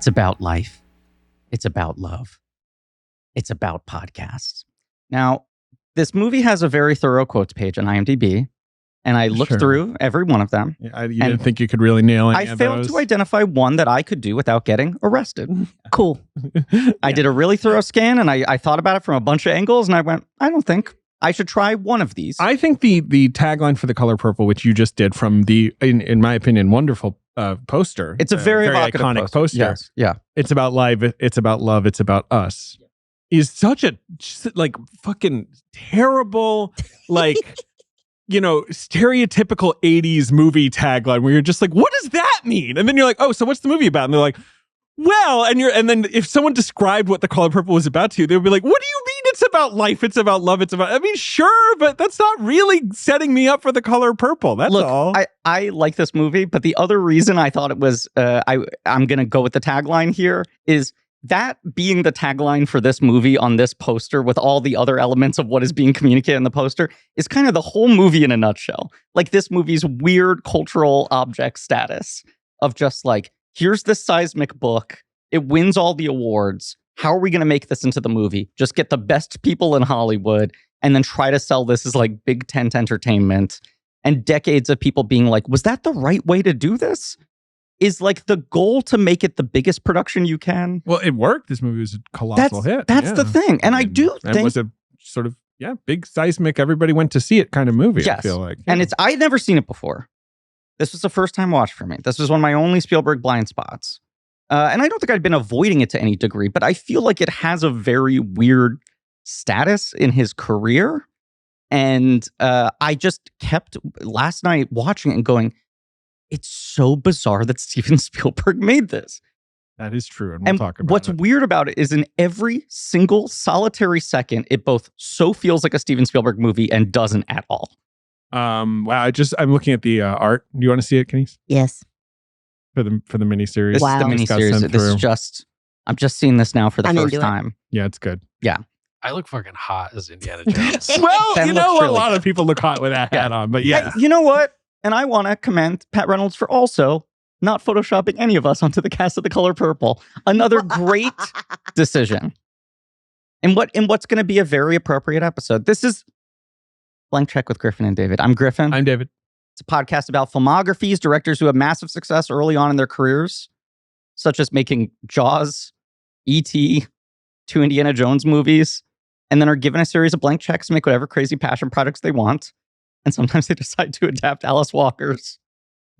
about life. It's about love. It's about podcasts. Now, this movie has a very thorough quotes page on IMDb, and I looked through every one of them. Yeah, you didn't think you could really nail any I failed to identify one that I could do without getting arrested. Cool. I did a really thorough scan, and I thought about it from a bunch of angles, and I went, I don't think I should try one of these. I think the tagline for The Color Purple, which you just did from the, in my opinion, wonderful poster. It's a very iconic poster. Yes. Yeah. It's about life. It's about love. It's about us. Is such a like fucking terrible, like, you know, stereotypical 80s movie tagline where you're just like, what does that mean? And then you're like, oh, so what's the movie about? And they're like, well, and then if someone described what The Color Purple was about to you, they would be like, what do you mean it's about life? It's about love. It's about, I mean, sure, but that's not really setting me up for The Color Purple. That's all. I like this movie, but the other reason I thought it was, I'm going to go with the tagline here is that being the tagline for this movie on this poster with all the other elements of what is being communicated in the poster is kind of the whole movie in a nutshell. Like this movie's weird cultural object status of just like, here's this seismic book. It wins all the awards. How are we going to make this into the movie? Just get the best people in Hollywood and then try to sell this as like big tent entertainment. And decades of people being like, was that the right way to do this? Is like the goal to make it the biggest production you can? Well, it worked. This movie was a colossal hit. That's the thing. And I do think it was a sort of, big seismic, everybody went to see it kind of movie, yes. I feel like. And I'd never seen it before. This was the first time watch for me. This was one of my only Spielberg blind spots. And I don't think I'd been avoiding it to any degree, but I feel like it has a very weird status in his career. And I just kept last night watching it and going, it's so bizarre that Steven Spielberg made this. That is true. And we'll talk about what's weird about it is in every single solitary second, it both so feels like a Steven Spielberg movie and doesn't at all. Wow. I'm looking at the art. Do you want to see it, Kenice? Yes. For the miniseries. This is the miniseries. This is just, I'm just seeing this now for the first time. Yeah, it's good. Yeah. I look fucking hot as Indiana Jones. Well, Ben you know, really a lot of people look hot with that hat on, but yeah. Hey, you know what? And I want to commend Pat Reynolds for also not photoshopping any of us onto the cast of The Color Purple. Another great decision. In what's going to be a very appropriate episode. This is Blank Check with Griffin and David. I'm Griffin. I'm David. It's a podcast about filmographies, directors who have massive success early on in their careers, such as making Jaws, E.T., 2 Indiana Jones movies, and then are given a series of blank checks to make whatever crazy passion projects they want. And sometimes they decide to adapt Alice Walker's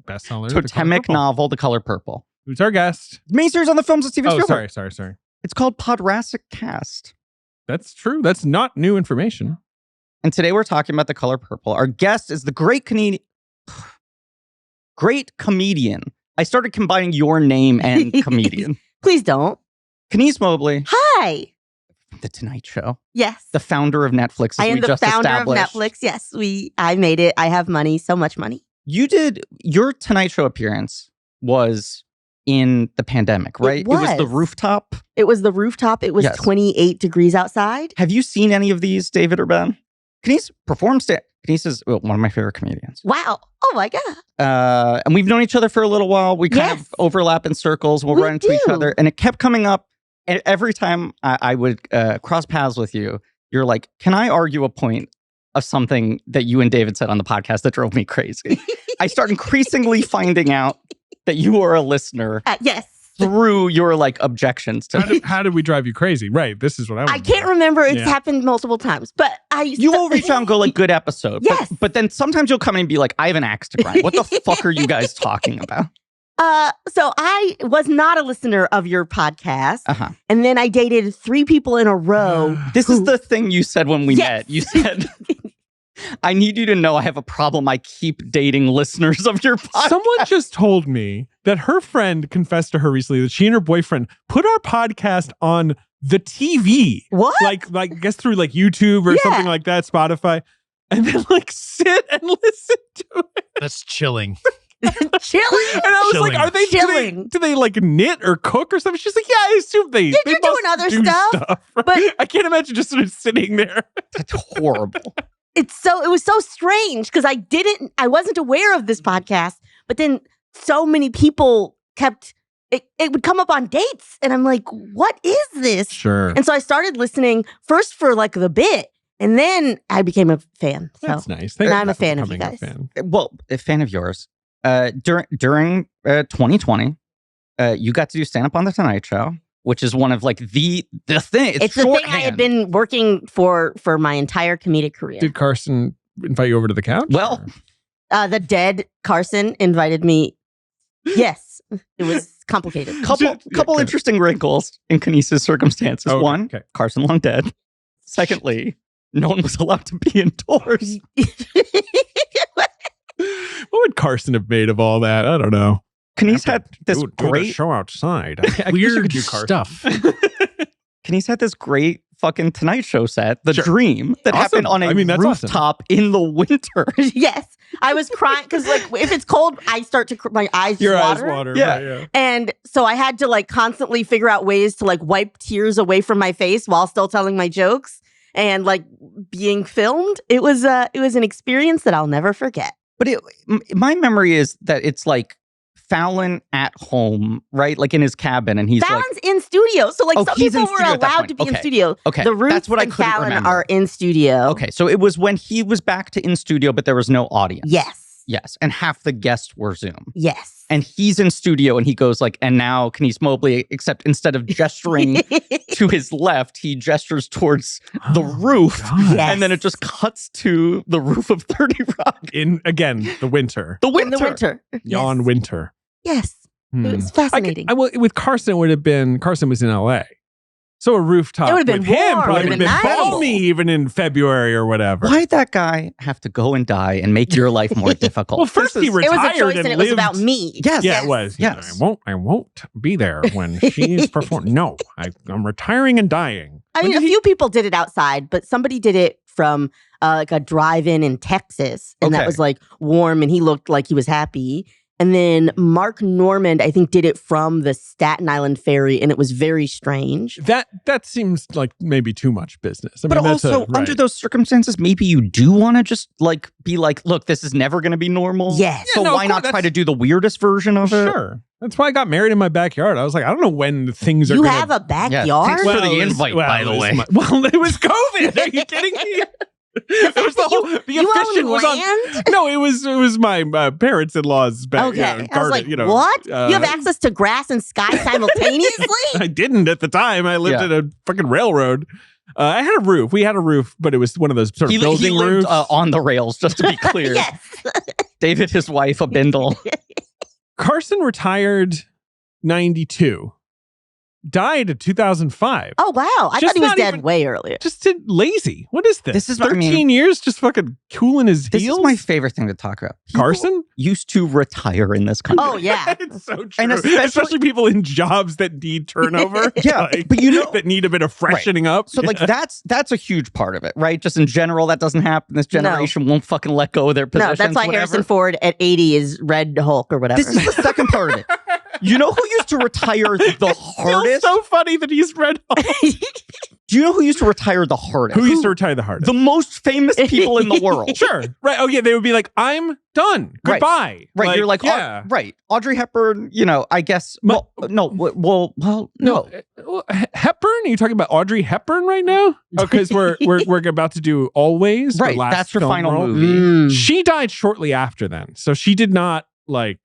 bestseller totemic novel, The Color Purple. Who's our guest? Miniseries on the films of Steven Spielberg. Sorry. It's called Podrasic Cast. That's true. That's not new information. And today we're talking about The Color Purple. Our guest is the great comedian. I started combining your name and comedian. Please don't. Kenice Mobley. Hi. The Tonight Show. Yes. The founder of Netflix. I am the founder of Netflix. Yes, I made it. I have money, so much money. You did, your Tonight Show appearance was in the pandemic, right? It was the rooftop. It was the rooftop. It was 28 degrees outside. Have you seen any of these, David or Ben? Kenice performs. Kenice is one of my favorite comedians. Wow. Oh my God. And we've known each other for a little while. We kind of overlap in circles. We'll run into each other. And it kept coming up. And every time I would cross paths with you, you're like, can I argue a point of something that you and David said on the podcast that drove me crazy? I start increasingly finding out that you are a listener. Yes. Through your like objections to how did we drive you crazy? Right. This is what I can't remember. It's happened multiple times, but you will reach out and go like, good episode. Yes. But then sometimes you'll come in and be like, I have an axe to grind. What the fuck are you guys talking about? So I was not a listener of your podcast. And then I dated 3 people in a row. This is the thing you said when we met. You said, I need you to know I have a problem. I keep dating listeners of your podcast. Someone just told me that her friend confessed to her recently that she and her boyfriend put our podcast on the TV. What? Like I guess through like YouTube or something like that, Spotify. And then like sit and listen to it. That's chilling. Chilling. And I was like, are they chilling? Do they like knit or cook or something? She's like, yeah, I assume they you're doing other stuff. Right? But I can't imagine just sort of sitting there. That's horrible. It was so strange because I wasn't aware of this podcast, but then so many people kept it would come up on dates. And I'm like, what is this? Sure. And so I started listening first for like the bit. And then I became a fan. So That's nice. now I'm a fan of you guys. Well, a fan of yours. During 2020, you got to do stand up on the Tonight Show, which is one of like the thing. It's the thing I had been working for my entire comedic career. Did Carson invite you over to the couch? Well, the dead Carson invited me. Yes, it was complicated. Couple interesting wrinkles in Kenice's circumstances. Okay, One, Carson long dead. Secondly, no one was allowed to be indoors. What would Carson have made of all that? I don't know. Kenice had this do great the show outside. Weird stuff. Kenice had this great fucking Tonight Show set, The Sure. Dream, that Awesome. happened on a That's rooftop in the winter. Yes, I was crying because like if it's cold, I start to my eyes Your water. eyes water. Yeah. Right, yeah. And so I had to like constantly figure out ways to like wipe tears away from my face while still telling my jokes and like being filmed. It was an experience that I'll never forget. But my memory is that it's like Fallon at home, right? Like in his cabin, and he's Fallon's like, in studio. So like some he's in people were studio at that allowed point. to be in Okay. studio. Okay, The Roots that's what I and couldn't Fallon remember. are in studio. Okay, so it was when he was back to in studio, but there was no audience. Yes. And half the guests were Zoom. Yes. And he's in studio and he goes like, and now Kenice Mobley, except instead of gesturing to his left, he gestures towards the roof. God. Yes. And then it just cuts to the roof of 30 Rock. In, again, the winter. The In the winter. Yawn winter. Yes. Hmm. It was fascinating. With Carson, it would have been, Carson was in LA. So a rooftop It would have with been him warm. probably It would would have have been been nice. balmy even in February or whatever. Why'd that guy have to go and die and make your life more difficult? Well, first he it was retired a choice and and it was lived. about me. Yes. Yeah, it was. Yes. I won't be there when she's performing. No, I'm retiring and dying. I mean, a few people did it outside, but somebody did it from like a drive-in in Texas. And that Okay. was like warm and he looked like he was happy. And then Mark Normand, I think, did it from the Staten Island ferry, and it was very strange. That seems like maybe too much business. I But mean, that's also, right. under those circumstances, maybe you do want to just like be like, look, this is never going to be normal. Yes. So Yeah, no, why of not course, try to do the weirdest version of it? Sure. That's why I got married in my backyard. I was like, I don't know when things are You gonna... have a backyard? thanks for the invite, by the way. Well, it was COVID. Are you kidding me? It was the whole... The You officiant own was land? on... No, it was my parents-in-law's backyard. Okay. I was like, garden, what? You have access to grass and sky simultaneously? I didn't at the time. I lived Yeah. in a fucking railroad. I had a roof. We had a roof, but it was one of those sort of He building lived roofs. on the rails, just to be clear. Yes. David, his wife, a bindle. Carson retired 92. Died in 2005. Oh, wow. I Just thought he was not dead even- way earlier. Just lazy. What is this? This is what I 13 mean. years just fucking cooling his This heels? is my favorite thing to talk about. People Carson? used to retire in this country. Oh, yeah. It's so true. And especially people in jobs that need turnover. Yeah, but you know- that need a bit of freshening up. So like that's a huge part of it, right? Just in general, that doesn't happen. This generation won't fucking let go of their No, positions. that's why whatever. Harrison Ford at 80 is Red Hulk or whatever. This is the second part of it. You know who used to retire the It's hardest? so funny that he's Red Hulk. Do you know who used to retire the hardest? Who used to retire the hardest? The most famous people in the world. Sure. Right. Oh, yeah. They would be like, I'm done. Right. Goodbye. Right, you're like, yeah. right. Audrey Hepburn, I guess. But- no. No. Hepburn? Are you talking about Audrey Hepburn right now? Oh, because we're about to do Always. her Right, last that's her film final role. movie. She died shortly after then. So she did not I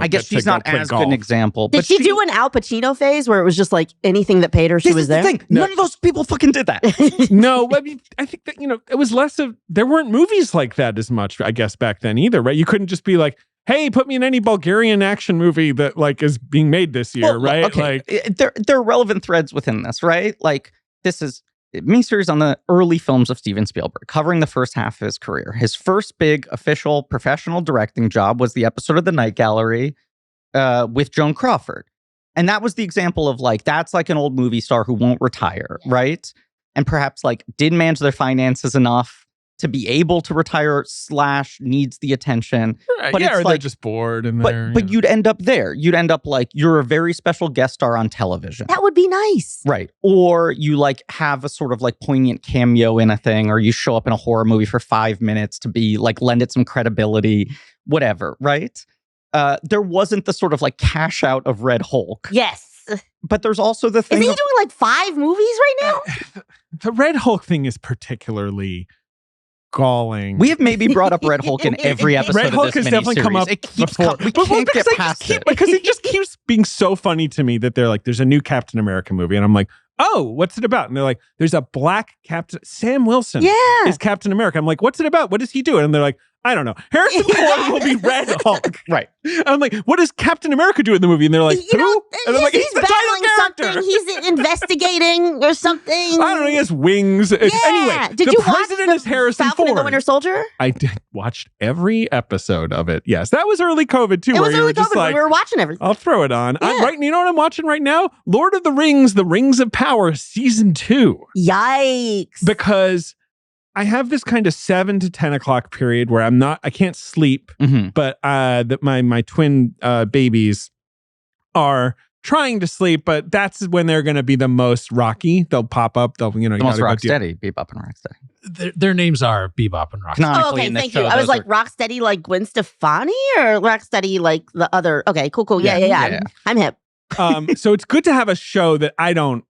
guess get to she's go not play as golf. good an example. Did but she do an Al Pacino phase where it was just like anything that paid her, she This was is there? the thing. No. None of those people fucking did that. No, I mean, I think that, it was less of, there weren't movies like that as much, I guess, back then either, right? You couldn't just be like, hey, put me in any Bulgarian action movie that is being made this year, Well, right? Okay. There are relevant threads within this, right? Like this is a miniseries on the early films of Steven Spielberg, covering the first half of his career. His first big official professional directing job was the episode of The Night Gallery with Joan Crawford. And that was the example of that's like an old movie star who won't retire, right? And perhaps didn't manage their finances enough to be able to retire / needs the attention. Right, But yeah, it's or they're just bored and But you'd end up there. You'd end up you're a very special guest star on television. That would be nice. Right. Or you have a sort of poignant cameo in a thing, or you show up in a horror movie for 5 minutes to be lend it some credibility, whatever. Right. there wasn't the sort of like cash out of Red Hulk. Yes. But there's also the Is thing he of, doing like 5 movies right now? The Red Hulk thing is particularly galling. we have maybe brought up Red Hulk in every episode Red of Hulk this has definitely come up miniseries. It keeps before. we can't get past it. Because it just keeps being so funny to me that they're like, there's a new Captain America movie. And I'm like, oh, what's it about? And they're like, there's a black Captain, Sam Wilson is Captain America. I'm like, what's it about? What does he do? And they're like, I don't know. Harrison Ford will be Red Hulk. Right. I'm like, what does Captain America do in the movie? And they're like, who? And I'm like, he's the battling title character. something. He's investigating or something. I don't know. He has wings. Yeah. Anyway, Did the you watch president is Harrison Falcon Ford. and the Winter Soldier? I watched every episode of it. Yes, that was early COVID too, It where was you were early just COVID when like, we were watching everything. I'll throw it on. Yeah. You know what I'm watching right now? Lord of the Rings, The Rings of Power, Season 2. Yikes. Because I have this kind of 7 to 10 o'clock period where I can't sleep, Mhm. but my twin babies are trying to sleep, but that's when they're going to be the most rocky. They'll pop up. They'll, you The gotta most go rock do- steady, Bebop and Rocksteady. Their names are Bebop and Rocksteady. Canonically Oh, okay, in this thank show, you. I was those like are- Rocksteady like Gwen Stefani or Rocksteady like the other. Okay, cool. Yeah. Yeah. I'm hip. So it's good to have a show that I don't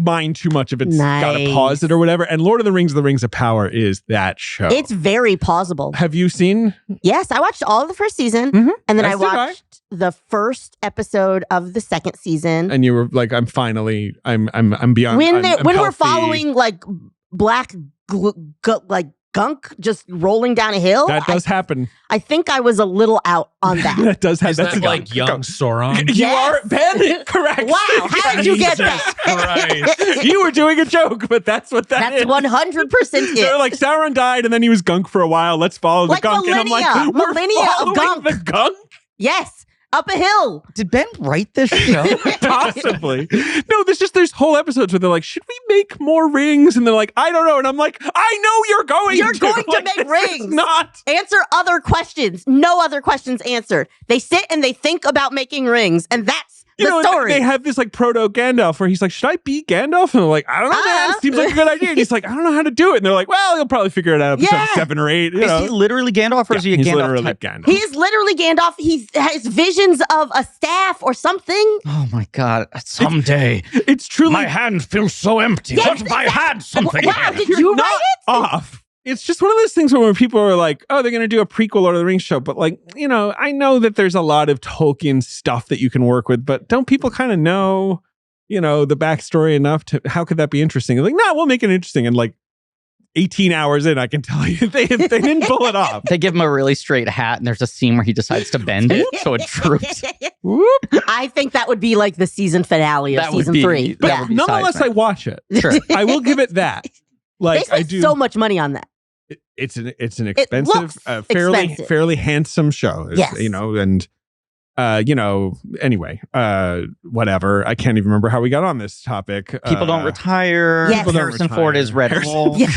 mind too much if it's got to Nice. pause it or whatever. And Lord of the Rings, The Rings of Power is that show. It's very plausible. Have you seen? Yes, I watched all of the first season, Mhm. and then As I did I. watched the first episode of the second season. And you were like, I'm beyond. When I'm we're healthy. following like black like gunk just rolling down a hill, That does happen. I think I was a little out on that. That does happen. Is That's that a like young Sauron? You Yes. are Ben. Correct. Wow, how did you get Jesus that? Christ. You were doing a joke, but that's what that That's is. 100% They're it. like Sauron died, and then he was gunk for a while. Let's follow the Like gunk. And I'm like, millennia. we're Millennia of following gunk. the gunk. Yes, up a hill. Did Ben write this show? Possibly. No, there's whole episodes where they're like, should we make more rings? And they're like, I don't know. And I'm like, I know you're going You're to. going to Like, make this is rings. Not. Answer other questions. No other questions answered. They sit and they think about making rings, and that's You the know, story. they have this like proto Gandalf where he's like, should I be Gandalf? And they're like, I don't know, man. Seems like a good idea. And he's like, I don't know how to do it. And they're like, well, you'll probably figure it out episode Yeah. 7 or 8. You Is know? he literally Gandalf or is he a he's Gandalf literally type? Gandalf. He is literally Gandalf. He has visions of a staff or something. Oh my God. Someday. It's truly My hand feels so empty. Yes, What if I had something Wow, here? did You're you not write it? off. It's just one of those things where when people are like, oh, they're going to do a prequel Lord of the Rings show. But like, you know, I know that there's a lot of Tolkien stuff that you can work with, but don't people kind of know, you know, the backstory enough to, how could that be interesting? Like, no, we'll make it interesting. And like 18 hours in, I can tell you they didn't pull it off. They give him a really straight hat and there's a scene where he decides to bend it so it droops. Whoop. I think that would be like the season finale of That would season be- 3. that Yeah. would be Nonetheless, I seismic. watch it. Sure. I will give it that. They Like I spent do. so much money on that. It's an expensive, looks fairly expensive. handsome show. Yes. You know, and anyway, whatever. I can't even remember how we got on this topic. People don't retire. Yes. People don't Harrison Ford is Red retire. Bull. Yeah.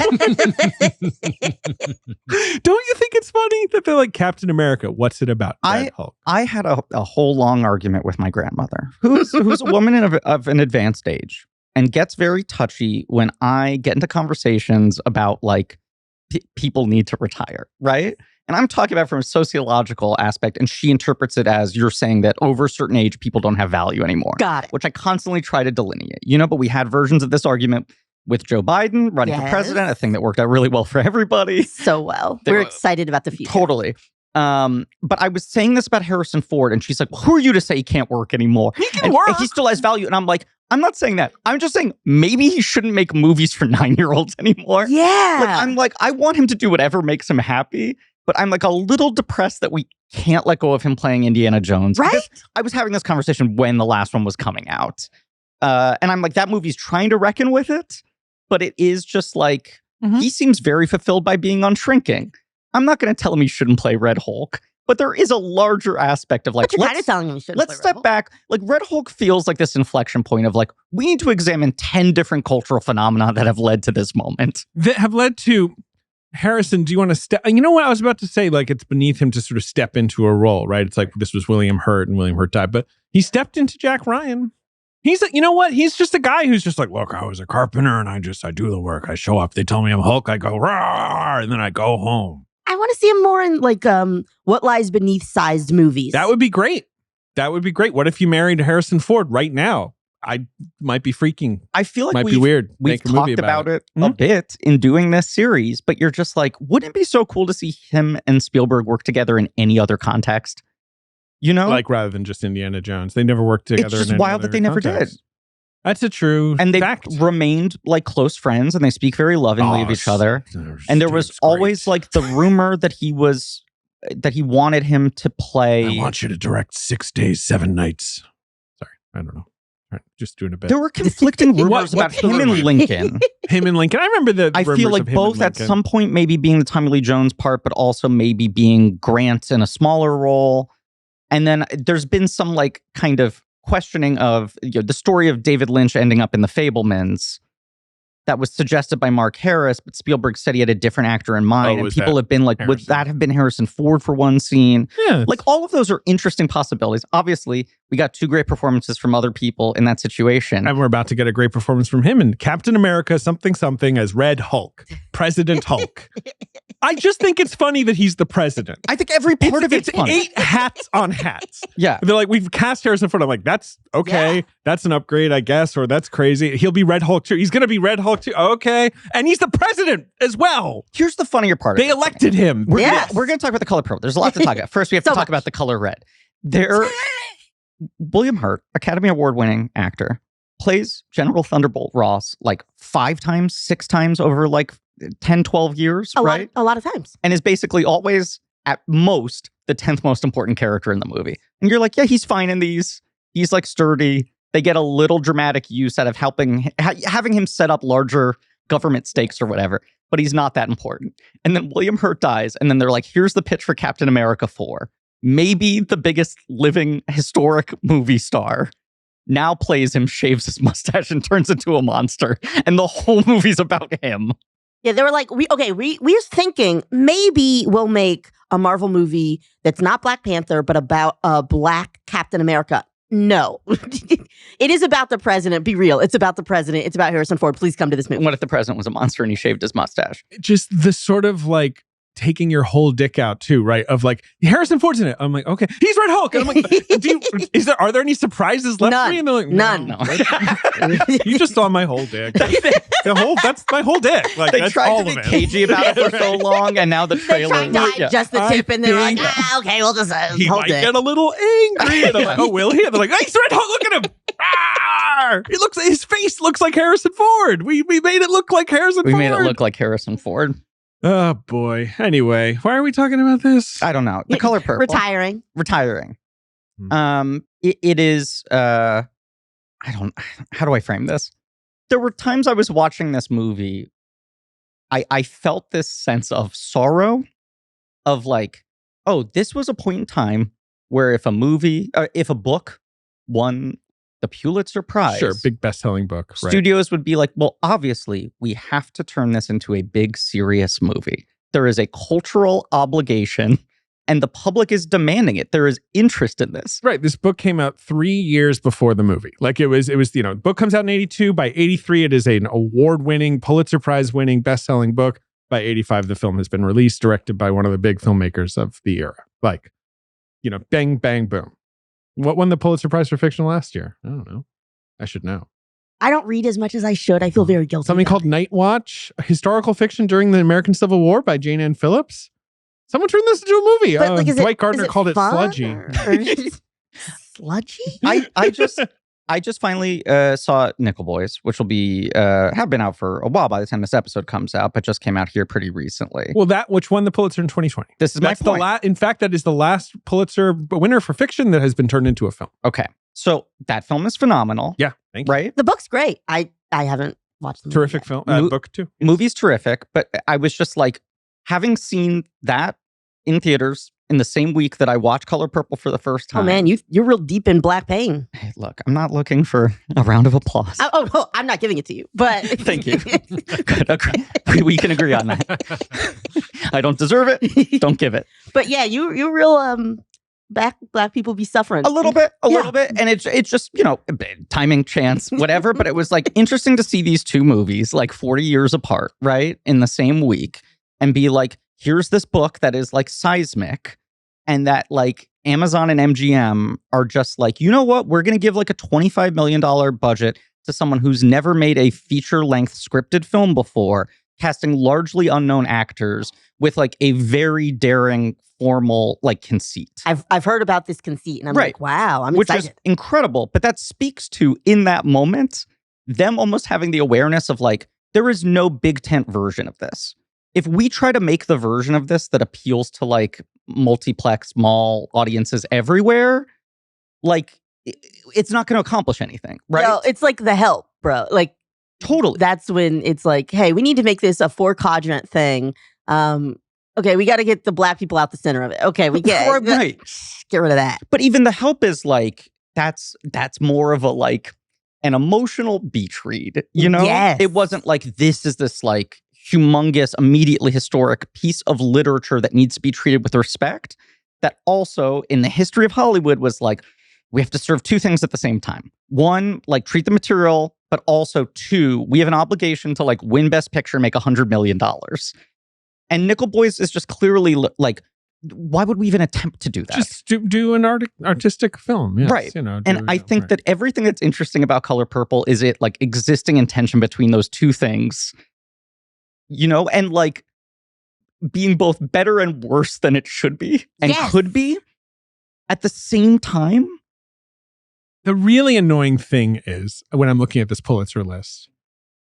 Don't you think it's funny that they're like Captain America? What's it about? Red Hulk. I had a whole long argument with my grandmother, who's a woman of an advanced age and gets very touchy when I get into conversations about like people need to retire, right? And I'm talking about from a sociological aspect, and she interprets it as you're saying that over a certain age, people don't have value anymore, Got it. which I constantly try to delineate, you know, but we had versions of this argument with Joe Biden running for Yes. president, a thing that worked out really well for everybody. So well. They We're were- excited about the future. Totally. But I was saying this about Harrison Ford, and she's like, well, who are you to say he can't work anymore? He can And work. he still has value. And I'm like, I'm not saying that. I'm just saying maybe he shouldn't make movies for 9-year-olds anymore. Yeah. I want him to do whatever makes him happy. But I'm like a little depressed that we can't let go of him playing Indiana Jones. Right? Because I was having this conversation when the last one was coming out. And I'm like, that movie's trying to reckon with it. But it is just like, Mhm. he seems very fulfilled by being on Shrinking. I'm not going to tell him he shouldn't play Red Hulk. But there is a larger aspect of like, But you're kind of telling him you should. let's step back. Like Red Hulk feels like this inflection point of like, we need to examine 10 different cultural phenomena that have led to this moment. That have led to Harrison. Do you want to step? You know what I was about to say? Like it's beneath him to sort of step into a role, right? It's like this was William Hurt and William Hurt died, but he stepped into Jack Ryan. He's, you know what? He's just a guy who's just like, look, I was a carpenter and I do the work. I show up. They tell me I'm Hulk. I go, rawr, and then I go home. I want want to see him more in like What Lies Beneath sized movies. That would be great. That would be great. What if you married Harrison Ford right now? I might be freaking. I feel like Might be weird. We've Make a movie talked about it a Mhm. bit in doing this series, but you're just like, wouldn't it be so cool to see him and Spielberg work together in any other context? You know, Like rather than just Indiana Jones, they never worked together. it's just in any wild that other they never context. did. That's a true And they've fact. remained like close friends, and they speak very lovingly of each other. And there was always like the rumor that he wanted him to play. I want you to direct 6 days, 7 nights. Sorry, I don't know. All right, just doing a bit. There were conflicting rumors about what's the him and rumor? Lincoln. Him and Lincoln. I remember the. I rumors feel like of him both and at Lincoln. some point maybe being the Tommy Lee Jones part, but also maybe being Grant in a smaller role. And then there's been some like kind of questioning of the story of David Lynch ending up in The Fabelmans. That was suggested by Mark Harris, but Spielberg said he had a different actor in mind. And was people that have been like, would Harrison? that have been Harrison Ford for one scene? Yeah, Like all of those are interesting possibilities. Obviously, we got 2 great performances from other people in that situation. and we're about to get a great performance from him in Captain America something as Red Hulk, President Hulk. I just think it's funny that he's the president. I think every part of it's funny. 8 hats on hats. Yeah. They're like, we've cast Harrison Ford. I'm like, that's okay. Yeah. That's an upgrade, I guess, or that's crazy. He'll be Red Hulk too. He's going to be Red Hulk too. Okay. And he's the president as well. Here's the funnier part. They of it. elected him. We're Yes. going to talk about the color purple. There's a lot to talk about. First, we have to So talk much. about the color red. William Hurt, Academy Award-winning actor, plays General Thunderbolt Ross like 5 times, 6 times over like 10, 12 years, right? A lot of times. And is basically always at most the 10th most important character in the movie. And you're like, yeah, he's fine in these. He's like sturdy. They get a little dramatic use out of having him set up larger government stakes or whatever, but he's not that important. And then William Hurt dies, and then they're like, here's the pitch for Captain America 4. Maybe the biggest living historic movie star now plays him, shaves his mustache, and turns into a monster. And the whole movie's about him. Yeah, they were like, we're thinking maybe we'll make a Marvel movie that's not Black Panther, but about a Black Captain America. No, it is about the president. Be real. It's about the president. It's about Harrison Ford. Please come to this movie. What if the president was a monster and he shaved his mustache? Just the sort of like taking your whole dick out too, right? Of like, Harrison Ford's in it. I'm like, okay, he's Red Hulk. And I'm like, are there any surprises left None. for me? And they're like, None. No. You just saw my whole dick. That's my whole dick. Like They that's tried all to of be it. cagey about it for so long, and now the They trailer. tried to hide just the tip, and they're like, okay, we'll just He hold might it. get a little angry. And I'm like, oh, will he? And they're like, hey, he's Red Hulk. Look at him. His face looks like Harrison Ford. We made it look like Harrison We Ford. made it look like Harrison Ford. Oh boy. Anyway, why are we talking about this? I don't know. The color purple. Retiring. Retiring. Hmm. It is. How do I frame this? There were times I was watching this movie. I felt this sense of sorrow, of like, oh, this was a point in time where if a book won the Pulitzer Prize, Sure, big best-selling book. Right. studios would be like, well, obviously, we have to turn this into a big, serious movie. There is a cultural obligation, and the public is demanding it. There is interest in this. Right. This book came out 3 years before the movie. Like it was, the book comes out in 82. By 83, it is an award-winning, Pulitzer Prize-winning, best-selling book. By 85, the film has been released, directed by one of the big filmmakers of the era. Like, bang, bang, boom. What won the Pulitzer Prize for fiction last year? I don't know. I should know. I don't read as much as I should. I feel very guilty. Something about called Night Watch, a historical fiction during the American Civil War by Jane Ann Phillips. Someone turned this into a movie. But, like, is Dwight it, Gardner is called it fun, sludgy. or- Sludgy? I just finally saw Nickel Boys, which will be have been out for a while by the time this episode comes out, but just came out here pretty recently. Well, that which won the Pulitzer in 2020. This is That's my point. in fact, that is the last Pulitzer winner for fiction that has been turned into a film. Okay, so that film is phenomenal, Yeah, thank you. right? The book's great. I haven't watched the movie Terrific yet. film. Mo- Book too. Movie's terrific, but I was just like, having seen that in theaters in the same week that I watched Color Purple for the first time. Oh man, you're real deep in Black pain. Hey, look, I'm not looking for a round of applause. Oh, I'm not giving it to you, but Thank you. Good, okay. We can agree on that. I don't deserve it. Don't give it. But yeah, you real black people be suffering A little bit, Yeah. and it's just timing, chance, whatever. But it was like interesting to see these two movies like 40 years apart, right, in the same week, and be like, here's this book that is like seismic, and that like Amazon and MGM are just like, you know what? We're going to give like a $25 million budget to someone who's never made a feature-length scripted film before, casting largely unknown actors with like a very daring, formal like conceit. I've heard about this conceit, and I'm like, wow, I'm Which excited. is incredible. But that speaks to, in that moment, them almost having the awareness of like, there is no big tent version of this. If we try to make the version of this that appeals to like multiplex mall audiences everywhere, like it's not going to accomplish anything, right? No, it's like The Help, bro. Like, totally. that's when it's like, hey, we need to make this a 4-quadrant thing. Okay, we got to get the black people out the center of it. Okay, we get right. Get rid of that. But even The Help is like, that's more of a like an emotional beach read, you know? Yes. It wasn't like this is this like humongous, immediately historic piece of literature that needs to be treated with respect. That also, in the history of Hollywood, was like, we have to serve two things at the same time. One, like treat the material, but also two, we have an obligation to like win Best Picture, make $100 million. And Nickel Boys is just clearly like, why would we even attempt to do that? Just do an artistic film. Yes, right. You know, and I think that everything that's interesting about Color Purple is it like existing in tension between those two things, you know, and like being both better and worse than it should be and could be at the same time. The really annoying thing is when I'm looking at this Pulitzer list,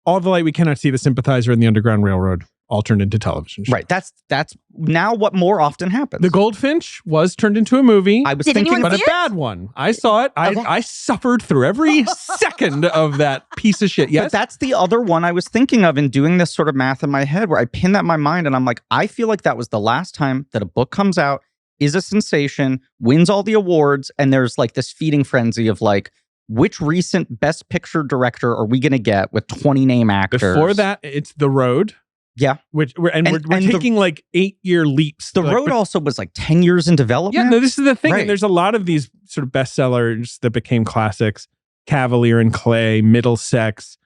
All the Light We Cannot See, The Sympathizer, and The Underground Railroad all turned into television shows. Right. That's now what more often happens. The Goldfinch was turned into a movie. I was Did thinking, anyone but a see it? bad one. I saw it. Okay. I suffered through every second of that piece of shit. Yes. But that's the other one I was thinking of in doing this sort of math in my head where I pin that in my mind and I'm like, I feel like that was the last time that a book comes out, is a sensation, wins all the awards, and there's like this feeding frenzy of like, which recent Best Picture director are we going to get with 20 name actors? Before that, it's The Road. Yeah. We're taking like 8-year leaps. The Road also was like 10 years in development. Yeah, no, this is the thing. Right. And there's a lot of these sort of bestsellers that became classics. Cavalier and Clay, Middlesex,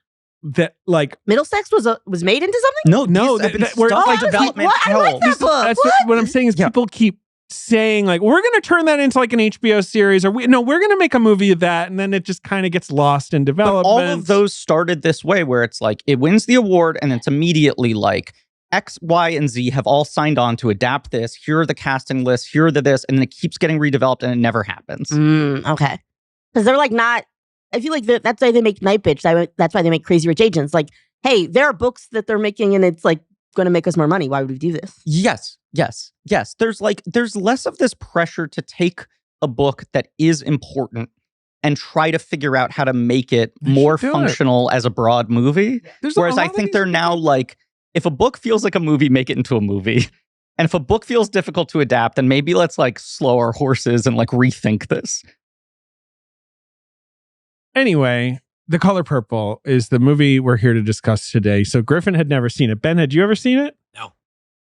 that like... Middlesex was made into something? No, No, these have been that- we're- stuck like, in development what? I like hell. that book. That's What? what I'm saying is Yeah. people keep saying like, we're going to turn that into like an HBO series, or we're going to make a movie of that, and then it just kind of gets lost in But development. all of those started this way where it's like, it wins the award and it's immediately like, X, Y, and Z have all signed on to adapt this. Here are the casting lists. Here are the this. And then it keeps getting redeveloped and it never happens. Okay. Because they're like not, I feel like that's why they make Night Bitch. That's why they make Crazy Rich Agents. Like, hey, there are books that they're making and it's like going to make us more money. Why would we do this? Yes. There's less of this pressure to take a book that is important and try to figure out how to make it more should do it. functional as a broad movie. There's Whereas a I lot of think these- they're now like, if a book feels like a movie, make it into a movie. And if a book feels difficult to adapt, then maybe let's like slow our horses and like rethink this. Anyway, The Color Purple is the movie we're here to discuss today. So Griffin had never seen it. Ben, had you ever seen it? No.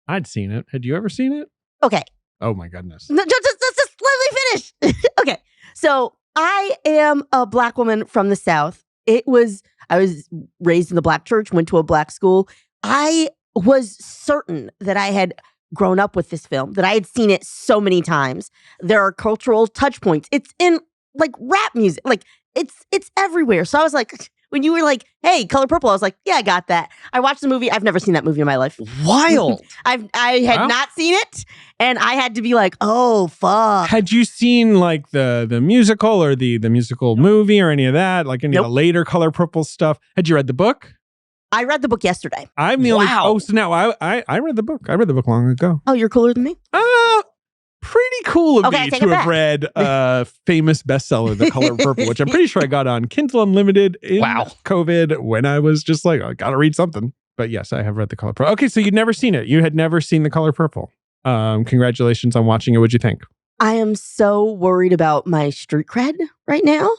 I'd seen it. Had you ever seen it? Okay. Oh my goodness. No, just let me finish. Okay. So I am a Black woman from the South. I was raised in the Black church, went to a Black school. I was certain that I had grown up with this film, that I had seen it so many times. There are cultural touch points. It's in like rap music. Like it's everywhere. So I was like, when you were like, hey, Color Purple, I was like, yeah, I got that. I watched the movie. I've never seen that movie in my life. Wild. I had Wow. not seen it, and I had to be like, oh, fuck. Had you seen like the musical or the musical movie or any of that? Like any of the Nope. later Color Purple stuff? Had you read the book? I read the book yesterday. I'm the only. Wow. Oh, so now I read the book. I read the book long ago. Oh, you're cooler than me? Pretty cool of Okay, I me take to it have back. read famous bestseller, The Color Purple, which I'm pretty sure I got on Kindle Unlimited in Wow. COVID when I was just like, I gotta read something. But yes, I have read The Color Purple. Okay, so you'd never seen it. You had never seen The Color Purple. Congratulations on watching it. What'd you think? I am so worried about my street cred right now.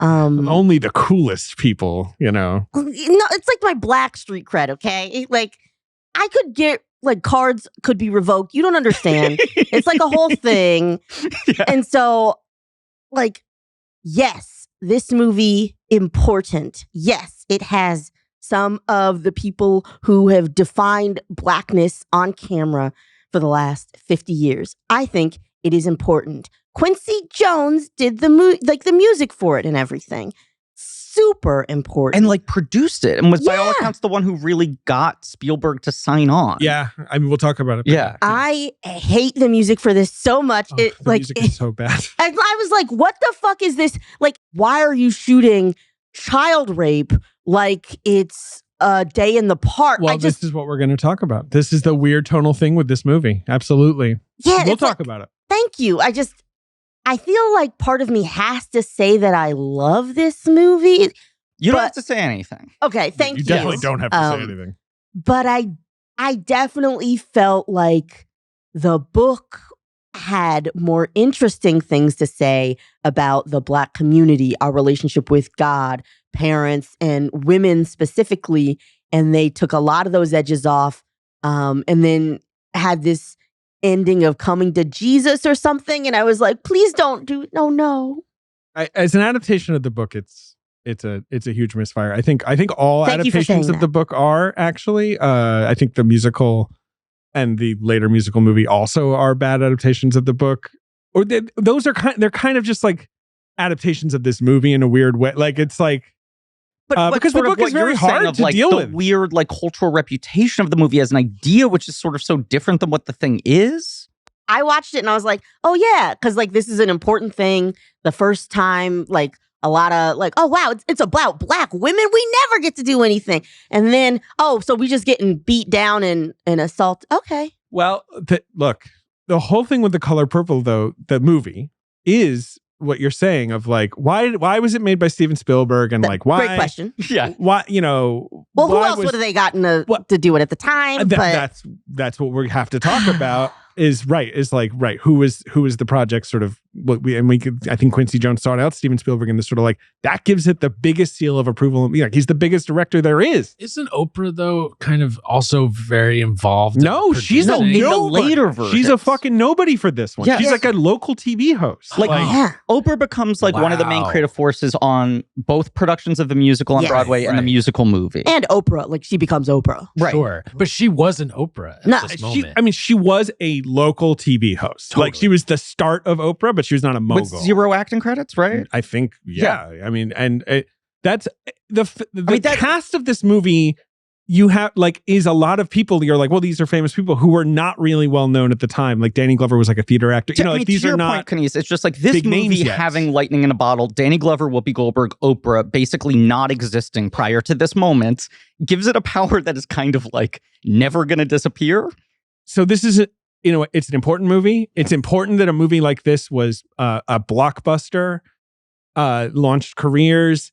Only the coolest people, No, it's like my Black street cred, okay? Like, I could get, like, cards could be revoked. You don't understand. It's like a whole thing. Yeah. And so, like, yes, this movie, important. Yes, it has some of the people who have defined Blackness on camera. for the last 50 years. I think it is important. Quincy Jones did the music for it and everything. Super important. And like produced it and was by all Yeah. accounts the one who really got Spielberg to sign on. Yeah, I mean, we'll talk about it. Yeah. I hate the music for this so much. The music is so bad. I was like, what the fuck is this? Like, why are you shooting child rape like it's a day in the park? Well, this is what we're going to talk about. This is the weird tonal thing with this movie. Absolutely. Yeah, We'll it's talk like, about it. thank you. I feel like part of me has to say that I love this movie. You don't But- have to say anything. Okay, thank you. You definitely don't have to say anything. But I definitely felt like the book had more interesting things to say about the Black community, our relationship with God, parents, and women specifically. And they took a lot of those edges off, and then had this ending of coming to Jesus or something. And I was like, please don't do no. As an adaptation of the book, it's a huge misfire. I think all Thank you for saying adaptations of that. the book are actually. I think the musical and the later musical movie also are bad adaptations of the book. Or they're kind of just like adaptations of this movie in a weird way. Like it's like. But Because the sort of book what is very you're saying hard of, to like, deal the with. weird, like, cultural reputation of the movie as an idea, which is sort of so different than what the thing is. I watched it and I was like, oh yeah, because like this is an important thing. The first time, like a lot of like, oh wow, it's about Black women. We never get to do anything. And then, oh, so we just getting beat down and assault. Okay. Well, look, the whole thing with The Color Purple, though, the movie is what you're saying of like, why was it made by Steven Spielberg and like why? Great question. Yeah. Why, Well, who why else was- would have they gotten to do it at the time? that's what we have to talk about. Is who was the project sort of what I think Quincy Jones sought out Steven Spielberg, and this sort of like that gives it the biggest seal of approval. You know, he's the biggest director there is. Isn't Oprah though kind of also very involved? No, she's a in the nobody. later versions. She's a fucking nobody for this one. Yeah. She's like a local TV host. Like, yeah. Oprah becomes like one of the main Wow. creative forces on both productions of the musical on Yes. Broadway and the Right. musical movie. And Oprah, like she becomes Oprah. Right. Sure, but she wasn't Oprah at No, this moment. She was a local TV host. Like Totally. she was the start of Oprah, but she was not a mogul. With 0 acting credits, right? I think, yeah. I mean, and that's the mean, that- cast of this movie. You have like is a lot of people. You're like, well, these are famous people who were not really well known at the time. Like Danny Glover was like a theater actor. You know, like these to are your not. point, Kenice, it's just like this big names movie yet. having lightning in a bottle, Danny Glover, Whoopi Goldberg, Oprah, basically not existing prior to this moment, gives it a power that is kind of like never going to disappear. So this is it's an important movie. It's important that a movie like this was a blockbuster, launched careers,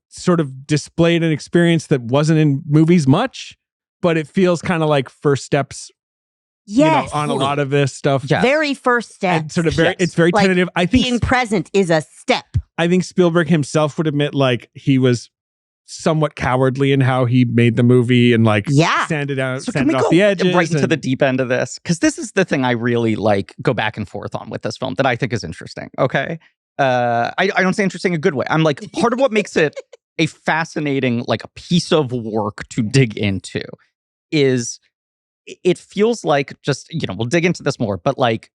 sort of displayed an experience that wasn't in movies much, but it feels kind of like first steps, Yes. on a lot of this stuff. Yeah. Very first step. And sort of very, Yes. it's very Like, tentative. I Being think present is a step. Spielberg himself would admit like he was somewhat cowardly in how he made the movie and like Yeah. sanded out, So can sanded we off go the edges. right into and- the deep end of this? Because this is the thing I really like go back and forth on with this film that I think is interesting. Okay. I don't say interesting in a good way. I'm like, part of what makes it a fascinating, like a piece of work to dig into is it feels like just, we'll dig into this more, but like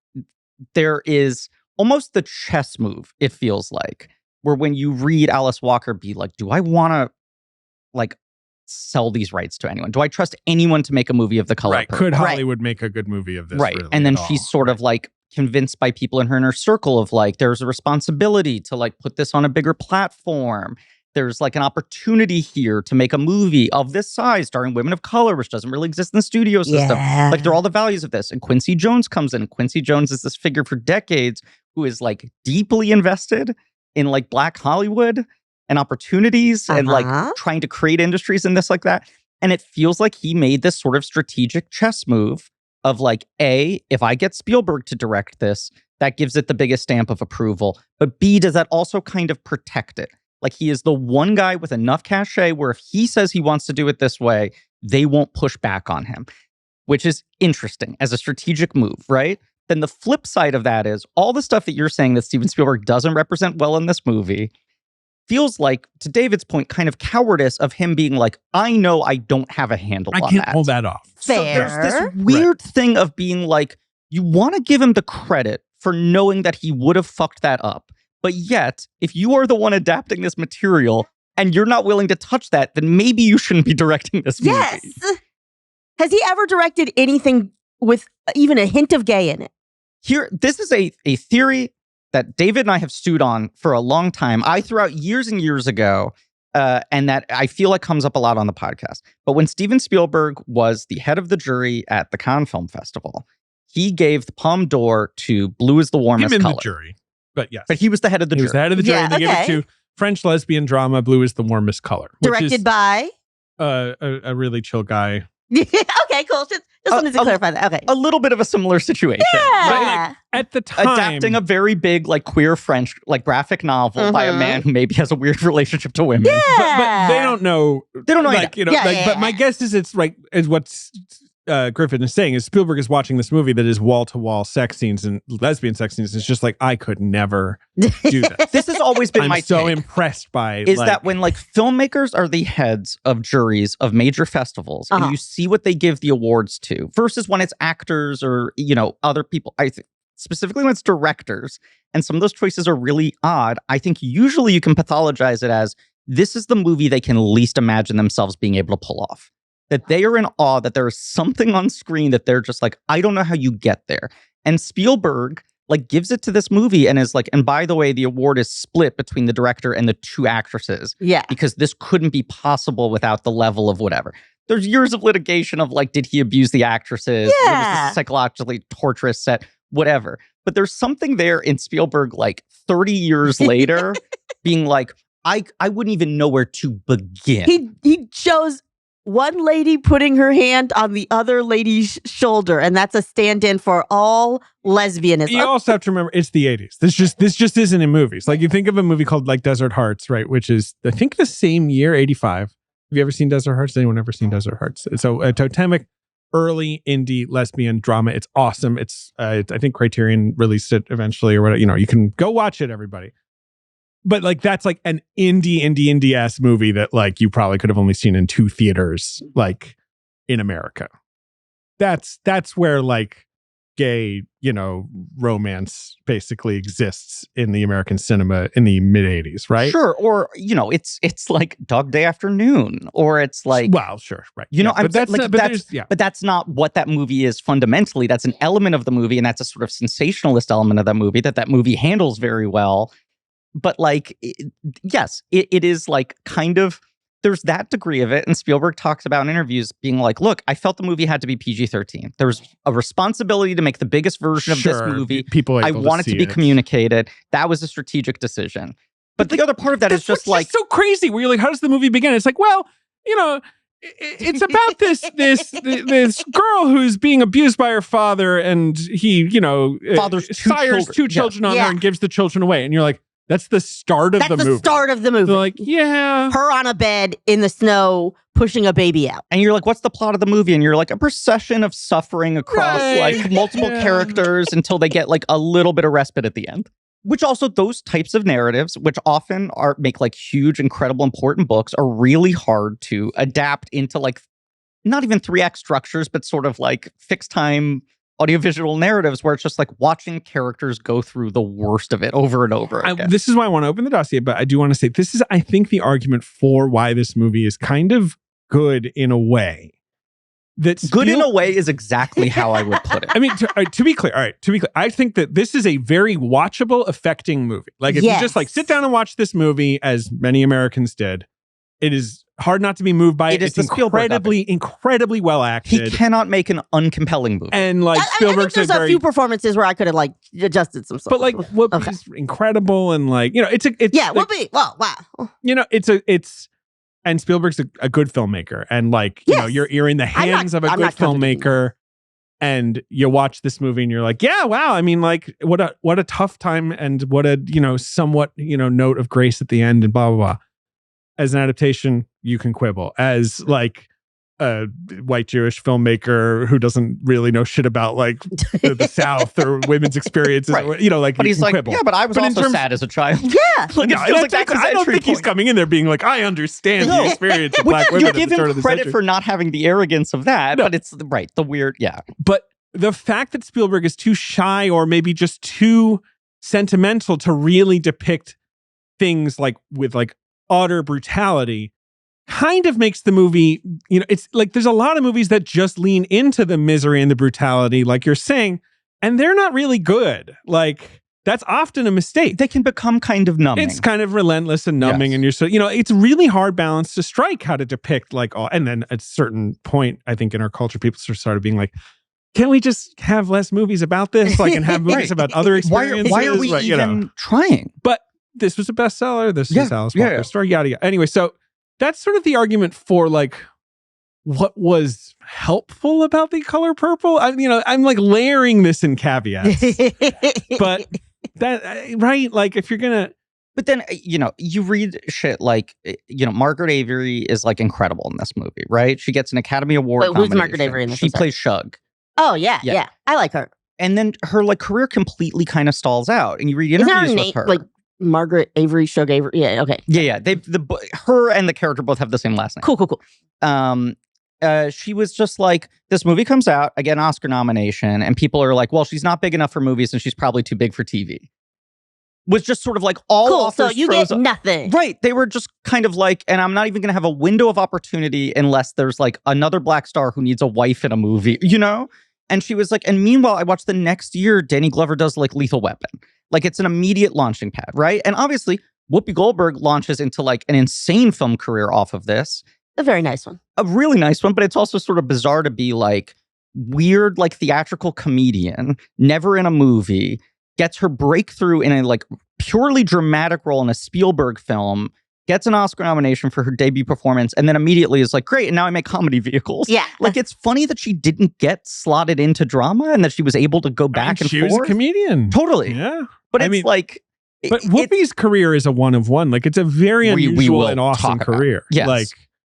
there is almost the chess move, it feels like, where when you read Alice Walker be like, do I want to like sell these rights to anyone? Do I trust anyone to make a movie of The Color Right. Purple? Could Right. Hollywood make a good movie of this? Right. Really, And then at she's all? sort of like convinced by people in her inner circle of like, there's a responsibility to like put this on a bigger platform. There's like an opportunity here to make a movie of this size starring women of color, which doesn't really exist in the studio system. Yeah. Like there are all the values of this. And Quincy Jones comes in. Quincy Jones is this figure for decades who is like deeply invested in like Black Hollywood and opportunities and like trying to create industries and this like that. And it feels like he made this sort of strategic chess move of like, A, if I get Spielberg to direct this, that gives it the biggest stamp of approval. But B, does that also kind of protect it? Like he is the one guy with enough cachet where if he says he wants to do it this way, they won't push back on him, which is interesting as a strategic move, right? Then the flip side of that is all the stuff that you're saying that Steven Spielberg doesn't represent well in this movie feels like, to David's point, kind of cowardice of him being like, I know I don't have a handle I on can't that. pull that off. So there's this weird thing of being like, you want to give him the credit for knowing that he would have fucked that up. But yet, if you are the one adapting this material and you're not willing to touch that, then maybe you shouldn't be directing this movie. Yes. Has he ever directed anything with even a hint of gay in it? This is a theory that David and I have stewed on for a long time. I threw out years and years ago, and that I feel like comes up a lot on the podcast. But when Steven Spielberg was the head of the jury at the Cannes Film Festival, he gave the Palme d'Or to Blue is the Warmest Him in Color. the jury, but yes. But he was the head of the He jury. was the head of the jury. Yeah, and they gave it to French lesbian drama, Blue is the Warmest Color. Directed by? A really chill guy. Okay, cool. Just wanted to clarify that. Okay. A little bit of a similar situation. Yeah. But like, at the time, Adapting a very big, like, queer French, like, graphic novel by a man who maybe has a weird relationship to women. Yeah. but they don't know. They don't know like, you know, Yeah, like, yeah, but my guess is it's like, is what's Griffin is saying is Spielberg is watching this movie that is wall-to-wall sex scenes and lesbian sex scenes. It's just like, I could never do this. This has always been I'm my so take, impressed by is that when, like, filmmakers are the heads of juries of major festivals and you see what they give the awards to versus when it's actors or, you know, other people, I think specifically when it's directors and some of those choices are really odd, I think usually you can pathologize it as this is the movie they can least imagine themselves being able to pull off. That they are in awe that there is something on screen that they're just like, I don't know how you get there. And Spielberg, like, gives it to this movie and is like, and by the way, the award is split between the director and the two actresses. Yeah. Because this couldn't be possible without the level of whatever. There's years of litigation of, like, did he abuse the actresses? Yeah. Was this a psychologically torturous set? Whatever. But there's something there in Spielberg, like, 30 years later, being like, I wouldn't even know where to begin. He shows one lady putting her hand on the other lady's shoulder, and that's a stand-in for all lesbianism. You also have to remember it's the 80s. This just isn't in movies. Like, you think of a movie called like Desert Hearts, right? Which is, I think, the same year, 85. Have you ever seen Desert Hearts? Has anyone ever seen Desert Hearts? It's a totemic early indie lesbian drama. It's awesome. It's I think Criterion released it eventually or whatever. You know, you can go watch it, everybody. But like, that's like an indie ass movie that like you probably could have only seen in 2 theaters, like in America. That's where like gay, you know, romance basically exists in the American cinema in the mid 80s, right? Sure. Or, you know, it's like Dog Day Afternoon, or it's like, well, sure, right. You know, yeah, but that's like, not, but that's, yeah. but that's not what that movie is fundamentally. That's an element of the movie, and that's a sort of sensationalist element of that movie that movie handles very well. But like, yes, it is like kind of, there's that degree of it. And Spielberg talks about in interviews being like, look, I felt the movie had to be PG-13. There was a responsibility to make the biggest version of this movie. I want it to be communicated. That was a strategic decision. But the other part of that is just like, so crazy where you're like, how does the movie begin? It's like, well, you know, it's about this girl who's being abused by her father, and he, you know, sires two children on her and gives the children away. And you're like, that's the start of the movie. That's the start of the movie. They're like, yeah. Her on a bed in the snow, pushing a baby out. And you're like, what's the plot of the movie? And you're like, a procession of suffering across like multiple characters until they get like a little bit of respite at the end. Which also, those types of narratives, which often make like huge, incredible, important books, are really hard to adapt into like not even 3-act structures, but sort of like fixed time audiovisual narratives where it's just like watching characters go through the worst of it over and over again. This is why I want to open the dossier, but I do want to say this is, I think, the argument for why this movie is kind of good in a way. Good in a way is exactly how I would put it. I mean, to be clear, I think that this is a very watchable, affecting movie. Like, if you just like sit down and watch this movie, as many Americans did, it is hard not to be moved by it. It's incredibly well acted. He cannot make an uncompelling movie. And like Spielberg said, there's a few performances where I could have like adjusted some stuff. But like Whoopi's incredible, and like, you know, it's yeah, like, Whoopi. Well, wow. You know, and Spielberg's a good filmmaker, and like, you know, you're in the hands of a good filmmaker, and you watch this movie and you're like, yeah, wow. I mean, like, what a tough time, and what a, you know, somewhat, you know, note of grace at the end, and blah blah blah. As an adaptation, you can quibble. As like a white Jewish filmmaker who doesn't really know shit about like the South or women's experiences. Right. Or, you know, like But he's like, quibble. yeah, but I was But in also terms- sad as a child. Yeah. Like, No, it feels like that's- that's his I don't entry think he's point. coming in there being like, I understand No. the experience of Which black women you at the give turn him of the credit century. for not having the arrogance of that, No. but it's the weird, yeah. But the fact that Spielberg is too shy or maybe just too sentimental to really depict things like with like utter brutality kind of makes the movie, you know, it's like there's a lot of movies that just lean into the misery and the brutality, like you're saying, and they're not really good. Like that's often a mistake. They can become kind of numbing. It's kind of relentless and numbing, Yes. and you're so, you know, it's a really hard balance to strike how to depict like all. And then at a certain point, I think in our culture, people started being like, "Can we just have less movies about this? Like, and have movies Right. about other experiences?" why are we Like, even trying? But this was a bestseller. This Yeah, is Alice yeah, Walker's yeah. story. Yada yada. Anyway, so that's sort of the argument for like what was helpful about The Color Purple. I'm like layering this in caveats, but that right, like if you're gonna. But then, you read shit like, Margaret Avery is like incredible in this movie, right? She gets an Academy Award Wait, who's nomination. Margaret Avery in this? She I'm sorry. plays Shug. Oh, yeah, Yeah. yeah. I like her. And then her like career completely kind of stalls out. And you read Isn't interviews her with name her. like Margaret Avery, Shug Avery? Yeah, okay. Yeah. Her and the character both have the same last name. Cool. She was just like, this movie comes out, I get an Oscar nomination, and people are like, well, she's not big enough for movies and she's probably too big for TV. Was just sort of like all Cool, offers so you froze get up. nothing. Right. They were just kind of like, and I'm not even going to have a window of opportunity unless there's like another black star who needs a wife in a movie, And she was like, and meanwhile, I watched the next year, Danny Glover does like Lethal Weapon. Like it's an immediate launching pad, right? And obviously, Whoopi Goldberg launches into like an insane film career off of this. A very nice one. A really nice one, but it's also sort of bizarre to be like weird, like theatrical comedian, never in a movie, gets her breakthrough in a like purely dramatic role in a Spielberg film, gets an Oscar nomination for her debut performance, and then immediately is like, great, and now I make comedy vehicles. Yeah. Like it's funny that she didn't get slotted into drama and that she was able to go back and she forth. was a comedian. Totally. Yeah. But I it's mean, like... But Whoopi's career is a one of one. Like it's a very We unusual will and awesome talk about it. career. Yes. Like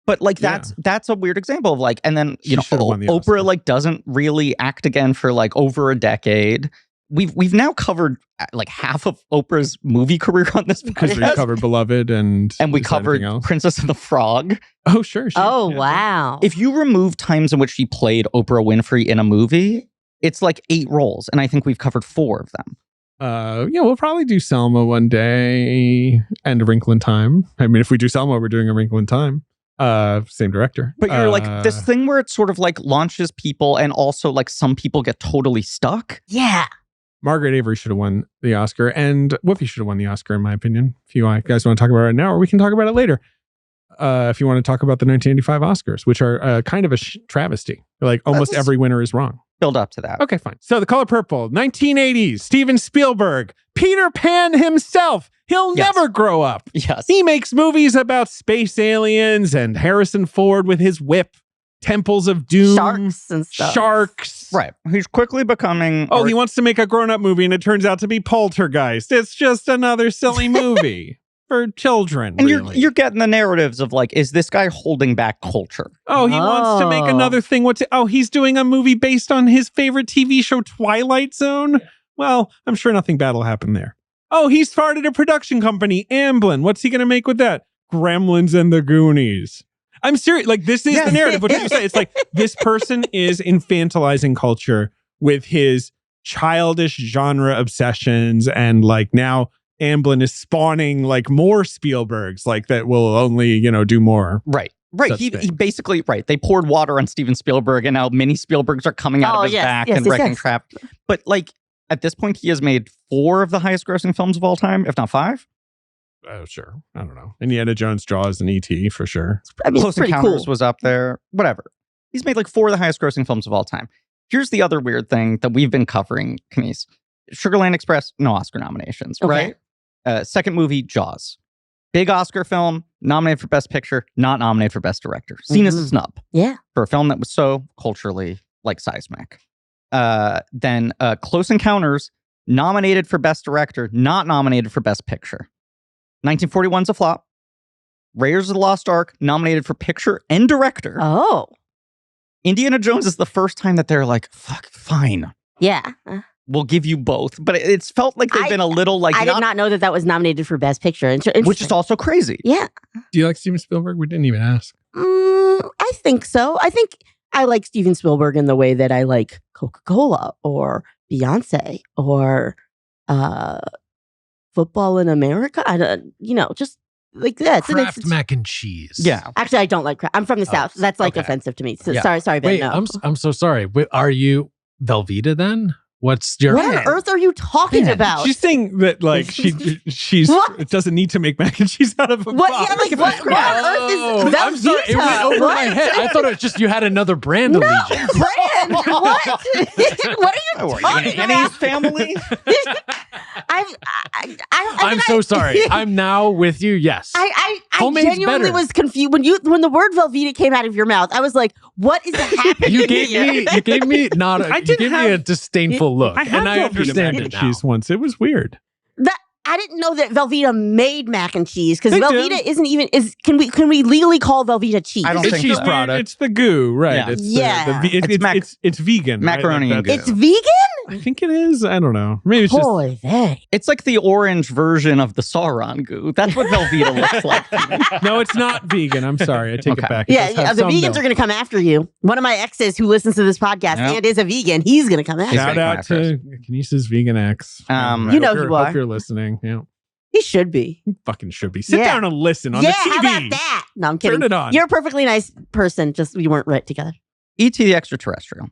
But like that's a weird example of like, and then She should've won the Oprah Oscar. like doesn't really act again for like over a decade. We've now covered like half of Oprah's movie career on this because we podcast, covered Beloved and and we is there covered anything else? Princess and the Frog. Oh sure. Oh, yeah. wow. If you remove times in which she played Oprah Winfrey in a movie, it's like 8 roles, and I think we've covered 4 of them. Yeah, we'll probably do Selma one day and A Wrinkle in Time. I mean, if we do Selma, we're doing A Wrinkle in Time. Same director. But you're like this thing where it sort of like launches people, and also like some people get totally stuck. Yeah. Margaret Avery should have won the Oscar, and Whoopi should have won the Oscar, in my opinion. If you guys want to talk about it right now, or we can talk about it later. If you want to talk about the 1985 Oscars, which are kind of a travesty. Like almost every winner is wrong. Build up to that. Okay, fine. So The Color Purple, 1980s, Steven Spielberg, Peter Pan himself. He'll Yes. never grow up. Yes. He makes movies about space aliens and Harrison Ford with his whip, Temples of Doom, Sharks and stuff. Sharks. Right. He's quickly becoming... Oh, he wants to make a grown-up movie and it turns out to be Poltergeist. It's just another silly movie for children. And really. you're getting the narratives of like, is this guy holding back culture? Oh, he wants to make Oh. another thing. He's doing a movie based on his favorite TV show, Twilight Zone? Well, I'm sure nothing bad will happen there. Oh, he started a production company, Amblin. What's he going to make with that? Gremlins and the Goonies. I'm serious. Like, this is the narrative. What you say? It's like, this person is infantilizing culture with his childish genre obsessions. And like now Amblin is spawning like more Spielbergs, like that will only, do more. Right. Such He thing. basically, they poured water on Steven Spielberg, and now mini Spielbergs are coming out Oh, of his yes, back yes, and yes, wrecking yes. crap. But like, at this point, he has made 4 of the highest grossing films of all time, if not 5. Oh, sure. I don't know. Indiana Jones, Jaws, and E.T. for sure. I mean, Close it's pretty Encounters cool. was up there. Whatever. He's made like 4 of the highest grossing films of all time. Here's the other weird thing that we've been covering, Kenice. Sugarland Express, no Oscar nominations, Okay. right? Second movie, Jaws. Big Oscar film, nominated for Best Picture, not nominated for Best Director. Seen as a Mhm. snub Yeah. for a film that was so culturally like seismic. Then Close Encounters, nominated for Best Director, not nominated for Best Picture. 1941's a flop. Raiders of the Lost Ark, nominated for Picture and Director. Oh. Indiana Jones is the first time that they're like, fuck, fine. Yeah. We'll give you both. But it's felt like they've been a little like... I did not know that was nominated for Best Picture. Which is also crazy. Yeah. Do you like Steven Spielberg? We didn't even ask. I think so. I think I like Steven Spielberg in the way that I like Coca-Cola or Beyonce or Football in America. I don't, just like that. Kraft mac and cheese. Yeah. Actually, I don't like Kraft. I'm from the South. So that's like offensive to me. So Yeah. sorry, Ben. Wait, No. I'm so sorry. Wait, are you Velveeta then? What's your... What on earth are you talking about? She's saying that like she's What? it doesn't need to make mac and cheese out of a What? box. Yeah, like what on earth is I'm sorry. It went over my head. I thought it was just you had another brand allegiance. Brand? What? What are you talking Kenny's about? family? I'm so sorry. I'm now with you. Yes. I Homemade's genuinely better. was confused when the word Velveeta came out of your mouth. I was like, "What is happening?" You gave me not. I You didn't gave me a disdainful look, I had and I Velveeta understand mac it and now. cheese once. It was weird. I didn't know that Velveeta made mac and cheese because They do. Velveeta isn't even is. Can we legally call Velveeta cheese? I don't It's think cheese so. product. It's the goo, right? Yeah. It's Yeah. it's vegan. right? Macaroni and That's- It's vegan. I think it is. I don't know. Maybe it's just. Holy they. It's like the orange version of the Sauron goo. That's what Velveeta looks like. to me. No, it's not vegan. I'm sorry. I take Okay. it back. It does have The some vegans milk. are going to come after you. One of my exes who listens to this podcast Yeah. and is a vegan, he's going to come after. He's you. Shout gonna out come after to Kenice's vegan ex. Um, I You know hope you you're- are. Hope you're listening. Yeah, He should be. you fucking should be. Sit Yeah. down and listen on Yeah, the TV. how about that? No, I'm kidding. Turn it on. You're a perfectly nice person. Just we weren't right together. E.T. the Extraterrestrial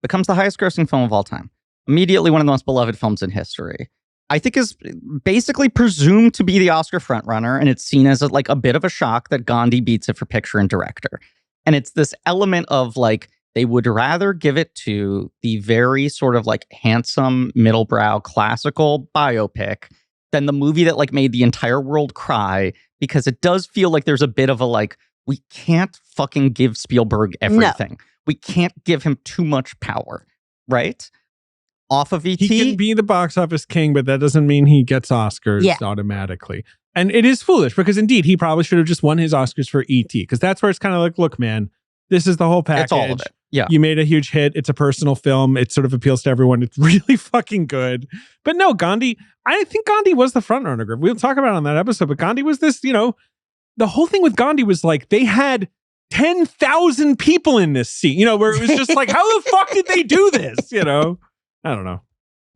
becomes the highest grossing film of all time. Immediately one of the most beloved films in history. I think is basically presumed to be the Oscar frontrunner, and it's seen as a bit of a shock that Gandhi beats it for picture and director. And it's this element of like, they would rather give it to the very sort of like handsome, middlebrow, classical biopic than the movie that like made the entire world cry, because it does feel like there's a bit of a like, we can't fucking give Spielberg everything. We can't give him too much power, right? Off of E.T. He can be the box office king, but that doesn't mean he gets Oscars Yeah. automatically. And it is foolish because indeed he probably should have just won his Oscars for E.T. because that's where it's kind of like, look, man, this is the whole package. It's all of it. Yeah. You made a huge hit. It's a personal film. It sort of appeals to everyone. It's really fucking good. But no, Gandhi, I think Gandhi was the front runner. We'll talk about it on that episode, but Gandhi was this, the whole thing with Gandhi was like they had 10,000 people in this scene, where it was just like, how the fuck did they do this? I don't know.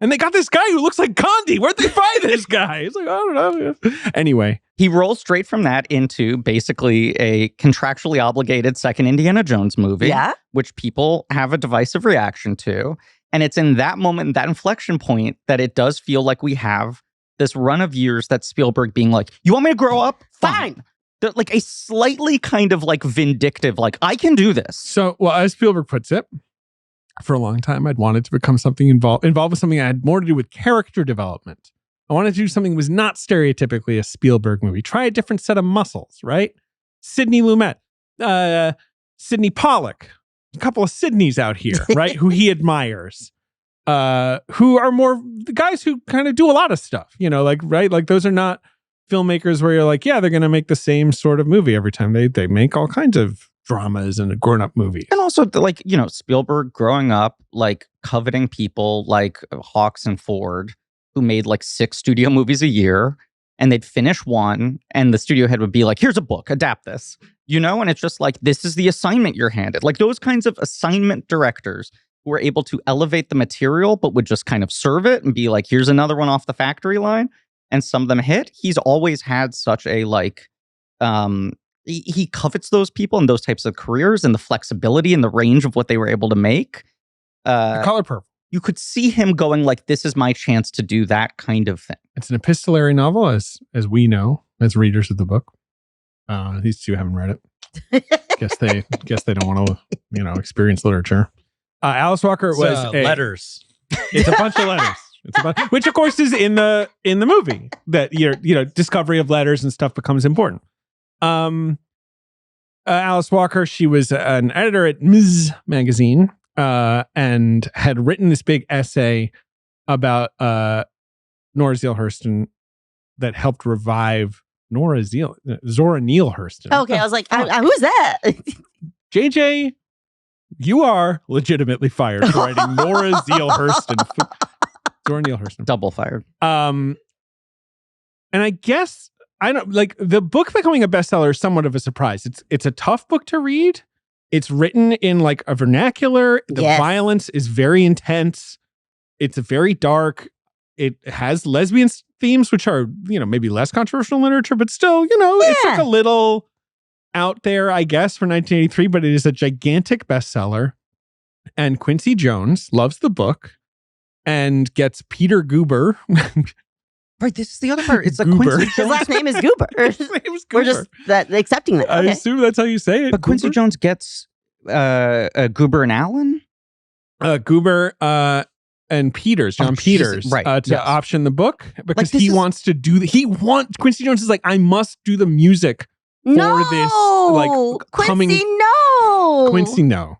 And they got this guy who looks like Gandhi. Where'd they find this guy? It's like, I don't know. Anyway. He rolls straight from that into basically a contractually obligated second Indiana Jones movie, Yeah. which people have a divisive reaction to. And it's in that moment, that inflection point, that it does feel like we have this run of years that Spielberg being like, you want me to grow up? Fine. They're like a slightly kind of like vindictive, like, I can do this. So, well, as Spielberg puts it, for a long time, I'd wanted to become something involved with something that had more to do with character development. I wanted to do something that was not stereotypically a Spielberg movie. Try a different set of muscles, right? Sidney Lumet, Sidney Pollack, a couple of Sidneys out here, right? Who he admires, who are more the guys who kind of do a lot of stuff, right? Like those are not filmmakers where you're like, yeah, they're going to make the same sort of movie every time. They make all kinds of dramas and grown-up movies. And also, like, Spielberg growing up, like, coveting people like Hawks and Ford, who made like 6 studio movies a year, and they'd finish one, and the studio head would be like, here's a book, adapt this. And it's just like, this is the assignment you're handed. Like, those kinds of assignment directors who were able to elevate the material, but would just kind of serve it and be like, here's another one off the factory line. And some of them hit. He's always had such a, like, he covets those people and those types of careers and the flexibility and the range of what they were able to make. The Color Purple. You could see him going like, this is my chance to do that kind of thing. It's an epistolary novel, as we know, as readers of the book. These two haven't read it. guess they don't want to, experience literature. Alice Walker was letters. It's a bunch of letters. Which of course is in the movie that discovery of letters and stuff becomes important. Alice Walker, she was an editor at Ms. magazine, and had written this big essay about Nora Zeal Hurston that helped revive Zora Neale Hurston. Okay, I was like, who's that? J.J. You are legitimately fired for writing Nora Zealhurst and Zora Neale Hurston. Double fired. And I guess I don't like the book becoming a bestseller is somewhat of a surprise. It's a tough book to read. It's written in like a vernacular. The violence is very intense. It's very dark. It has lesbian themes, which are, maybe less controversial in literature, but still, it's like a little out there, I guess, for 1983, but it is a gigantic bestseller. And Quincy Jones loves the book and gets Peter Goober. Right, this is the other part. It's like Goober. Quincy His Jones. last name is Goober. His name is Goober. We're just accepting that. I Okay. assume that's how you say it. But Quincy Goober? Jones gets Goober and Allen? Goober and Peters, John Peters, right, to option the book because this he is- wants to do. Quincy Jones is like, I must do the music No, this, like, Quincy, coming- no. Quincy, no.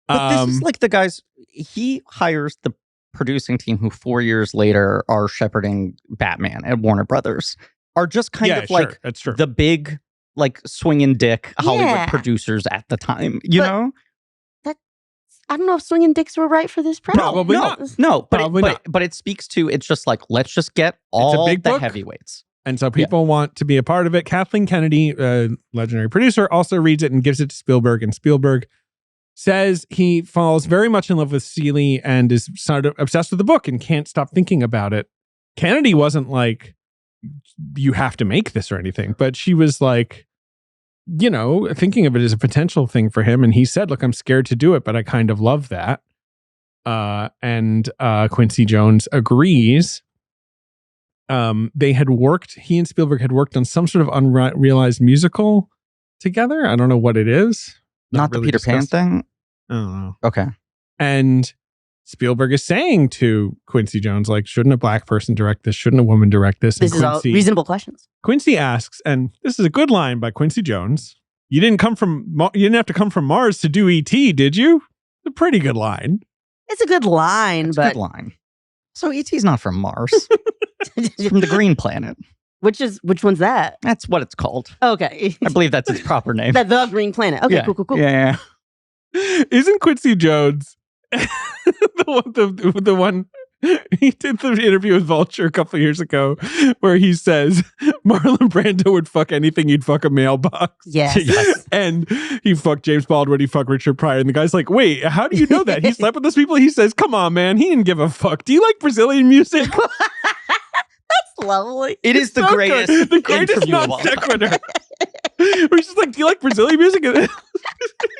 But this is like the guys, he hires the producing team who 4 years later are shepherding Batman at Warner Brothers, are just kind of like that's true. the big, like, swinging dick Hollywood Yeah. producers at the time, you But- know? I don't know if swinging dicks were right for this premise. Probably no, not. No, but Probably not. but it speaks to, it's just like, let's just get all big the book. heavyweights. And so people want to be a part of it. Kathleen Kennedy, legendary producer, also reads it and gives it to Spielberg. And Spielberg says he falls very much in love with Seeley and is sort of obsessed with the book and can't stop thinking about it. Kennedy wasn't like, you have to make this or anything, but she was like, thinking of it as a potential thing for him. And he said, look, I'm scared to do it, but I kind of love that. And Quincy Jones agrees. He and Spielberg had worked on some sort of unrealized musical together. I don't know what it is. Not the really Peter Pan discussed. thing? I don't know. Okay. And Spielberg is saying to Quincy Jones, like, shouldn't a black person direct this? Shouldn't a woman direct this? This is all reasonable questions. Quincy asks, and this is a good line by Quincy Jones. You didn't have to come from Mars to do E.T., did you? It's a pretty good line. It's a good line, It's a but good line. So E.T.'s not from Mars. It's from the Green Planet. which one's that? That's what it's called. Okay. I believe that's its proper name. the Green Planet. Okay, yeah. cool. Yeah. Isn't Quincy Jones the one he did the interview with Vulture a couple of years ago where he says Marlon Brando would fuck anything, he'd fuck a mailbox. Yes. And he fucked James Baldwin, he fucked Richard Pryor. And the guy's like, wait, how do you know that? He slept with those people? He says, come on, man, he didn't give a fuck. Do you like Brazilian music? That's lovely. It is the So greatest. good. The greatest interview of non all time. sequitur. Where he's just like, do you like Brazilian music? And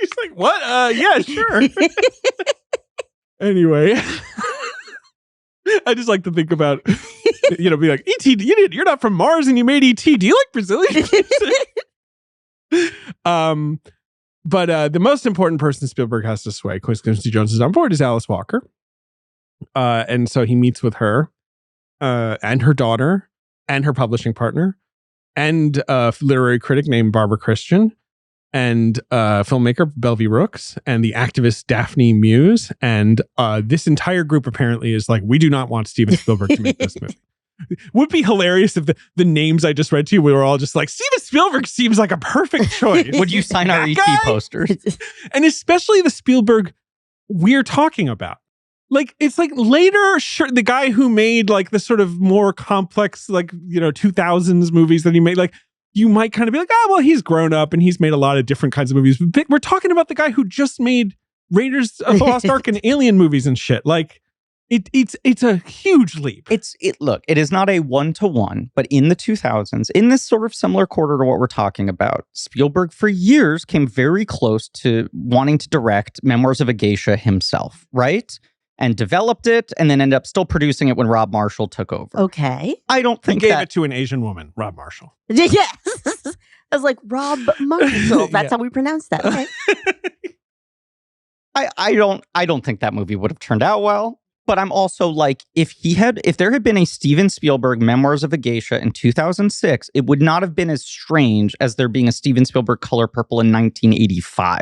he's like, what? Yeah, sure. Anyway, I just like to think about, be like, E.T., you're not from Mars and you made E.T. Do you like Brazilian music? But the most important person Spielberg has to sway, Quincy Jones is on board, is Alice Walker. And so he meets with her and her daughter and her publishing partner and a literary critic named Barbara Christian and filmmaker Belvie Rooks and the activist Daphne Muse. And this entire group apparently is like, we do not want Steven Spielberg to make this movie. Would be hilarious if the names I just read to you, we were all just like, Steven Spielberg seems like a perfect choice. Would you sign our That ET guy? posters? And especially the Spielberg we're talking about. Like, it's like later, sure, the guy who made like the sort of more complex, like, 2000s movies that he made, like, you might kind of be like, well, he's grown up and he's made a lot of different kinds of movies. But we're talking about the guy who just made Raiders of the Lost Ark and Alien movies and shit. Like, it's a huge leap. Look, it is not a 1-to-1, but in the 2000s, in this sort of similar quarter to what we're talking about, Spielberg for years came very close to wanting to direct Memoirs of a Geisha himself, right? And developed it, and then ended up still producing it when Rob Marshall took over. Okay. I don't He think gave that it to an Asian woman, Rob Marshall. Yes. I was like, Rob Marshall. That's Yeah. how we pronounce that. Okay. I don't think that movie would have turned out well. But I'm also like, if there had been a Steven Spielberg Memoirs of a Geisha in 2006, it would not have been as strange as there being a Steven Spielberg Color Purple in 1985.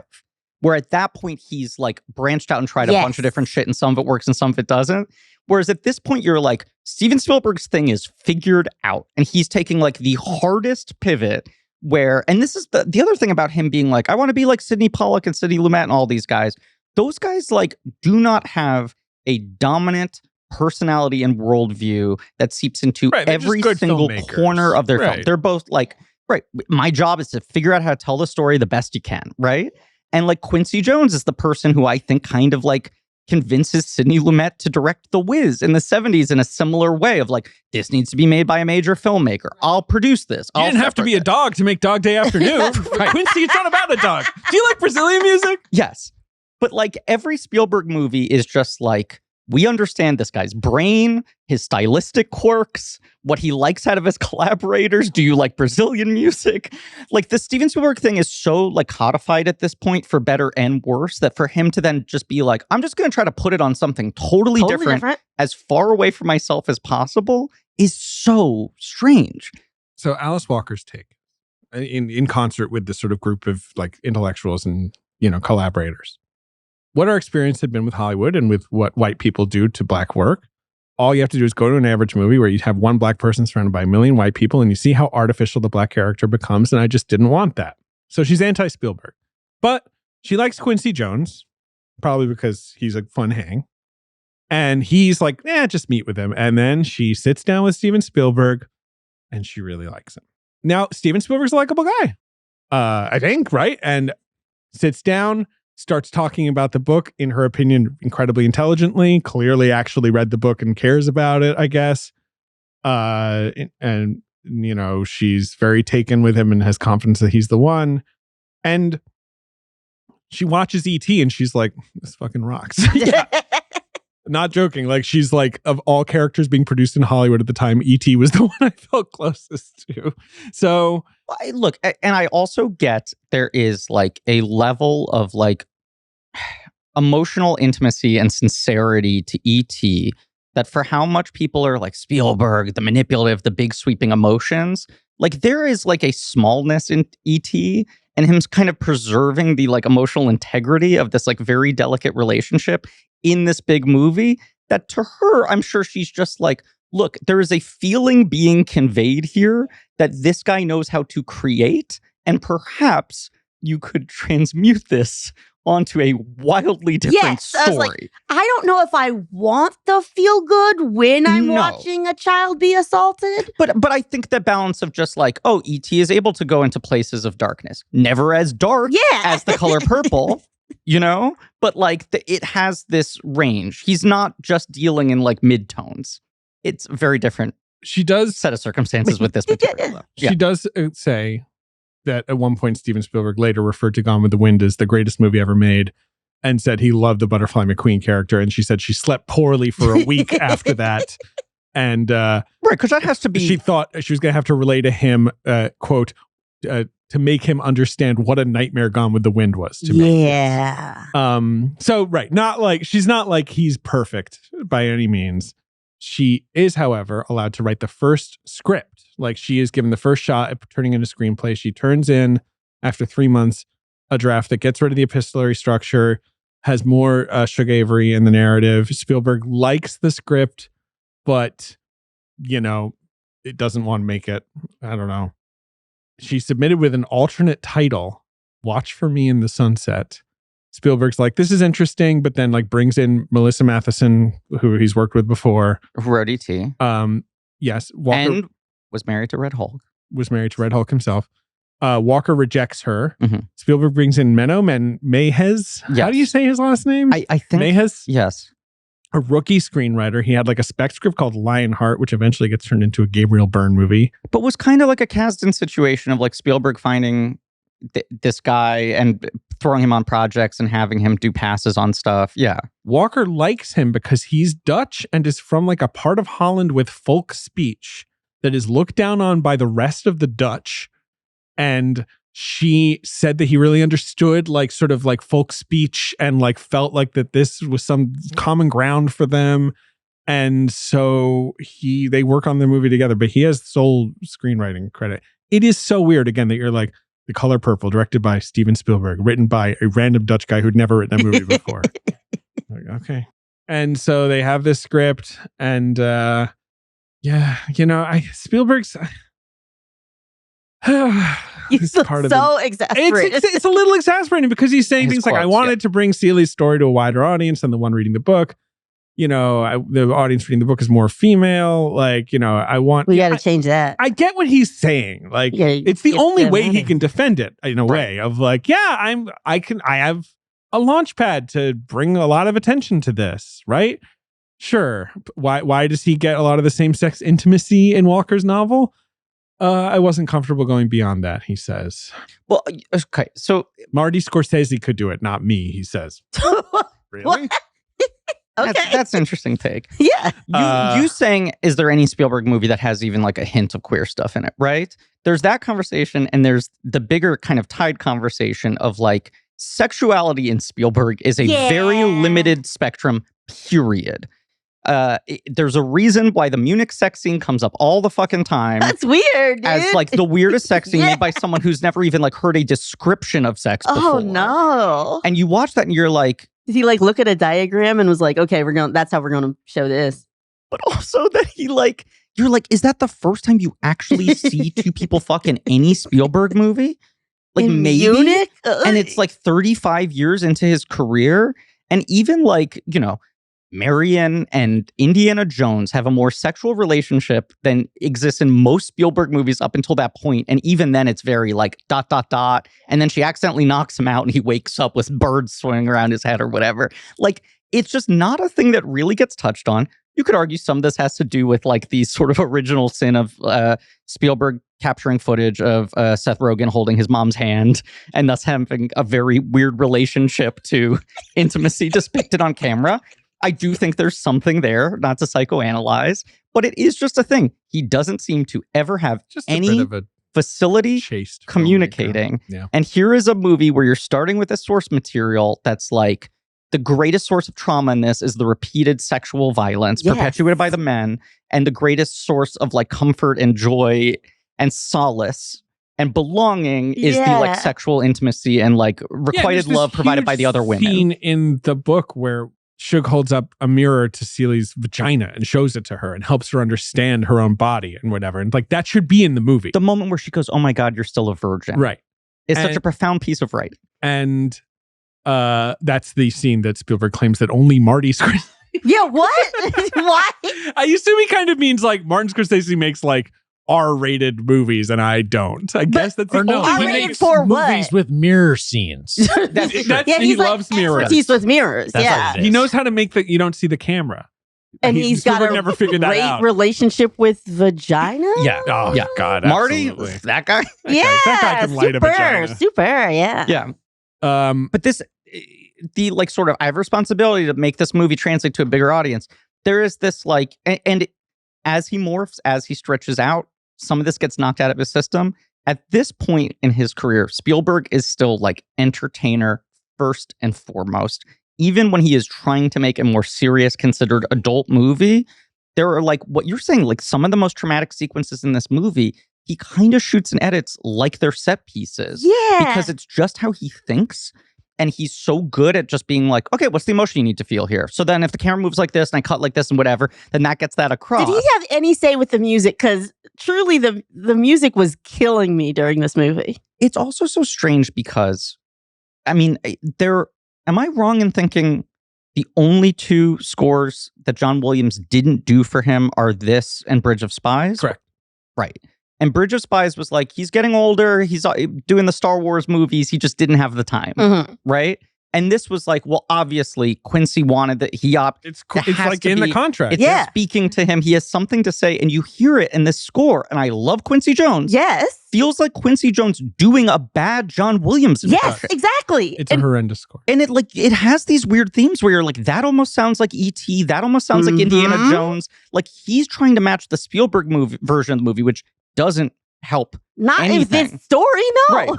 Where at that point, he's like branched out and tried a bunch of different shit, and some of it works and some of it doesn't. Whereas at this point, you're like, Steven Spielberg's thing is figured out. And he's taking like the hardest pivot and this is the other thing about him being like, I want to be like Sidney Pollack and Sidney Lumet and all these guys. those guys like do not have a dominant personality and worldview that seeps into Right, they're just every good single filmmakers. corner of their film. Right. They're both like, right, my job is to figure out how to tell the story the best you can, right? And like Quincy Jones is the person who I think kind of like convinces Sidney Lumet to direct The Wiz in the 70s in a similar way of like, this needs to be made by a major filmmaker. I'll produce this. You didn't have to be a dog to make Dog Day Afternoon. Quincy, it's not about a dog. Do you like Brazilian music? Yes. But like every Spielberg movie is just like, we understand this guy's brain, his stylistic quirks, what he likes out of his collaborators. Do you like Brazilian music? Like the Steven Spielberg thing is so like codified at this point for better and worse that for him to then just be like, I'm just going to try to put it on something totally different, as far away from myself as possible is so strange. So Alice Walker's take in concert with this sort of group of like intellectuals and, collaborators. What our experience had been with Hollywood and with what white people do to black work, all you have to do is go to an average movie where you have one black person surrounded by a million white people and you see how artificial the black character becomes. And I just didn't want that. So she's anti-Spielberg. But she likes Quincy Jones, probably because he's a fun hang. And he's like, just meet with him. And then she sits down with Steven Spielberg and she really likes him. Now, Steven Spielberg's a likable guy, I think, right? And sits down, starts talking about the book, in her opinion, incredibly intelligently, clearly actually read the book and cares about it, I guess. And she's very taken with him and has confidence that he's the one. And she watches E.T. and she's like, this fucking rocks. Yeah. Not joking. Like, she's like, of all characters being produced in Hollywood at the time, E.T. was the one I felt closest to. So look, and I also get there is like a level of like emotional intimacy and sincerity to E.T. that for how much people are like Spielberg, the manipulative, the big sweeping emotions, like there is like a smallness in E.T. and him kind of preserving the like emotional integrity of this like very delicate relationship in this big movie that to her, I'm sure she's just like, look, there is a feeling being conveyed here that this guy knows how to create, and perhaps you could transmute this onto a wildly different story. I was like, I don't know if I want the feel good when I'm watching a child be assaulted. But I think the balance of just like, oh, E.T. is able to go into places of darkness, never as dark as The Color Purple, but like it has this range. He's not just dealing in like midtones. It's a very different set of circumstances with this material. She does say that at one point Steven Spielberg later referred to Gone with the Wind as the greatest movie ever made and said he loved the Butterfly McQueen character. And she said she slept poorly for a week after that. And right, because that has to be... She thought she was going to have to relay to him, quote, to make him understand what a nightmare Gone with the Wind was to me. Yeah. So, right, not like, she's not like he's perfect by any means. She is, however, allowed to write the first script. Like, she is given the first shot at turning in a screenplay. She turns in, after 3 months, a draft that gets rid of the epistolary structure, has more Suge Avery in the narrative. Spielberg likes the script, but, it doesn't want to make it. I don't know. She submitted with an alternate title, Watch for Me in the Sunset. Spielberg's like, this is interesting, but then like brings in Melissa Matheson, who he's worked with before. Who wrote E.T. Yes. Walker and was married to Red Hulk. Was married to Red Hulk himself. Walker rejects her. Mm-hmm. Spielberg brings in Menno Meyjes. Yes. How do you say his last name? I think Meyjes? Yes. A rookie screenwriter. He had like a spec script called Lionheart, which eventually gets turned into a Gabriel Byrne movie. But was kind of like a Kasdan situation of like Spielberg finding this guy and throwing him on projects and having him do passes on stuff. Yeah. Walker likes him because he's Dutch and is from like a part of Holland with folk speech that is looked down on by the rest of the Dutch. And she said that he really understood like sort of like folk speech and like felt like that this was some common ground for them. And so they work on the movie together, but he has sole screenwriting credit. It is so weird, again, that you're like, The Color Purple, directed by Steven Spielberg, written by a random Dutch guy who'd never written a movie before. Like, okay. And so they have this script and Spielberg's He's It's part of so exasperated. It's a little exasperating because he's saying His things like, I quotes, wanted to bring Seeley's story to a wider audience than the one reading the book. You know, the audience reading the book is more female. Like, you know, We got to change that. I get what he's saying. Like, Yeah, it's the get only them way out he of can defend it in a way of like, yeah, I have a launch pad to bring a lot of attention to this, right? Sure. Why does he get a lot of the same-sex intimacy in Walker's novel? I wasn't comfortable going beyond that, he says. Well, okay, so Marty Scorsese could do it, not me, he says. Really? Okay. that's an interesting take. Yeah. You saying, is there any Spielberg movie that has even like a hint of queer stuff in it, right? There's that conversation, and there's the bigger kind of tied conversation of like sexuality in Spielberg is a very limited spectrum, period. There's a reason why the Munich sex scene comes up all the fucking time. That's weird, dude. As like the weirdest sex scene made by someone who's never even like heard a description of sex before. Oh, no. And you watch that and you're like, Did he like look at a diagram and was like, okay, that's how we're going to show this? but also that he like, you're like, is that the first time you actually see two people fuck in any Spielberg movie? Like In maybe. Munich? And it's like 35 years into his career. And even like, you know, Marion and Indiana Jones have a more sexual relationship than exists in most Spielberg movies up until that point. And even then it's very like ... And then she accidentally knocks him out and he wakes up with birds swinging around his head or whatever. Like, it's just not a thing that really gets touched on. You could argue some of this has to do with like the sort of original sin of Spielberg capturing footage of Seth Rogen holding his mom's hand and thus having a very weird relationship to intimacy depicted on camera. I do think there's something there, not to psychoanalyze, but it is just a thing. He doesn't seem to ever have Just any a bit of a facility chaste communicating. filmmaker. Yeah. And here is a movie where you're starting with a source material that's like the greatest source of trauma in this is the repeated sexual violence perpetuated by the men, and the greatest source of like comfort and joy and solace and belonging is the like sexual intimacy and like requited love provided by the other women. Scene in the book where Shug holds up a mirror to Seeley's vagina and shows it to her and helps her understand her own body and whatever. And like that should be in the movie. The moment where she goes, "Oh my God, you're still a virgin." Right. It's such a profound piece of writing. And that's the scene that Spielberg claims that only Marty Scorsese. Yeah, what? Why? I assume he kind of means like Martin Scorsese makes like R-rated movies and I don't. I guess that's the Or no, R-rated he makes for what? movies with mirror scenes. He loves mirrors. Expertise with mirrors. That's yeah. what it is. He knows how to make that you don't see the camera. And he's got Spielberg a never figured that great out. relationship with vagina? Yeah. Oh Yeah. God, Marty, absolutely. that guy. Yeah. That guy can light a vagina. Super, yeah. Yeah. But this, the like sort of, I have responsibility to make this movie translate to a bigger audience. There is this like, and as he morphs, as he stretches out, some of this gets knocked out of his system. At this point in his career, Spielberg is still like entertainer first and foremost. Even when he is trying to make a more serious, considered adult movie, there are like what you're saying, like some of the most traumatic sequences in this movie, he kind of shoots and edits like they're set pieces. Yeah. Because it's just how he thinks. And he's so good at just being like, okay, what's the emotion you need to feel here? So then if the camera moves like this and I cut like this and whatever, then that gets that across. Did he have any say with the music? Because truly the music was killing me during this movie. It's also so strange because, I mean, am I wrong in thinking the only two scores that John Williams didn't do for him are this and Bridge of Spies? Correct. Right. And Bridge of Spies was like, he's getting older, he's doing the Star Wars movies, he just didn't have the time, right? And this was like, well, obviously, Quincy wanted that he it's like in the contract. It's speaking to him, he has something to say, and you hear it in this score, and I love Quincy Jones. Yes. Feels like Quincy Jones doing a bad John Williams impression. Yes, exactly. It's a horrendous score. And it has these weird themes where you're like, that almost sounds like E.T., that almost sounds like Indiana Jones. Like, he's trying to match the Spielberg version of the movie, which doesn't help Not anything. in this story, no. Right.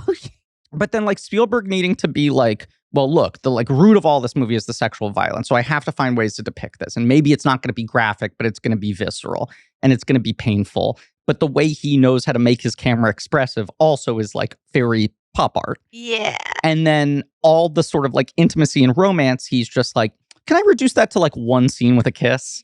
But then like Spielberg needing to be like, well, look, the like root of all this movie is the sexual violence. So I have to find ways to depict this. And maybe it's not going to be graphic, but it's going to be visceral and it's going to be painful. But the way he knows how to make his camera expressive also is like very pop art. Yeah. And then all the sort of like intimacy and romance, he's just like, can I reduce that to like one scene with a kiss?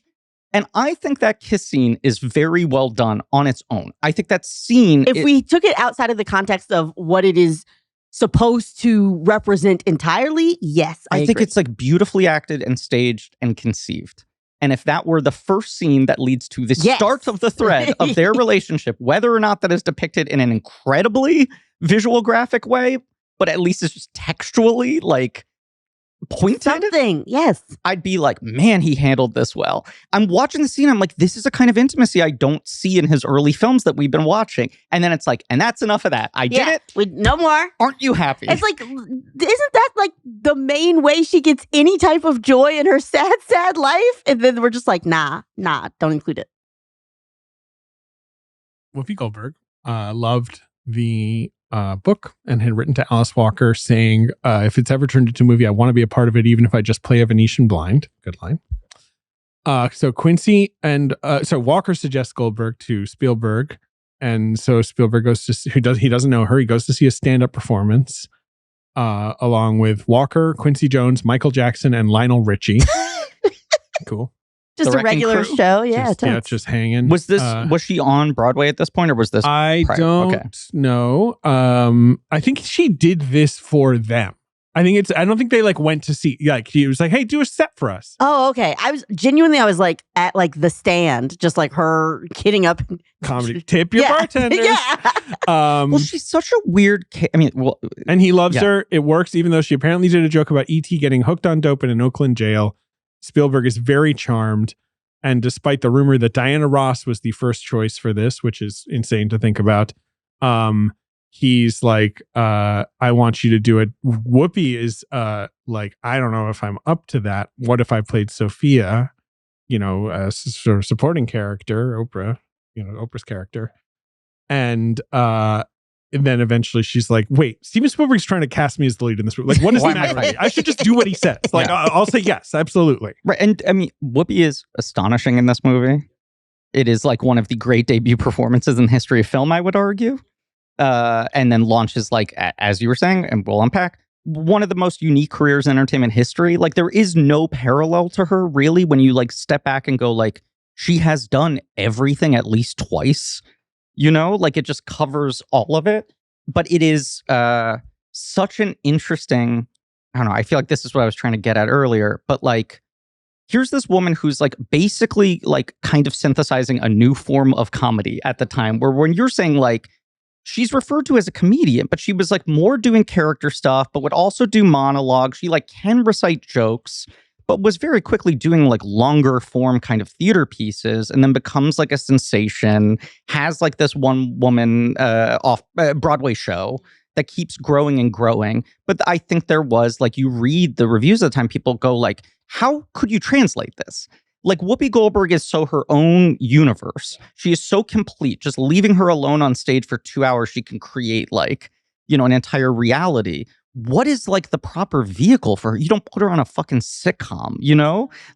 And I think that kiss scene is very well done on its own. I think that scene... If we took it outside of the context of what it is supposed to represent entirely, yes, I think agree. it's like beautifully acted and staged and conceived. And if that were the first scene that leads to the start of the thread of their relationship, whether or not that is depicted in an incredibly visual graphic way, but at least it's just textually like pointed, something, yes, I'd be like, man, he handled this well. I'm watching the scene, I'm like, this is a kind of intimacy I don't see in his early films that we've been watching. And then it's like, and that's enough of that. I did it. No more. Aren't you happy? It's like, isn't that like the main way she gets any type of joy in her sad life? And then we're just like, nah, don't include it. Whoopi Goldberg loved the book and had written to Alice Walker saying, if it's ever turned into a movie, I want to be a part of it, even if I just play a Venetian blind. Good line. So Quincy and so Walker suggests Goldberg to Spielberg. And so Spielberg goes to, he doesn't know her. He goes to see a stand-up performance along with Walker, Quincy Jones, Michael Jackson, and Lionel Richie. Cool. Just a regular show, just hanging. Was she on Broadway at this point, or was this? I don't know. I think she did this for them. I don't think they like went to see. Like he was like, "Hey, do a set for us." Oh, okay. I was like at like the stand, just like her kidding up. Comedy tip your bartenders. Yeah. Well, she's such a weird. And he loves her. It works, even though she apparently did a joke about E.T. getting hooked on dope in an Oakland jail. Spielberg is very charmed, and despite the rumor that Diana Ross was the first choice for this, which is insane to think about, he's like, I want you to do it. Whoopi is like, I don't know if I'm up to that. What if I played Sophia, as sort of supporting character, Oprah, Oprah's character. And then eventually she's like, wait, Steven Spielberg's trying to cast me as the lead in this movie. Like, what does he matter? I should just do what he says. Like, I'll say yes, absolutely. Right. And I mean, Whoopi is astonishing in this movie. It is like one of the great debut performances in the history of film, I would argue. And then launches, like, as you were saying, and we'll unpack, one of the most unique careers in entertainment history. Like, there is no parallel to her, really, when you, like, step back and go, like, she has done everything at least twice. Like, it just covers all of it. But it is such an interesting, I don't know, I feel like this is what I was trying to get at earlier. But, like, here's this woman who's, like, basically, like, kind of synthesizing a new form of comedy at the time, where when you're saying, like, she's referred to as a comedian, but she was, like, more doing character stuff, but would also do monologues. She, like, can recite jokes, but was very quickly doing, like, longer form kind of theater pieces, and then becomes, like, a sensation, has, like, this one woman off Broadway show that keeps growing and growing. But I think there was, like, you read the reviews at the time, people go, like, how could you translate this? Like, Whoopi Goldberg is so her own universe. She is so complete. Just leaving her alone on stage for 2 hours, she can create, like, an entire reality. What is, like, the proper vehicle for her? You don't put her on a fucking sitcom,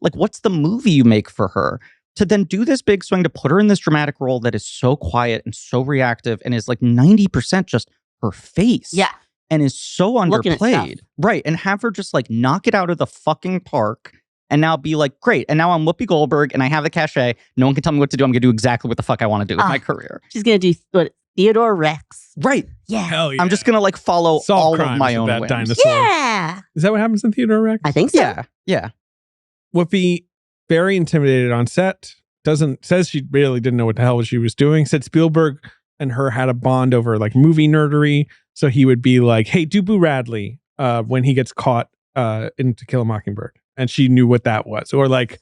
Like, what's the movie you make for her? To then do this big swing, to put her in this dramatic role that is so quiet and so reactive and is, like, 90% just her face. Yeah. And is so underplayed. Right. And have her just, like, knock it out of the fucking park. And now be like, great. And now I'm Whoopi Goldberg and I have the cachet. No one can tell me what to do. I'm going to do exactly what the fuck I want to do with my career. She's going to do Theodore Rex. Right. Yeah. Hell yeah. I'm just going to, like, follow all of my own whims. Dinosaur. Yeah. Is that what happens in Theodore Rex? I think so. Yeah. Yeah. Whoopi, very intimidated on set, says she really didn't know what the hell she was doing. Said Spielberg and her had a bond over, like, movie nerdery. So he would be like, hey, do Boo Radley when he gets caught in To Kill a Mockingbird. And she knew what that was. Or, like,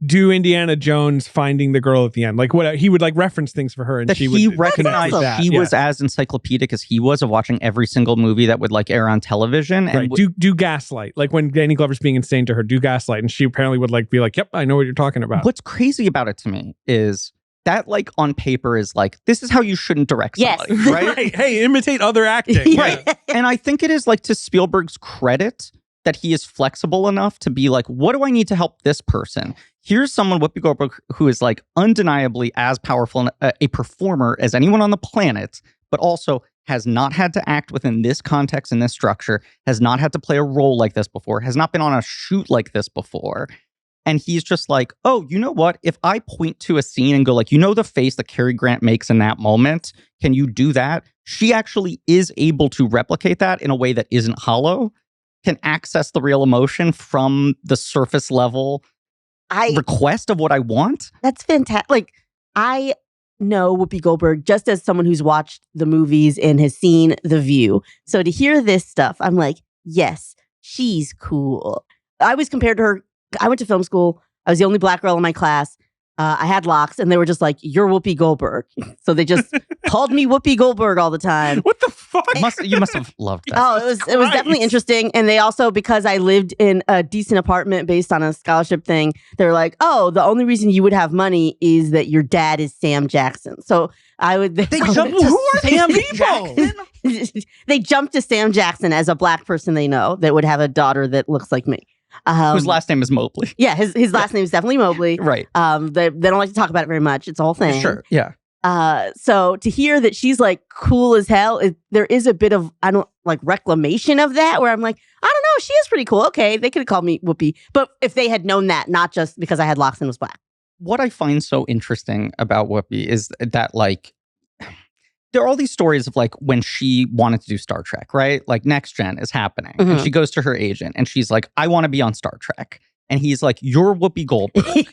do Indiana Jones finding the girl at the end. Like, what he would, like, reference things for her. And that she he would recognized that. he was as encyclopedic as he was of watching every single movie that would, like, air on television. And right. Do Gaslight. Like, when Danny Glover's being insane to her, do Gaslight. And she apparently would, like, be like, yep, I know what you're talking about. What's crazy about it to me is that, like, on paper is like, this is how you shouldn't direct somebody, right? Hey, imitate other acting. Right. And I think it is, like, to Spielberg's credit that he is flexible enough to be like, what do I need to help this person? Here's someone, Whoopi Goldberg, who is, like, undeniably as powerful a performer as anyone on the planet, but also has not had to act within this context and this structure, has not had to play a role like this before, has not been on a shoot like this before. And he's just like, oh, you know what? If I point to a scene and go like, you know the face that Cary Grant makes in that moment? Can you do that? She actually is able to replicate that in a way that isn't hollow, can access the real emotion from the surface level request of what I want. That's fantastic. Like, I know Whoopi Goldberg just as someone who's watched the movies and has seen The View. So to hear this stuff, I'm like, yes, she's cool. I was compared to her. I went to film school. I was the only black girl in my class. I had locks, and they were just like, you're Whoopi Goldberg. So they just called me Whoopi Goldberg all the time. What the fuck? You must have loved that. Oh, it was definitely interesting. And they also, because I lived in a decent apartment based on a scholarship thing, they're like, oh, the only reason you would have money is that your dad is Sam Jackson. So I would. They jumped to who are Sam these people? Jackson? They jumped to Sam Jackson as a black person they know that would have a daughter that looks like me. Whose last name is Mobley. Yeah, his last name is definitely Mobley. Right. They don't like to talk about it very much. It's a whole thing. Sure. Yeah. So to hear that she's like cool as hell, there is a bit of reclamation of that where I'm like, I don't know, she is pretty cool. Okay, they could have called me Whoopi, but if they had known that, not just because I had locks and was black. What I find so interesting about Whoopi is that like there are all these stories of like when she wanted to do Star Trek, right? Like Next Gen is happening, and she goes to her agent and she's like, I want to be on Star Trek, and he's like, you're Whoopi Goldberg.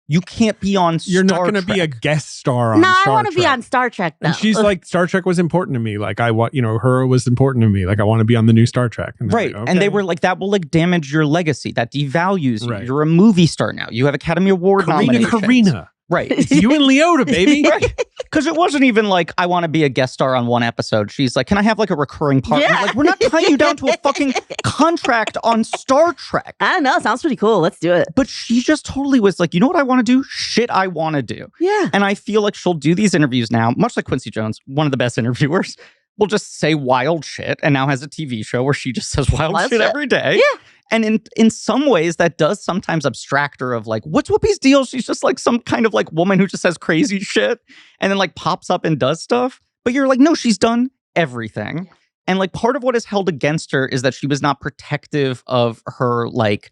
You can't be on Star Trek. You're not going to be a guest star on No, Star Trek. I want to be on Star Trek, though. And she's like, Star Trek was important to me. Like, I want, her was important to me. Like, I want to be on the new Star Trek. And right. Like, okay. And they were like, that will like damage your legacy. That devalues you. Right. You're a movie star now. You have Academy Award nominations. Karina. Right. It's you and Leota, baby. Right. Because it wasn't even like, I want to be a guest star on one episode. She's like, can I have like a recurring part? Yeah. Like, we're not tying you down to a fucking contract on Star Trek. I don't know. Sounds pretty cool. Let's do it. But she just totally was like, you know what I want to do? Shit I want to do. Yeah. And I feel like she'll do these interviews now, much like Quincy Jones, one of the best interviewers, will just say wild shit and now has a TV show where she just says wild shit every day. Yeah. And in some ways, that does sometimes abstract her of like, what's Whoopi's deal? She's just like some kind of like woman who just says crazy shit and then like pops up and does stuff. But you're like, no, she's done everything. And like part of what is held against her is that she was not protective of her like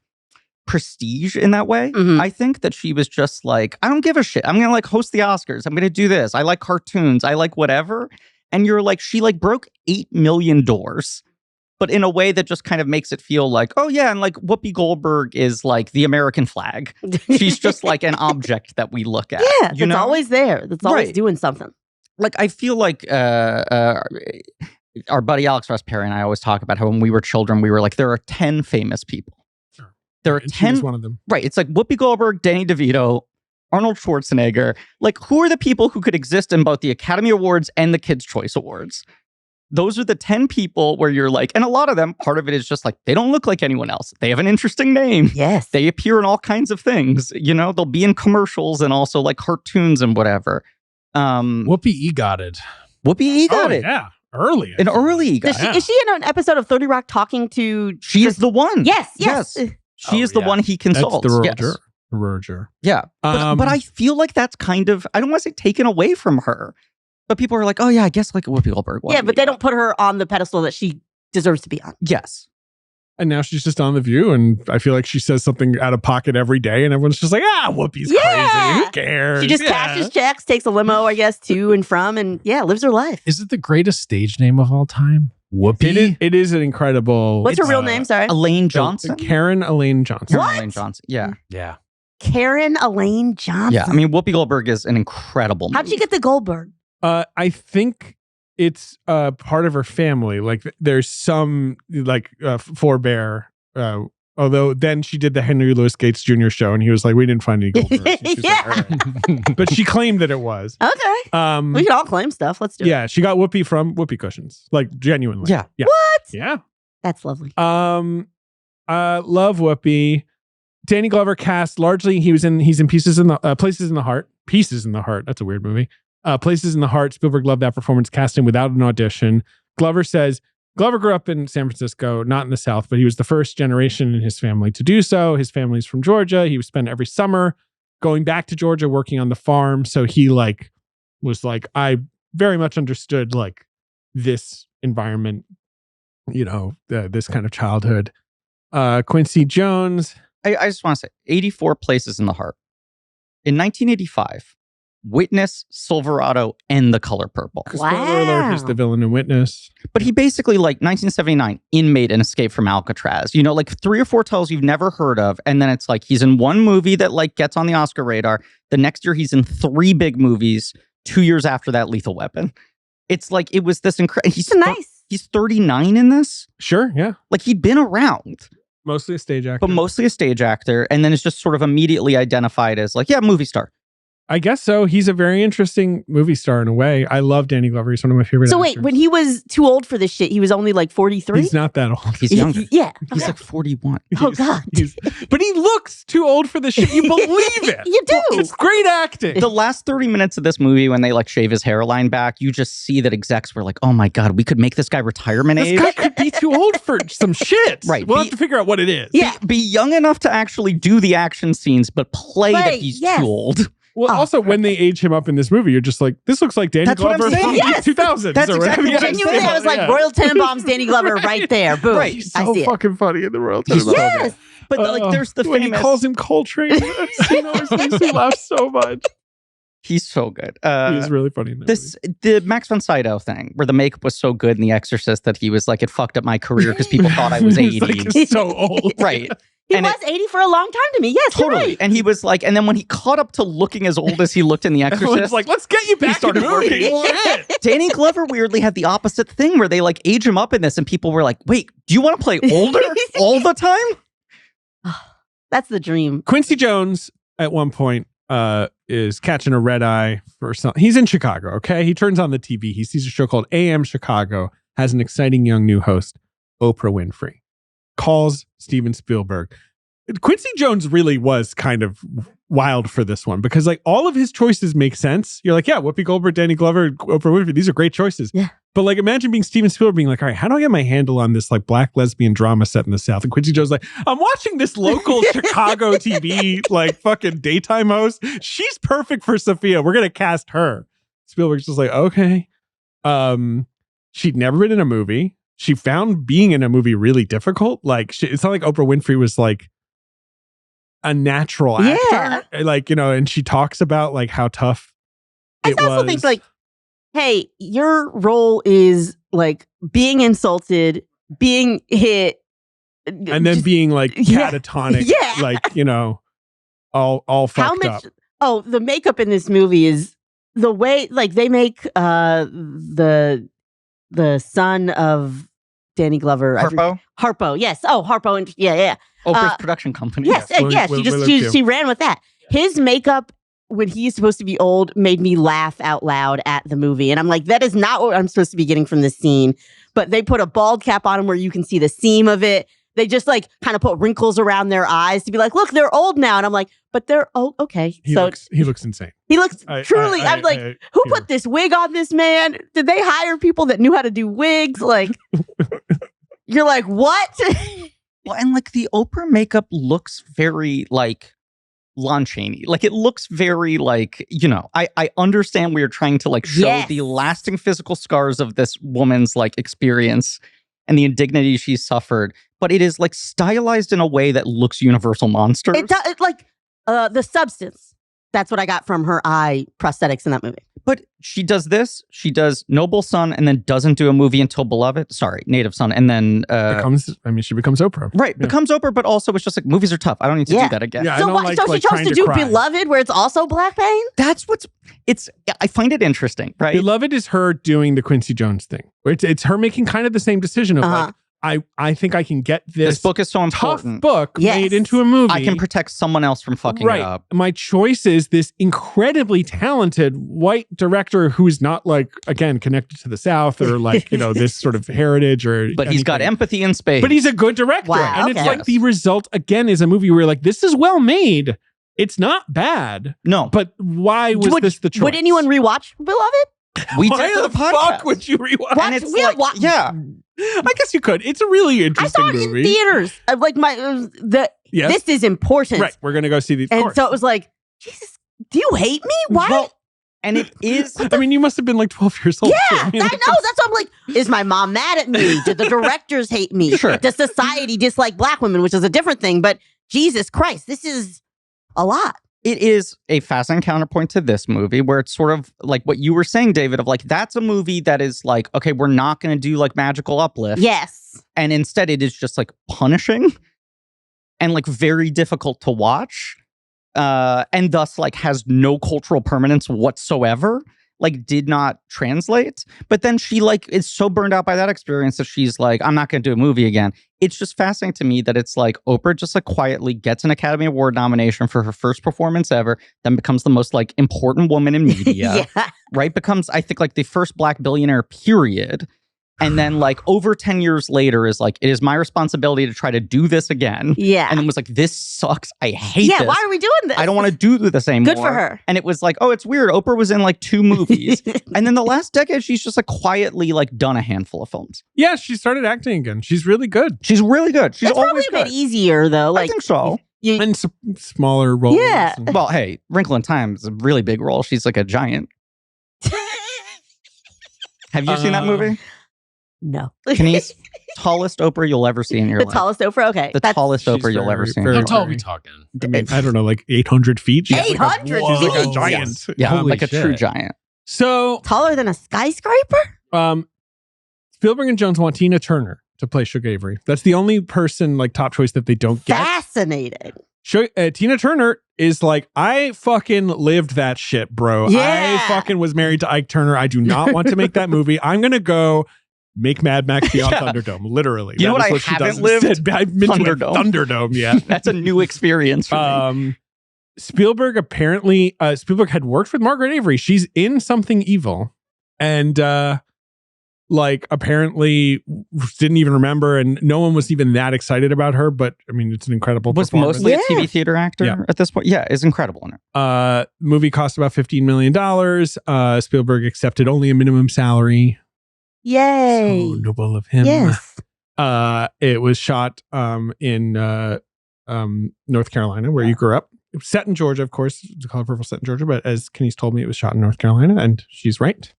prestige in that way. I think that she was just like, I don't give a shit. I'm going to like host the Oscars. I'm going to do this. I like cartoons. I like whatever. And you're like, she like broke 8 million doors. But in a way that just kind of makes it feel like, oh yeah, and like Whoopi Goldberg is like the American flag. She's just like an object that we look at. Yeah, that's always there. That's always doing something. Like I feel like our buddy Alex Ross Perry and I always talk about how when we were children, we were like, there are 10 famous people. Sure. There are and 10. She was one of them. Right. It's like Whoopi Goldberg, Danny DeVito, Arnold Schwarzenegger. Like who are the people who could exist in both the Academy Awards and the Kids' Choice Awards? Those are the 10 people where you're like, and a lot of them, part of it is just like, they don't look like anyone else. They have an interesting name. Yes. They appear in all kinds of things. They'll be in commercials and also like cartoons and whatever. Whoopi EGOTted. Whoopi EGOTted. Yeah. Early. An early EGOT. Is she in an episode of 30 Rock talking to... She is the one. Yes. She is the one he consults. That's the Roger. Yeah. But I feel like that's kind of, I don't want to say taken away from her. But people are like, oh yeah, I guess like Whoopi Goldberg. Yeah, but they don't put her on the pedestal that she deserves to be on. Yes. And now she's just on The View, and I feel like she says something out of pocket every day, and everyone's just like, Whoopi's crazy. Who cares? She just cashes checks, takes a limo, I guess, to and from, and lives her life. Is it the greatest stage name of all time? Whoopi? It is an incredible... What's her real name? Sorry. Elaine Johnson? Karen Elaine Johnson. What? Elaine Johnson. Yeah. Yeah. Karen Elaine Johnson. Yeah. I mean, Whoopi Goldberg is an incredible How'd she get the Goldberg? I think it's part of her family. Like there's some like forebear. Although then she did the Henry Louis Gates Jr. show, and he was like, "We didn't find any Goldbergs." Like, but she claimed that it was. Okay. We can all claim stuff. Let's do it. Yeah, she got Whoopi from Whoopi cushions, like genuinely. Yeah. What? Yeah. That's lovely. Love Whoopi. Danny Glover cast largely. He's in Places in the Heart. Pieces in the Heart. That's a weird movie. Places in the Heart. Spielberg loved that performance, cast him without an audition. Glover says Glover grew up in San Francisco, not in the South, but he was the first generation in his family to do so. His family's from Georgia. He would spend every summer going back to Georgia, working on the farm. So he was like, I very much understood this environment, this kind of childhood. Quincy Jones. I just want to say 84 Places in the Heart. In 1985, Witness, Silverado, and The Color Purple. Spoiler alert, he's the villain in Witness. But he basically, like, 1979, Inmate and Escape from Alcatraz. You know, like 3 or 4 titles you've never heard of. And then it's like he's in one movie that, like, gets on the Oscar radar. The next year, he's in 3 big movies. 2 years after that, Lethal Weapon. It's like, it was this incredible. He's 39 in this. Sure, yeah. Like, he'd been around. Mostly a stage actor. But mostly a stage actor. And then it's just sort of immediately identified as, like, yeah, movie star. I guess so. He's a very interesting movie star in a way. I love Danny Glover. He's one of my favorite So actors. wait, when he was too old for this shit, he was only like 43? He's not that old. He's younger. Yeah. He's like 41. Oh, God. But he looks too old for this shit. You believe it. You do. It's great acting. The last 30 minutes of this movie, when they like shave his hairline back, you just see that execs were like, oh my God, we could make this guy retirement age. This guy could be too old for some shit. Right. We'll have to figure out what it is. Yeah. Be young enough to actually do the action scenes, but play that he's yes. too old. Well, also, when they age him up in this movie, you're just like, this looks like Danny That's what I'm Glover saying. from Yes. 2000s. That's or whatever. exactly what I'm Genuinely, saying. I was like, Yeah. Royal Tenenbaums, Danny Glover, right there. Boom. Right. He's I so see it. fucking funny in the Royal He's so Tenenbaums. Yes. But like, there's the when famous. he calls him Coltrane. It always makes me laugh so much. He's so good. He's really funny in that movie. The Max von Sydow thing, where the makeup was so good in The Exorcist that he was like, it fucked up my career because people thought I was 80. He's like, so old. Right. He And was 80 for a long time to me. Yes, you're Totally. right. And he was like, and then when he caught up to looking as old as he looked in The Everyone's Exorcist, like, let's get you back started in movies. working. Shit. Danny Glover weirdly had the opposite thing where they like age him up in this and people were like, wait, do you want to play older all the time? That's the dream. Quincy Jones at one point is catching a red eye for something. He's in Chicago, okay? He turns on the TV. He sees a show called AM Chicago, has an exciting young new host, Oprah Winfrey. Calls Steven Spielberg. Quincy Jones really was kind of wild for this one because like all of his choices make sense. You're like, yeah, Whoopi Goldberg, Danny Glover, Oprah Winfrey, these are great choices. Yeah. But like imagine being Steven Spielberg being like, all right, how do I get my handle on this like black lesbian drama set in the South? And Quincy Jones like, I'm watching this local Chicago TV like fucking daytime host. She's perfect for Sophia. We're gonna cast her. Spielberg's just like, okay. She'd never been in a movie. She found being in a movie really difficult. Like it's not like Oprah Winfrey was like a natural actor. Like, you know, and she talks about like how tough it was. I also think like, hey, your role is like being insulted, being hit, and then just- being like Yeah. catatonic, Yeah. like, you know, all how fucked much? up. Oh, the makeup in this movie is the way like they make the son of Danny Glover. Harpo, yes. Oh, Harpo, and yeah. Oprah's production company. Yes, Yes, she ran with that. His makeup when he's supposed to be old made me laugh out loud at the movie, and I'm like, that is not what I'm supposed to be getting from this scene. But they put a bald cap on him where you can see the seam of it. They just like kind of put wrinkles around their eyes to be like, look, they're old now, and I'm like, but they're old. Okay, He looks insane. he looks I- truly. I- I'm like, I- who yeah. put this wig on this man? Did they hire people that knew how to do wigs? Like, you're like, what? Well, and like the Oprah makeup looks very like Lon Chaney. Like it looks very like, you know, I understand we are trying to like show Yes. the lasting physical scars of this woman's like experience and the indignity she's suffered, but it is like stylized in a way that looks Universal Monsters. It like the substance. That's what I got from her eye prosthetics in that movie. But she does this, she does Noble Son, and then doesn't do a movie until Beloved. Sorry, Native Son. And then she becomes Oprah. right, Yeah. becomes Oprah, but also it's just like movies are tough. I don't need to do that again. Yeah, I So don't what? like, So like, she chose trying to to do cry. Beloved, where it's also Black Pain. That's I find it interesting, right? Beloved is her doing the Quincy Jones thing. It's her making kind of the same decision of Uh-huh. like, I think I can get This this book is so tough important. book Yes. made into a movie. I can protect someone else from fucking right. it up. My choice is this incredibly talented white director who's not like, again, connected to the South or like, you know, this sort of heritage or But he's got anything. empathy in space. But he's a good director. Wow, And it's okay. like the result, again, is a movie where like, this is well made. It's not bad. no. But why was this the choice? Would anyone rewatch Beloved? We Why did the the podcast. fuck would you rewatch? Watch- And it's we like, watch- yeah. I guess you could. It's a really I interesting saw it movie. in theaters. Like Yes. this is important. Right. We're gonna go see the. And so it was like, Jesus, do you hate me? Why? Well, and it is. I mean, you must have been like 12 years old. Yeah, too. I know. That's what I'm like. Is my mom mad at me? Did the directors hate me? Sure. Does society dislike Black women, which is a different thing? But Jesus Christ, this is a lot. It is a fascinating counterpoint to this movie where it's sort of like what you were saying, David, of like, that's a movie that is like, okay, we're not going to do like magical uplift. Yes. And instead it is just like punishing and like very difficult to watch. And thus like has no cultural permanence whatsoever. Like did not translate. But then she like is so burned out by that experience that she's like, I'm not going to do a movie again. It's just fascinating to me that it's like Oprah just like quietly gets an Academy Award nomination for her first performance ever, then becomes the most like important woman in media, Yeah. right? Becomes, I think, like the first Black billionaire, period. And then like over 10 years later is like, it is my responsibility to try to do this again. Yeah. And then was like, this sucks. I hate Yeah, this. why are we doing this? I don't want to do this anymore. Good for her. And it was like, oh, it's weird. Oprah was in like 2 movies. And then the last decade, she's just like quietly like done a handful of films. Yeah, she started acting again. She's really good. She's really good. She's That's probably always a bit good. easier, though. Like, I think so. you, And smaller roles. Yeah. and- Well, hey, Wrinkle in Time is a really big role. She's like a giant. Have you seen that movie? no. Kenice, tallest Oprah you'll ever see in your The life. tallest Oprah? Okay. The tallest She's Oprah you'll ever very, see in very your How tall are life. we talking? I mean, I don't know, like 800 feet. She's like a- 800 She's like a feet? giant. Yeah, Holy like a true shit. giant. So, Taller than a skyscraper? Spielberg and Jones want Tina Turner to play Suge Avery. That's the only person, like, top choice that they don't get. Fascinating. Tina Turner is like, I fucking lived that shit, bro. Yeah. I fucking was married to Ike Turner. I do not want to make that movie. I'm going to go make Mad Max Beyond Yeah. Thunderdome, literally. You know That what is I she haven't does lived? instead. I've been to a Thunderdome. Thunderdome, yeah. That's a new experience for me. Spielberg apparently, Spielberg had worked with Margaret Avery. She's in Something Evil. And like apparently didn't even remember, and no one was even that excited about her. But I mean, it's an incredible Was performance. mostly a Yeah. TV theater actor Yeah. at this point. Yeah, is incredible in it. Movie cost about $15 million. Spielberg accepted only a minimum salary. Yay. So noble of him. Yes. It was shot in North Carolina, where you grew up. It was set in Georgia, of course. The Color Purple set in Georgia, but as Kenice told me, it was shot in North Carolina, and she's right.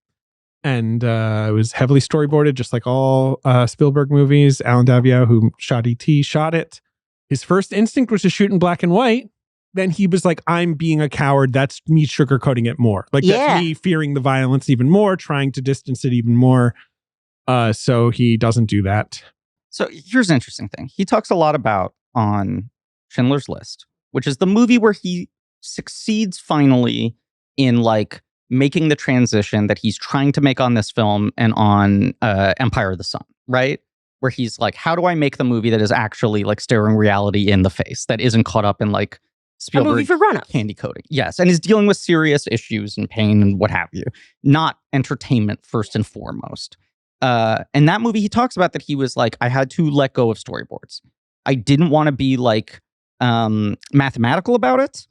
And it was heavily storyboarded, just like all Spielberg movies. Alan Davio, who shot E.T., shot it. His first instinct was to shoot in black and white. Then he was like, I'm being a coward. That's me sugarcoating it more. Like, Yeah. that's me fearing the violence even more, trying to distance it even more. So he doesn't do that. So here's an interesting thing. He talks a lot about on Schindler's List, which is the movie where he succeeds finally in like making the transition that he's trying to make on this film and on Empire of the Sun, right? Where he's like, how do I make the movie that is actually like staring reality in the face, that isn't caught up in like A movie Spielberg for grown-ups. candy coating? Yes, and is dealing with serious issues and pain and what have you, not entertainment first and foremost. And that movie, he talks about that he was like, I had to let go of storyboards. I didn't want to be like mathematical about it.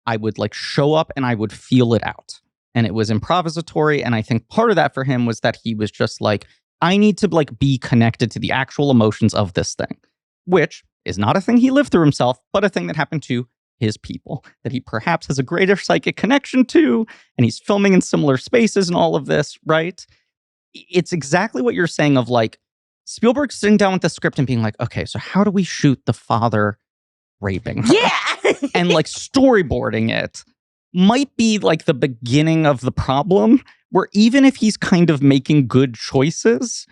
I would like show up and I would feel it out. And it was improvisatory. And I think part of that for him was that he was just like, I need to like be connected to the actual emotions of this thing, which is not a thing he lived through himself, but a thing that happened to his people that he perhaps has a greater psychic connection to. And he's filming in similar spaces and all of this, right? It's exactly what you're saying of like Spielberg sitting down with the script and being like, okay, so how do we shoot the father raping her? Yeah. And like storyboarding it might be like the beginning of the problem, where even if he's kind of making good choices,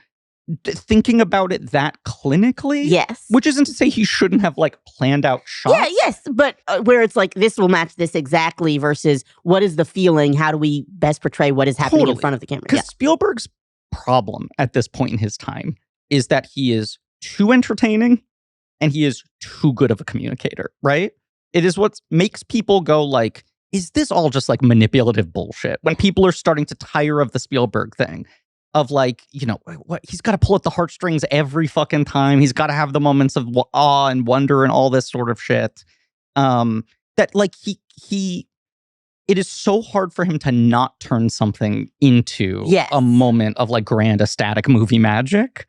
thinking about it that clinically, Yes. which isn't to say he shouldn't have like planned out shots. Yeah, yes, but where it's like this will match this exactly versus what is the feeling? How do we best portray what is happening in Totally. front of the camera? Because Yeah. Spielberg's problem at this point in his time is that he is too entertaining and he is too good of a communicator, right? It is what makes people go like, is this all just like manipulative bullshit? When people are starting to tire of the Spielberg thing of like, you know, what he's got to pull at the heartstrings every fucking time. He's got to have the moments of awe and wonder and all this sort of shit. That like it is so hard for him to not turn something into Yes. a moment of like grand ecstatic movie magic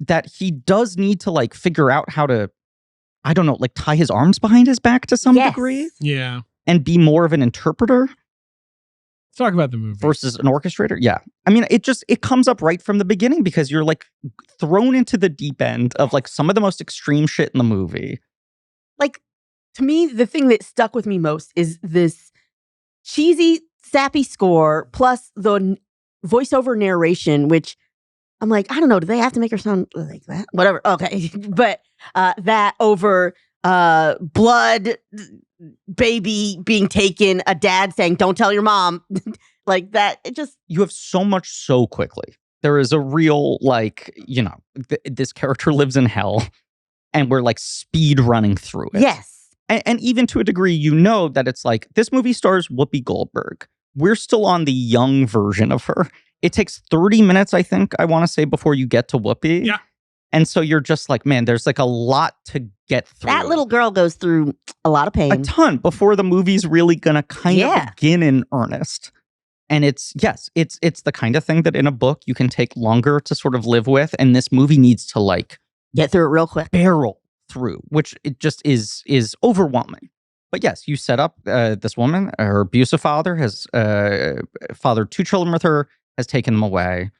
that he does need to like figure out how to, I don't know, like tie his arms behind his back to some Yes. degree Yeah. and be more of an interpreter Let's talk about the movie. versus an orchestrator. Yeah. I mean, it comes up right from the beginning because you're like thrown into the deep end of like some of the most extreme shit in the movie. Like to me, the thing that stuck with me most is this cheesy, sappy score plus the voiceover narration, which I'm like, I don't know, do they have to make her sound like that? Whatever. Okay. But that over blood, baby being taken, a dad saying, don't tell your mom. Like that, it just... You have so much so quickly. There is a real, like, this character lives in hell, and we're like speed running through it. Yes. And even to a degree, that it's like, this movie stars Whoopi Goldberg. We're still on the young version of her. It takes 30 minutes, I think, I want to say, before you get to Whoopi. Yeah. And so you're just like, man, there's like a lot to get through. That little girl goes through a lot of pain. A ton before the movie's really going to kind of begin in earnest. And it's the kind of thing that in a book you can take longer to sort of live with. And this movie needs to like get through it real quick. Barrel through, which it just is overwhelming. But yes, you set up this woman, her abusive father has fathered 2 children with her, has taken them away,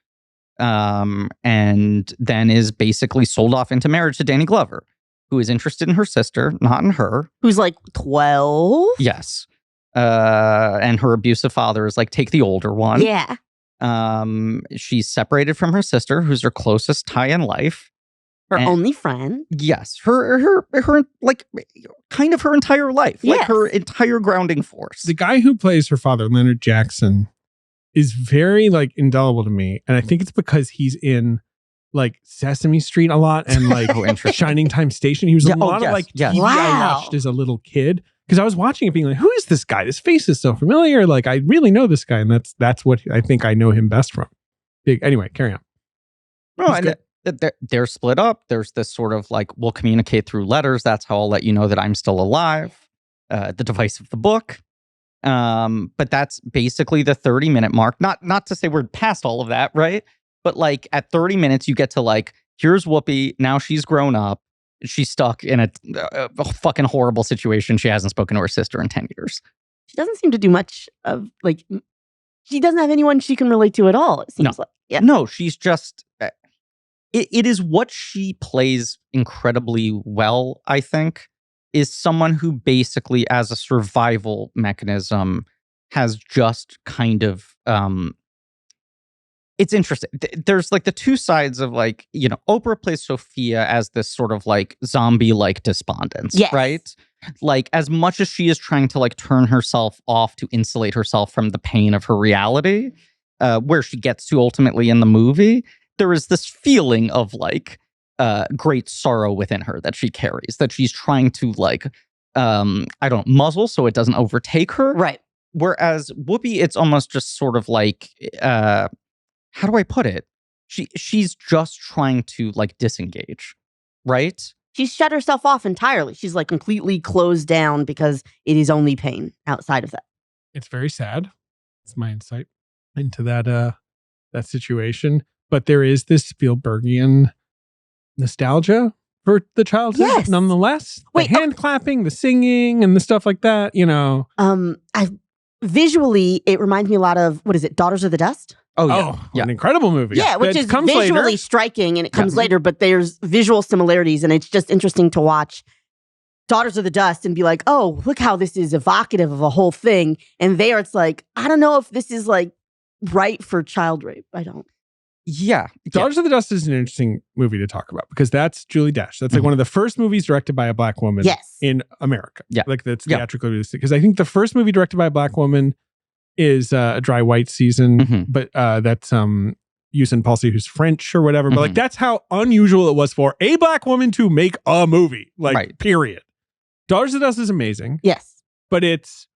and then is basically sold off into marriage to Danny Glover, who is interested in her sister, not in her. Who's like 12? Yes. And her abusive father is like, take the older one. Yeah. She's separated from her sister, who's her closest tie in life. Her only friend. Yes. Her like kind of her entire life. Yes. Like her entire grounding force. The guy who plays her father, Leonard Jackson, is very like indelible to me. And I think it's because he's in like Sesame Street a lot and like Shining Time Station. He was a lot of like TV I watched as a little kid. Because I was watching it being like, who is this guy? This face is so familiar. Like, I really know this guy. And that's what I think I know him best from. Anyway, carry on. No, and they're split up. There's this sort of like, we'll communicate through letters. That's how I'll let you know that I'm still alive. The device of the book. But that's basically the 30-minute mark. Not to say we're past all of that, right? But like at 30 minutes, you get to like, here's Whoopi. Now she's grown up. She's stuck in a fucking horrible situation. She hasn't spoken to her sister in 10 years. She doesn't seem to do much of like, she doesn't have anyone she can relate to at all, it seems like. Yeah. No, she's just, it is what she plays incredibly well, I think, is someone who basically as a survival mechanism has just kind of, it's interesting. There's like the two sides of like, Oprah plays Sophia as this sort of like zombie-like despondence, right? Like as much as she is trying to like turn herself off to insulate herself from the pain of her reality, where she gets to ultimately in the movie, there is this feeling of like great sorrow within her that she carries, that she's trying to like, muzzle so it doesn't overtake her. Right. Whereas Whoopi, it's almost just sort of like, how do I put it? She's just trying to like disengage, right? She's shut herself off entirely. She's like completely closed down because it is only pain outside of that. It's very sad. It's my insight into that situation. But there is this Spielbergian nostalgia for the childhood, nonetheless. Wait, the hand clapping, the singing, and the stuff like that. Visually, it reminds me a lot of, what is it, Daughters of the Dust? Oh, yeah. An incredible movie. Yeah, which is visually striking, and it comes later, but there's visual similarities, and it's just interesting to watch Daughters of the Dust and be like, oh, look how this is evocative of a whole thing. And there it's like, I don't know if this is like right for child rape. I don't. Yeah. Daughters of the Dust is an interesting movie to talk about because that's Julie Dash. That's like one of the first movies directed by a Black woman in America. Yeah. Like that's theatrically released. Because I think the first movie directed by a Black woman is A Dry White Season, but that's Usain Palsy, who's French or whatever. But like that's how unusual it was for a Black woman to make a movie. Like period. Daughters of the Dust is amazing. Yes. But it's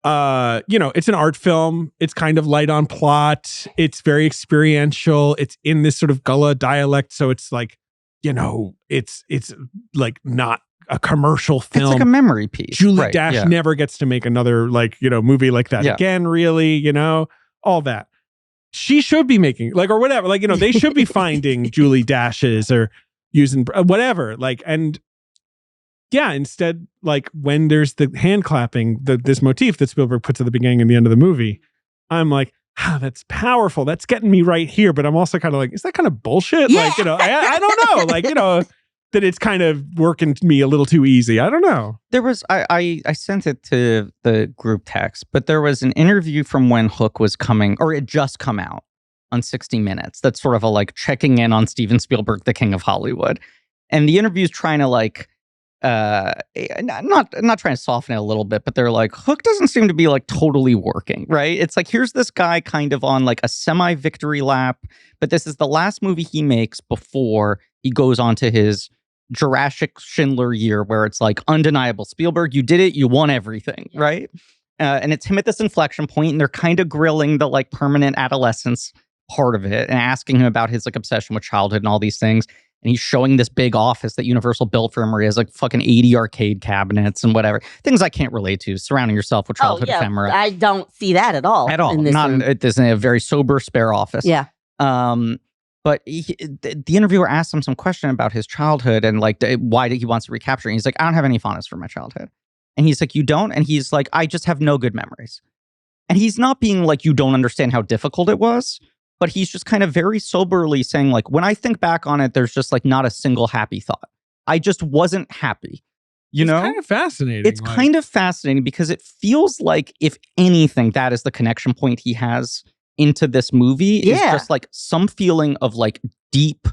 it's an art film. It's kind of light on plot. It's very experiential. It's in this sort of Gullah dialect. So it's like, it's like not a commercial film. It's like a memory piece. Julie Dash never gets to make another movie like that again, really, all that. She should be making or whatever. They should be finding Julie Dashes or using whatever. Instead, when there's the hand clapping, this motif that Spielberg puts at the beginning and the end of the movie, I'm like, that's powerful. That's getting me right here. But I'm also kind of like, is that kind of bullshit? Yeah. I don't know. that it's kind of working me a little too easy. I don't know. There was, I sent it to the group text, but there was an interview from when Hook was coming, or it had just come out on 60 Minutes. That's sort of a like checking in on Steven Spielberg, the king of Hollywood. And the interview's trying to like, not trying to soften it a little bit, but they're like, Hook doesn't seem to be like totally working, right? It's like, here's this guy kind of on like a semi-victory lap, but this is the last movie he makes before he goes on to his Jurassic Schindler year, where it's like undeniable. Spielberg, you did it, you won everything, right? And it's him at this inflection point, and they're kind of grilling the like permanent adolescence part of it and asking him about his like obsession with childhood and all these things. And he's showing this big office that Universal built for him where he has like fucking 80 arcade cabinets and whatever. Things I can't relate to, surrounding yourself with childhood ephemera. I don't see that at all. At all. In this Not room. this in a very sober, spare office. Yeah. But the interviewer asked him some question about his childhood and like why he wants to recapture it. And he's like, I don't have any fondness for my childhood. And he's like, you don't? And he's like, I just have no good memories. And he's not being like, you don't understand how difficult it was. But he's just kind of very soberly saying, like, when I think back on it, there's just like not a single happy thought. I just wasn't happy. You know? It's kind of fascinating. It's kind of fascinating because it feels like, if anything, that is the connection point he has into this movie. Is just like some feeling of like deep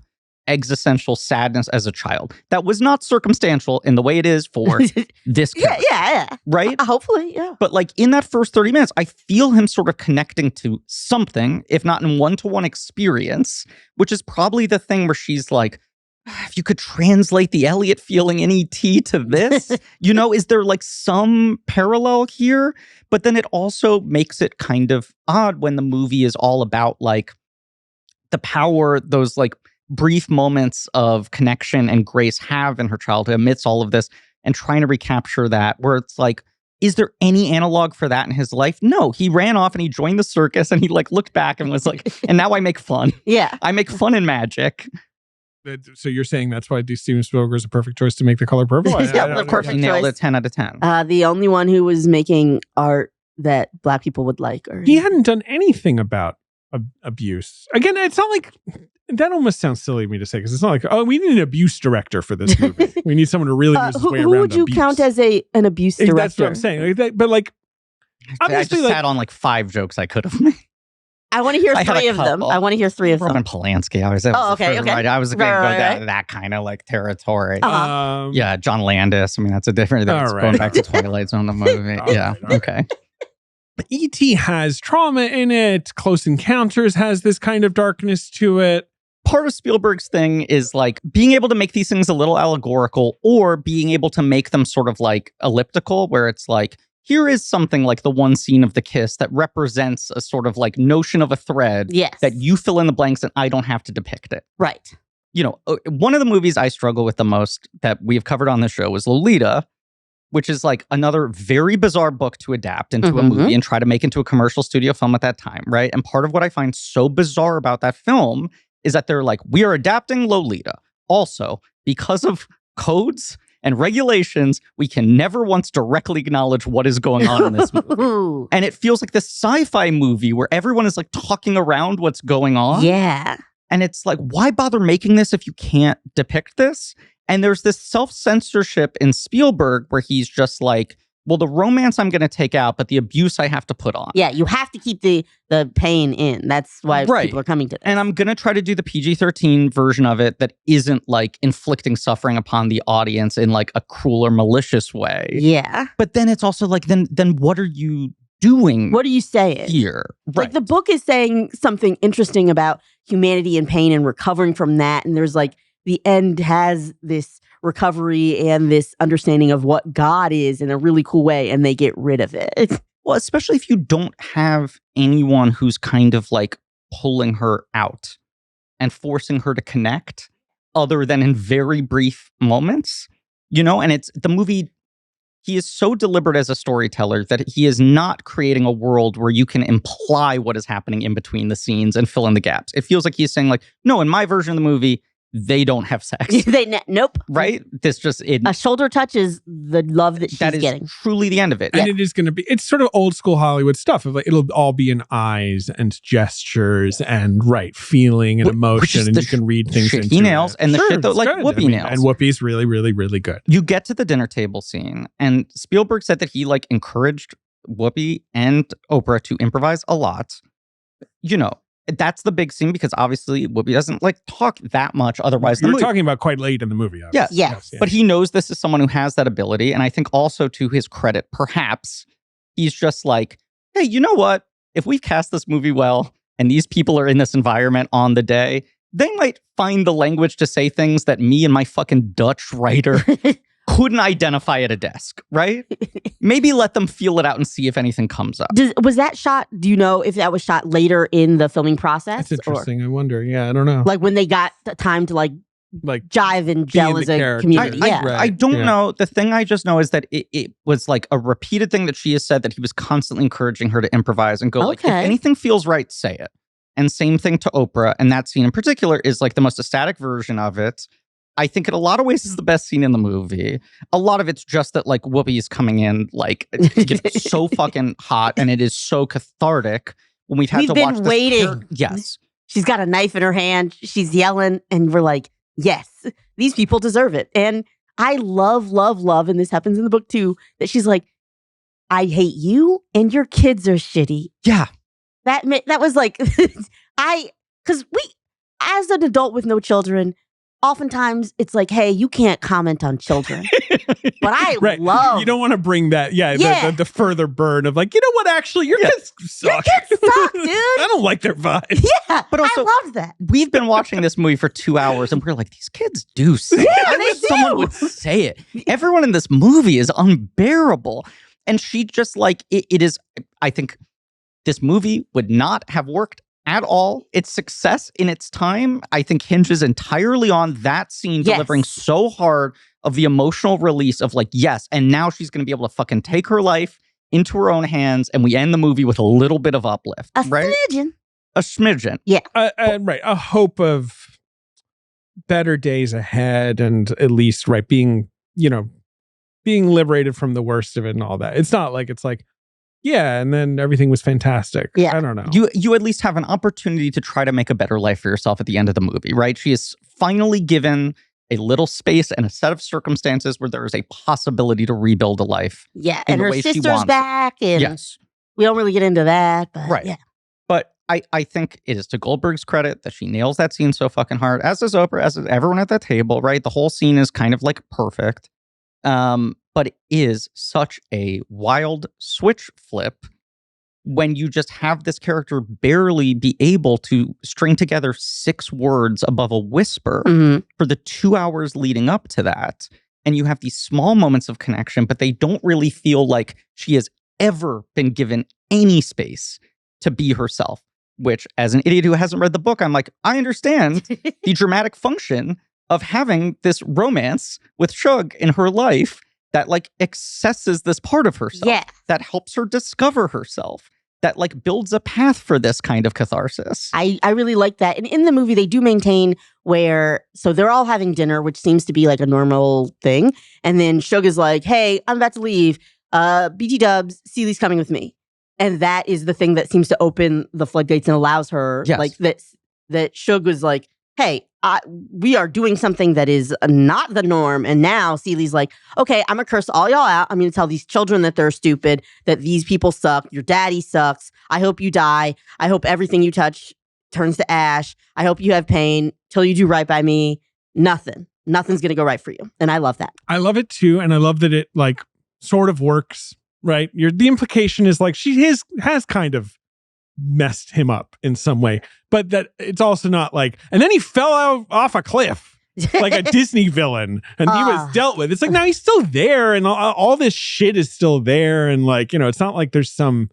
existential sadness as a child that was not circumstantial in the way it is for this character. Yeah. Right? Hopefully, yeah. But like in that first 30 minutes, I feel him sort of connecting to something, if not in one-to-one experience, which is probably the thing where she's like, if you could translate the Elliot feeling in E.T. to this, you know, is there like some parallel here? But then it also makes it kind of odd when the movie is all about like the power those like brief moments of connection and Grace have in her childhood amidst all of this, and trying to recapture that, where it's like, is there any analog for that in his life? No, he ran off and he joined the circus and he like looked back and was like, and now I make fun. Yeah. I make fun and magic. So you're saying that's why Steven Spielberg is a perfect choice to make The Color Purple? Of course, he nailed it 10 out of 10. The only one who was making art that Black people would like. Or He hadn't done anything about abuse. Again, it's not like, that almost sounds silly of me to say, because it's not like, oh, we need an abuse director for this movie. We need someone to really use his way around who would you abuse. count as an abuse director? That's what I'm saying. But like, I obviously, just sat on like 5 jokes I could have made. I want to hear I had 3 a of them. couple. I want to hear 3 of them. Roman Polanski. I was okay. Okay. I was going to go Right. that kind of like territory. Uh-huh. John Landis. I mean, that's a different. That's All right. going back to Twilight Zone, the movie. All yeah. right. Okay. E.T. has trauma in it. Close Encounters has this kind of darkness to it. Part of Spielberg's thing is like being able to make these things a little allegorical, or being able to make them sort of like elliptical, where it's like, here is something like the one scene of the kiss that represents a sort of like notion of a thread that you fill in the blanks and I don't have to depict it. Right. You know, one of the movies I struggle with the most that we've covered on the show is Lolita, which is like another very bizarre book to adapt into a movie and try to make into a commercial studio film at that time, right? And part of what I find so bizarre about that film is that they're like, we are adapting Lolita. Also, because of codes and regulations, we can never once directly acknowledge what is going on in this movie. And it feels like this sci-fi movie where everyone is like talking around what's going on. Yeah. And it's like, why bother making this if you can't depict this? And there's this self-censorship in Spielberg where he's just like, well, the romance I'm going to take out, but the abuse I have to put on. Yeah, you have to keep the pain in. That's why people are coming to this. And I'm going to try to do the PG-13 version of it that isn't like inflicting suffering upon the audience in like a cruel or malicious way. Yeah. But then it's also like, then what are you doing? What are you saying here? Like the book is saying something interesting about humanity and pain and recovering from that. And there's like, the end has this recovery and this understanding of what God is in a really cool way, and they get rid of it. Well, especially if you don't have anyone who's kind of like pulling her out and forcing her to connect other than in very brief moments, you know? And it's the movie, he is so deliberate as a storyteller that he is not creating a world where you can imply what is happening in between the scenes and fill in the gaps. It feels like he's saying like, no, in my version of the movie, they don't have sex. Nope. Right? This just it. A shoulder touch is the love that she's That is getting. truly the end of it. And it is going to be, it's sort of old school Hollywood stuff. Of like, it'll all be in eyes and gestures and feeling and emotion, and you can read things shit into he nails, it. and the shit that it's like good. Whoopi nails. And Whoopi's really, really, really good. You get to the dinner table scene, and Spielberg said that he like encouraged Whoopi and Oprah to improvise a lot. You know, that's the big scene because obviously Whoopi doesn't like talk that much. Otherwise, You're talking about quite late in the movie. Yes. Yes. But he knows this is someone who has that ability, and I think also to his credit, perhaps he's just like, hey, you know what? If we've cast this movie well, and these people are in this environment on the day, they might find the language to say things that me and my fucking Dutch writer couldn't identify at a desk, right? Maybe let them feel it out and see if anything comes up. Was that shot, do you know if that was shot later in the filming process? That's interesting. I wonder. Yeah, I don't know. Like when they got the time to like jive and gel as a character. community. I don't know. The thing I just know is that it was like a repeated thing that she has said, that he was constantly encouraging her to improvise and go like, if anything feels right, say it. And same thing to Oprah. And that scene in particular is like the most ecstatic version of it. I think in a lot of ways is the best scene in the movie. A lot of it's just that like Whoopi is coming in like so fucking hot, and it is so cathartic when we've had to watch this. We've been waiting. Yes. She's got a knife in her hand. She's yelling, and we're like, yes, these people deserve it. And I love, and this happens in the book too, that she's like, I hate you and your kids are shitty. Yeah. That was like, because as an adult with no children, oftentimes it's like, hey, you can't comment on children. But I love. You don't want to bring that, the further burn of like, you know what, actually, your kids suck. Your kids suck, dude. I don't like their vibe. Yeah, but also, I love that. We've been watching this movie for 2 hours, and we're like, these kids do say it. I wish someone would say it. Everyone in this movie is unbearable. And she just like, it is, I think this movie would not have worked at all. Its success in its time, I think, hinges entirely on that scene delivering so hard of the emotional release of like, yes, and now she's going to be able to fucking take her life into her own hands, and we end the movie with a little bit of uplift. A smidgen. Yeah. A hope of better days ahead, and at least being liberated from the worst of it and all that. It's not like it's like, yeah, and then everything was fantastic. Yeah. I don't know. You at least have an opportunity to try to make a better life for yourself at the end of the movie, right? She is finally given a little space and a set of circumstances where there is a possibility to rebuild a life. Yeah, and her sister's back, and we don't really get into that, but yeah. But I think it is to Goldberg's credit that she nails that scene so fucking hard, as does Oprah, as does everyone at that table, right? The whole scene is kind of like perfect. But it is such a wild switch flip when you just have this character barely be able to string together 6 words above a whisper for the 2 hours leading up to that. And you have these small moments of connection, but they don't really feel like she has ever been given any space to be herself, which as an idiot who hasn't read the book, I'm like, I understand the dramatic function of having this romance with Shug in her life that like accesses this part of herself, that helps her discover herself, that like builds a path for this kind of catharsis. I really like that. And in the movie, they do maintain so they're all having dinner, which seems to be like a normal thing. And then Shug is like, hey, I'm about to leave. BT dubs, Celie's coming with me. And that is the thing that seems to open the floodgates and allows her, like that Shug was like, hey, we are doing something that is not the norm. And now Celie's like, okay, I'm going to curse all y'all out. I'm going to tell these children that they're stupid, that these people suck. Your daddy sucks. I hope you die. I hope everything you touch turns to ash. I hope you have pain till you do right by me. Nothing's going to go right for you. And I love that. I love it too. And I love that it like sort of works, right? The implication is like she has kind of messed him up in some way, but that it's also not like, and then he fell off a cliff like a Disney villain, and he was dealt with. It's like, now he's still there, and all this shit is still there, and like, it's not like there's some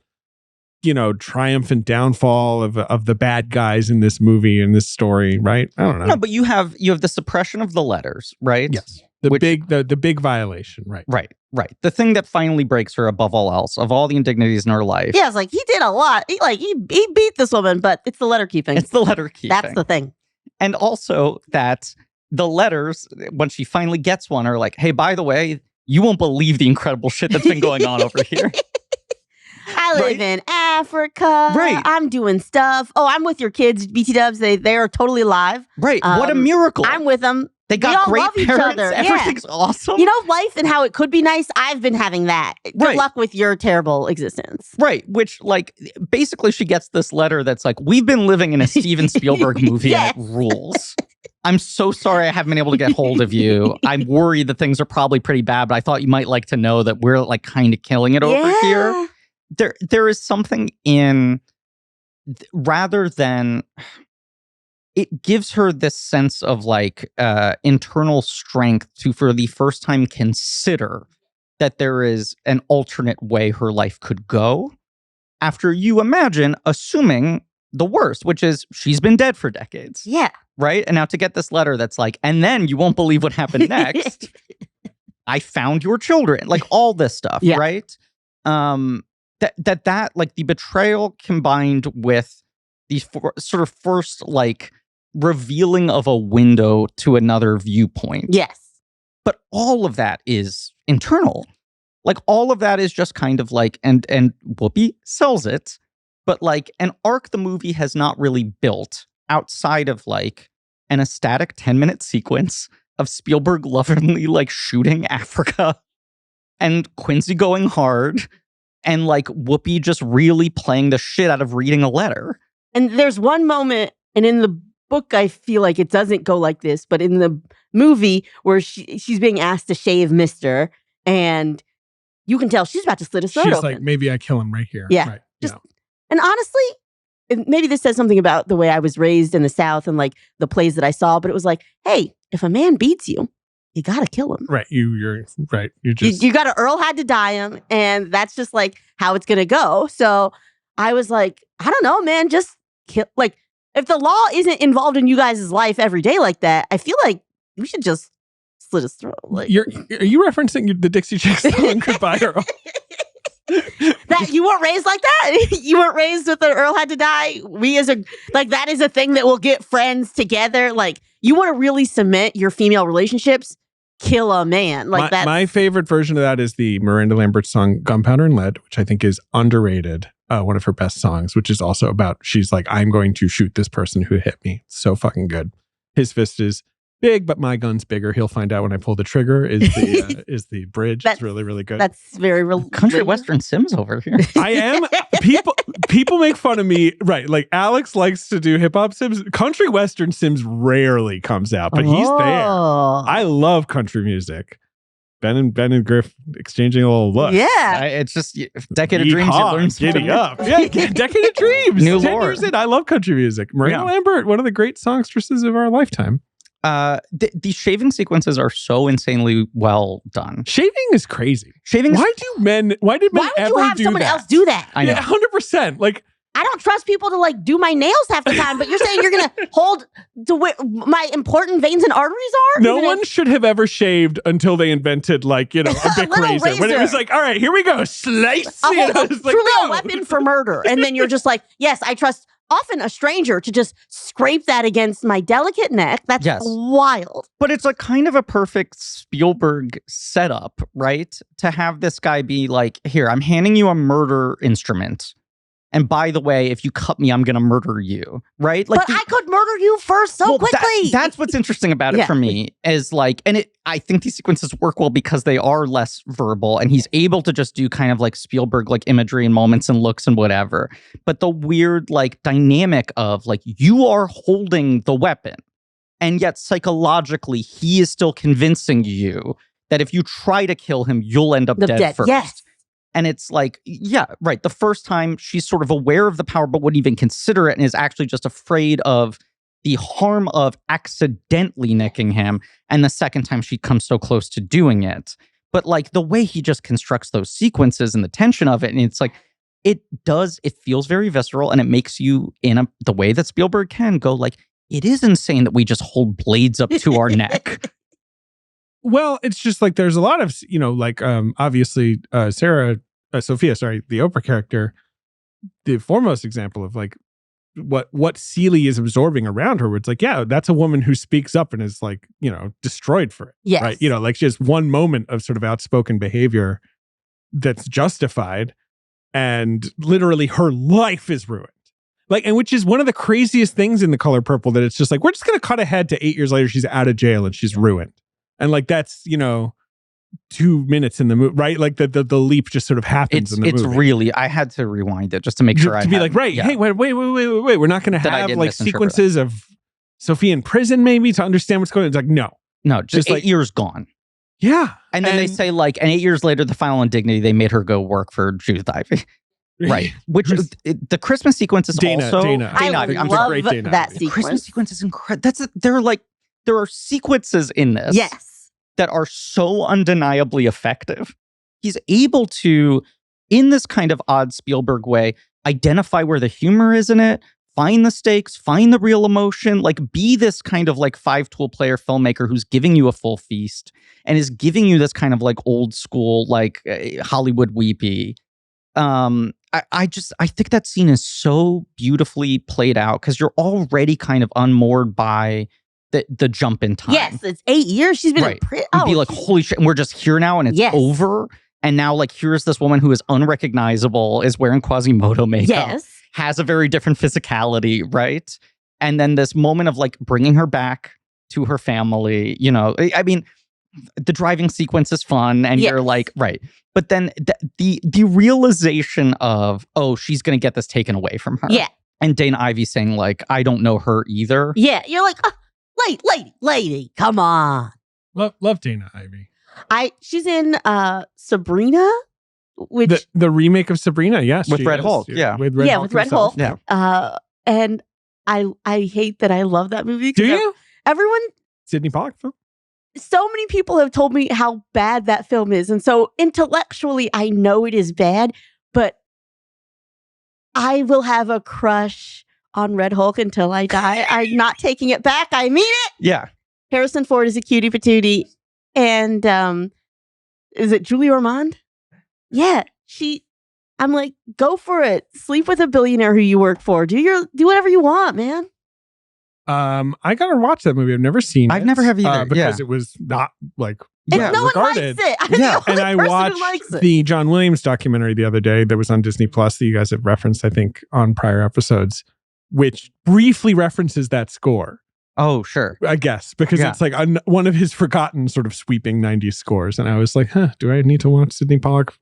triumphant downfall of the bad guys in this movie, in this story, right? I don't know. No, but you have the suppression of the letters, right? Yes. The big violation, right? Right. The thing that finally breaks her above all else, of all the indignities in her life. Yeah, it's like he did a lot. He beat this woman, but it's the letter keeping. It's the letter keeping. That's the thing. And also that the letters, when she finally gets one, are like, hey, by the way, you won't believe the incredible shit that's been going on over here. I live in Africa. Right. I'm doing stuff. Oh, I'm with your kids, BT Dubs. They are totally alive. Right. What a miracle. I'm with them. They We got all great love each parents. other. Everything's awesome. You know, life and how it could be nice. I've been having that. Good luck with your terrible existence. Right. Which, like, basically she gets this letter that's like, we've been living in a Steven Spielberg movie and it rules. I'm so sorry I haven't been able to get hold of you. I'm worried that things are probably pretty bad, but I thought you might like to know that we're like kind of killing it over here. There is something in, rather than, it gives her this sense of like internal strength to, for the first time, consider that there is an alternate way her life could go. After you imagine assuming the worst, which is she's been dead for decades. Yeah. Right? And now to get this letter that's like, and then you won't believe what happened next. I found your children. Like all this stuff, right? That like the betrayal combined with the sort of first like revealing of a window to another viewpoint. Yes. But all of that is internal. Like all of that is just kind of like, and Whoopi sells it, but like an arc the movie has not really built outside of like an ecstatic 10-minute sequence of Spielberg lovingly like shooting Africa and Quincy going hard and like Whoopi just really playing the shit out of reading a letter. And there's one moment, and in the book I feel like it doesn't go like this, but in the movie where she's being asked to shave Mister, and you can tell she's about to slit his throat She's open. like, maybe I kill him right here. Yeah. Right. Just, and honestly, and maybe this says something about the way I was raised in the South and like the plays that I saw, but it was like, hey, if a man beats you, you gotta kill him. Right. You're right. You just you gotta, Earl had to die him, and that's just like how it's gonna go. So I was like, I don't know, man, just kill. Like, if the law isn't involved in you guys' life every day like that, I feel like we should just slit his throat. Like, are you referencing the Dixie Chicks song Goodbye Earl? That you weren't raised like that? You weren't raised with the Earl had to die? We as a, like, that is a thing that will get friends together. Like, you want to really cement your female relationships? Kill a man. Like that. My favorite version of that is the Miranda Lambert song Gunpowder and Lead, which I think is underrated. One of her best songs, which is also about, she's like, I'm going to shoot this person who hit me. It's so fucking good. His fist is big, but my gun's bigger. He'll find out when I pull the trigger is the bridge. It's really, really good. That's very real. Country Western Sims over here. I am. People make fun of me. Right. Like Alex likes to do hip hop Sims. Country Western Sims rarely comes out, but he's there. I love country music. Ben and Griff exchanging a little look. Yeah. It's just Decade of Dreams. You learn giddy up. Yeah, Decade of Dreams. New 10 lore. years in. I love country music. Miranda Lambert, one of the great songstresses of our lifetime. The shaving sequences are so insanely well done. Shaving is crazy. Shaving. Why did men Why would ever you have do someone that? else do that? I know. Yeah, 100%. Like, I don't trust people to like do my nails half the time, but you're saying you're gonna hold to where my important veins and arteries are? no one should have ever shaved until they invented, like, a Bic razor. When it was like, all right, here we go, slice. Truly No. a weapon for murder. And then you're just like, yes, I trust often a stranger to just scrape that against my delicate neck. That's wild. But it's a kind of a perfect Spielberg setup, right? To have this guy be like, here, I'm handing you a murder instrument. And by the way, if you cut me, I'm going to murder you, right? Like, but I could murder you first so quickly. That's what's interesting about it for me is like, and I think these sequences work well because they are less verbal and he's able to just do kind of like Spielberg, like imagery and moments and looks and whatever. But the weird like dynamic of like, you are holding the weapon and yet psychologically he is still convincing you that if you try to kill him, you'll end up dead first. Yes. And it's like, yeah, right. The first time she's sort of aware of the power, but wouldn't even consider it and is actually just afraid of the harm of accidentally nicking him. And the second time she comes so close to doing it. But like the way he just constructs those sequences and the tension of it. And it's like, it feels very visceral and it makes you the way that Spielberg can go like, it is insane that we just hold blades up to our neck. Well, it's just like there's a lot of, obviously Sophia, the Oprah character, the foremost example of like what Seeley is absorbing around her. Where it's like, yeah, that's a woman who speaks up and is like, destroyed for it. Yes. Right. Like just one moment of sort of outspoken behavior that's justified, and literally her life is ruined. Like, and which is one of the craziest things in The Color Purple, that it's just like, we're just going to cut ahead to 8 years later. She's out of jail and she's ruined. And like, that's, 2 minutes in the movie, right? Like the leap just sort of happens in the movie. It's really, I had to rewind it just to make sure to be like, right. yeah. Hey, wait. We're not going to have like misinterpret sequences of Sophie in prison maybe to understand what's going on. It's like, no, just 8 years gone. Yeah. And then they say like, and 8 years later, the final indignity, they made her go work for Judith Ivey. Right. Which the Christmas sequence is Dana I Ivey. love Great Dana that Ivey. sequence. Christmas sequence is incredible. There are sequences in this. Yes. That are so undeniably effective. He's able to, in this kind of odd Spielberg way, identify where the humor is in it, find the stakes, find the real emotion, like be this kind of like 5-tool player filmmaker who's giving you a full feast and is giving you this kind of like old school, like Hollywood weepy. I think that scene is so beautifully played out because you're already kind of unmoored by the jump in time. Yes, it's 8 years. She's been in prison. You'd be like, holy shit, and we're just here now and it's over. And now like here's this woman who is unrecognizable, is wearing Quasimodo makeup, has a very different physicality, right? And then this moment of like bringing her back to her family, I mean, the driving sequence is fun and you're like, right. But then the realization of, oh, she's going to get this taken away from her. Yeah. And Dana Ivey saying like, I don't know her either. Yeah. You're like, lady, come on. Love Dana Ivey. She's in Sabrina, which the remake of Sabrina, yes, with Red Hulk, with Red Hulk, yeah. And I hate that I love that movie. Do you? Everyone, Sidney Pollack film. So many people have told me how bad that film is, and so intellectually, I know it is bad, but I will have a crush on Red Hulk until I die. I'm not taking it back. I mean it. Yeah. Harrison Ford is a cutie patootie. And is it Julie Ormond? Yeah. I'm like, go for it. Sleep with a billionaire who you work for. Do whatever you want, man. I gotta watch that movie. I've never seen it. I've never have either. Because it was not like no one likes regarded. it. I'm the only And I person watched who likes it. the John Williams documentary the other day that was on Disney Plus that you guys have referenced, I think, on prior episodes, which briefly references that score. Oh, sure. I guess, because it's like one of his forgotten sort of sweeping 90s scores. And I was like, do I need to watch Sidney Pollack?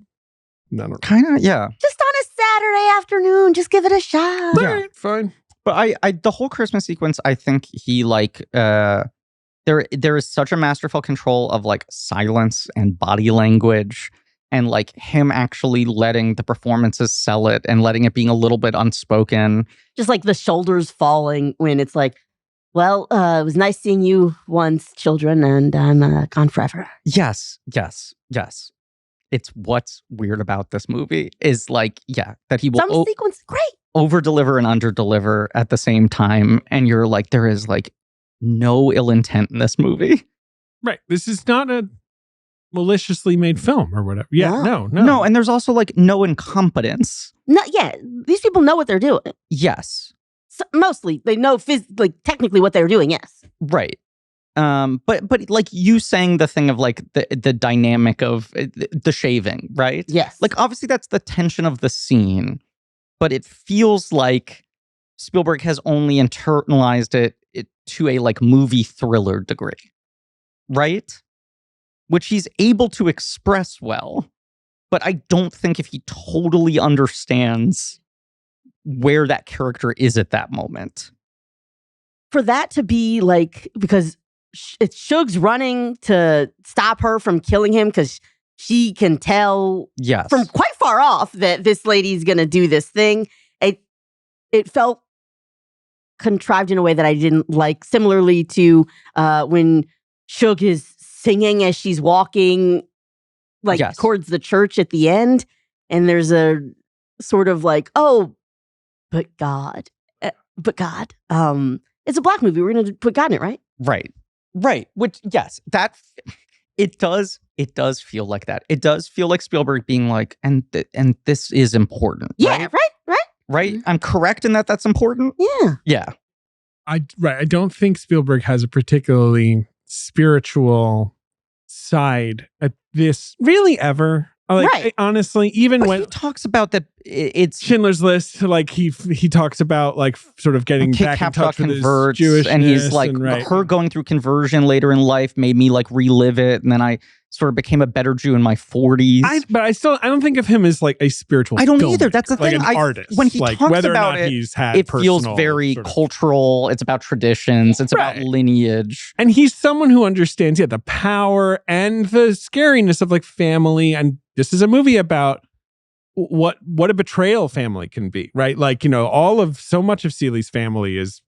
No. Kind of, yeah. Just on a Saturday afternoon, just give it a shot. Yeah, fine. But I the whole Christmas sequence, I think he like there is such a masterful control of like silence and body language and like him actually letting the performances sell it and letting it being a little bit unspoken. Just like the shoulders falling when it's like, well, it was nice seeing you once, children, and I'm gone forever. Yes. It's what's weird about this movie is like, that he will some sequence great. Over deliver and under deliver at the same time. And you're like, there is like no ill intent in this movie. Right. This is not a maliciously made film or whatever. Yeah, no. And there's also like no incompetence. No, these people know what they're doing. Yes. So, mostly they know technically what they're doing. Yes. Right. But like you saying the thing of like the dynamic of the shaving, right? Yes. Like obviously that's the tension of the scene, but it feels like Spielberg has only internalized it to a like movie thriller degree, right? Which he's able to express well, but I don't think if he totally understands where that character is at that moment. For that to be like, because it's Shug's running to stop her from killing him because she can tell from quite far off that this lady's going to do this thing. It felt contrived in a way that I didn't like. Similarly to when Shug is singing as she's walking towards the church at the end. And there's a sort of like, oh, but God. It's a black movie. We're going to put God in it, right? Right. Which, yes, it does feel like that. It does feel like Spielberg being like, and this is important. Yeah, right. right? I'm correct in that that's important? Yeah. Yeah. I don't think Spielberg has a particularly spiritual side at this really ever. Like, Right. honestly, even But when he talks about that it's Schindler's List, like he talks about like sort of getting Kit back in Capshaw touch with his converts, Jewishness, and he's like, right. her going through conversion later in life made me like relive it, and then I sort of became a better Jew in my 40s. But I don't think of him as like a spiritual. I don't filmmaker, either. That's the like thing. an artist. When he like talks whether about or not it, he's had it feels personal very sort of- cultural. It's about traditions. It's about Right. lineage. And he's someone who understands, the power and the scariness of like family. And this is a movie about what a betrayal family can be, right? Like, so much of Seeley's family is,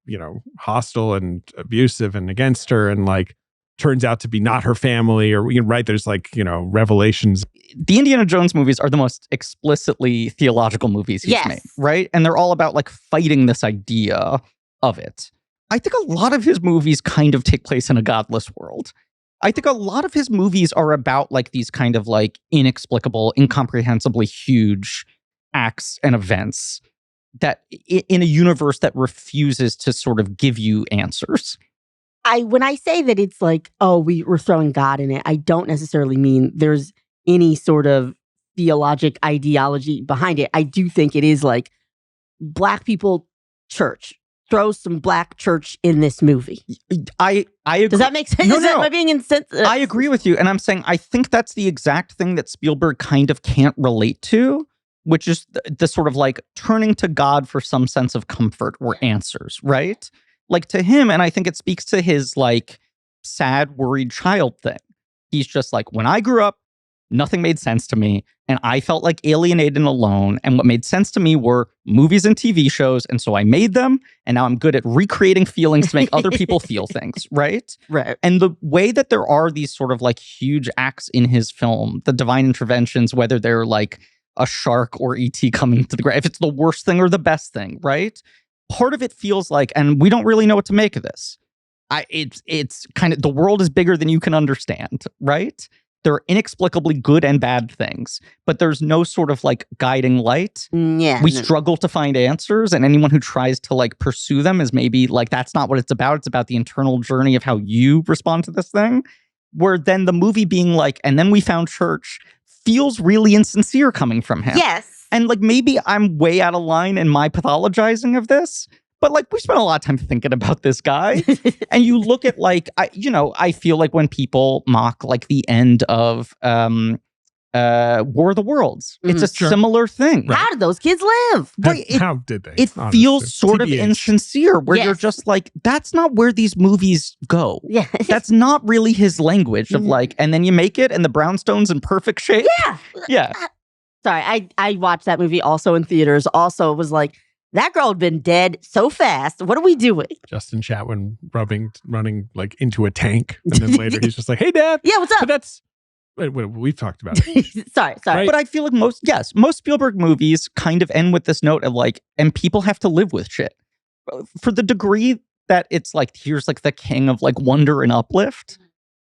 hostile and abusive and against her, and like turns out to be not her family, or right, there's like, revelations. The Indiana Jones movies are the most explicitly theological movies he's made, right? And they're all about like fighting this idea of it. I think a lot of his movies kind of take place in a godless world. I think a lot of his movies are about like these kind of like inexplicable, incomprehensibly huge acts and events that in a universe that refuses to sort of give you answers. When I say that it's like, oh, we're throwing God in it, I don't necessarily mean there's any sort of theologic ideology behind it. I do think it is like Black people church. Throw some Black church in this movie. I agree. Does that make sense? No, Am I being insensitive? I agree with you. And I'm saying I think that's the exact thing that Spielberg kind of can't relate to, which is the sort of like turning to God for some sense of comfort or answers, right? Like to him, and I think it speaks to his like sad, worried child thing. He's just like, when I grew up, nothing made sense to me, and I felt like alienated and alone. And what made sense to me were movies and TV shows, and so I made them, and now I'm good at recreating feelings to make other people feel things, right? Right. And the way that there are these sort of like huge acts in his film, the divine interventions, whether they're like a shark or E.T. coming to the grave, if it's the worst thing or the best thing, right? Part of it feels like, and we don't really know what to make of this. It's kind of, the world is bigger than you can understand, right? There are inexplicably good and bad things, but there's no sort of like guiding light. Yeah. We struggle to find answers, and anyone who tries to like pursue them is maybe like, that's not what it's about. It's about the internal journey of how you respond to this thing. Where then the movie being like, and then we found church, feels really insincere coming from him. Yes. And like, maybe I'm way out of line in my pathologizing of this, but like, we spent a lot of time thinking about this guy. And you look at like, I feel like when people mock like the end of War of the Worlds, it's a similar thing. Right. How did those kids live? How did they? It honestly? feels sort of TBH. insincere, where you're Yes. just like, that's not where these movies go. Yeah. That's not really his language of like, and then you make it and the brownstone's in perfect shape. Yeah. Yeah. Sorry, I watched that movie also in theaters. Also, was like, that girl had been dead so fast. What are we doing? Justin Chatwin running like into a tank, and then later he's just like, "Hey, Dad." Yeah, what's But up? that's we've talked about it. sorry. Right. But I feel like most Spielberg movies kind of end with this note of like, and people have to live with shit. For the degree that it's like, here's like the king of like wonder and uplift.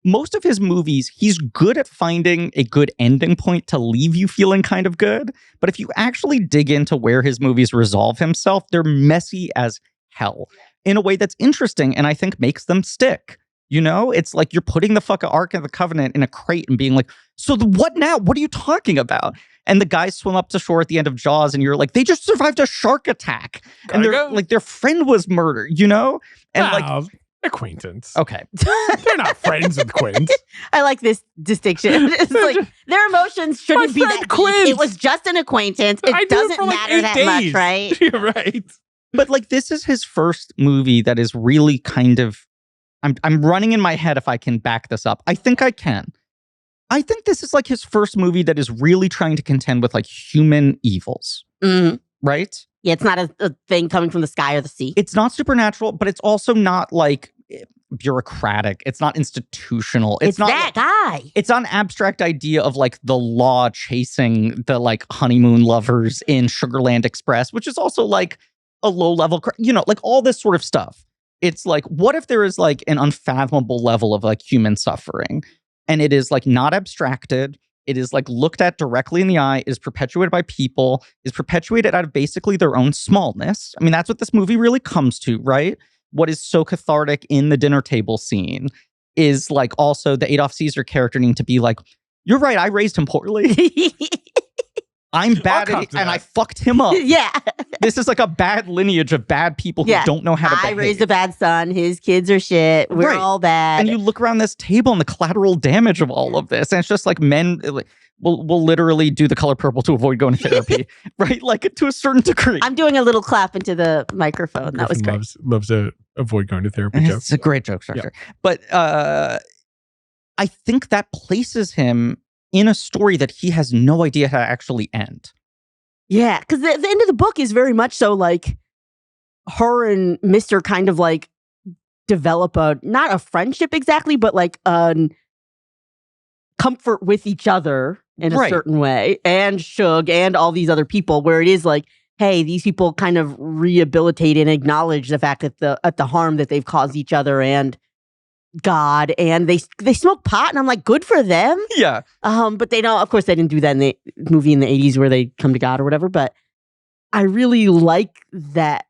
Most of his movies, he's good at finding a good ending point to leave you feeling kind of good. But if you actually dig into where his movies resolve himself, they're messy as hell in a way that's interesting and I think makes them stick. You know, it's like you're putting the fucking Ark of the Covenant in a crate and being like, so what now? What are you talking about? And the guys swim up to shore at the end of Jaws and you're like, they just survived a shark attack. And they're like, their friend was murdered, you know? And like, acquaintance. okay. They're not friends with Quint. I like this distinction. It's like their emotions shouldn't be that deep. It was just an acquaintance. It doesn't matter that much, right? You're right. But like, this is his first movie that is really kind of, I'm running in my head if I can back this up. I think I can. I think this is like his first movie that is really trying to contend with like human evils, right? Yeah, it's not a thing coming from the sky or the sea. It's not supernatural, but it's also not like bureaucratic. It's not institutional. It's not that guy. It's not an abstract idea of like the law chasing the like honeymoon lovers in Sugarland Express, which is also like a low level, like all this sort of stuff. It's like, what if there is like an unfathomable level of like human suffering and it is like not abstracted It is like looked at directly in the eye, is perpetuated by people, is perpetuated out of basically their own smallness. I mean, that's what this movie really comes to, right? What is so cathartic in the dinner table scene is like also the Adolf Caesar character needing to be like, you're right, I raised him poorly. I'm bad at it, and I fucked him up. Yeah. This is like a bad lineage of bad people who don't know how to behave. I raised a bad son. His kids are shit. We're all bad. And you look around this table and the collateral damage of all of this. And it's just like men will literally do the color purple to avoid going to therapy, right? Like to a certain degree. I'm doing a little clap into the microphone. That was great. Loves to avoid going to therapy joke. It's a great joke structure. But I think that places him in a story that he has no idea how to actually end. Yeah, because the end of the book is very much so like her and Mr. kind of like develop not a friendship exactly, but like comfort with each other in a certain way, and Shug and all these other people, where it is like, hey, these people kind of rehabilitate and acknowledge the fact that the harm that they've caused each other and God, and they smoke pot, and I'm like, good for them. Yeah. But they don't. Of course, they didn't do that in the movie in the 80s where they come to God or whatever. But I really like that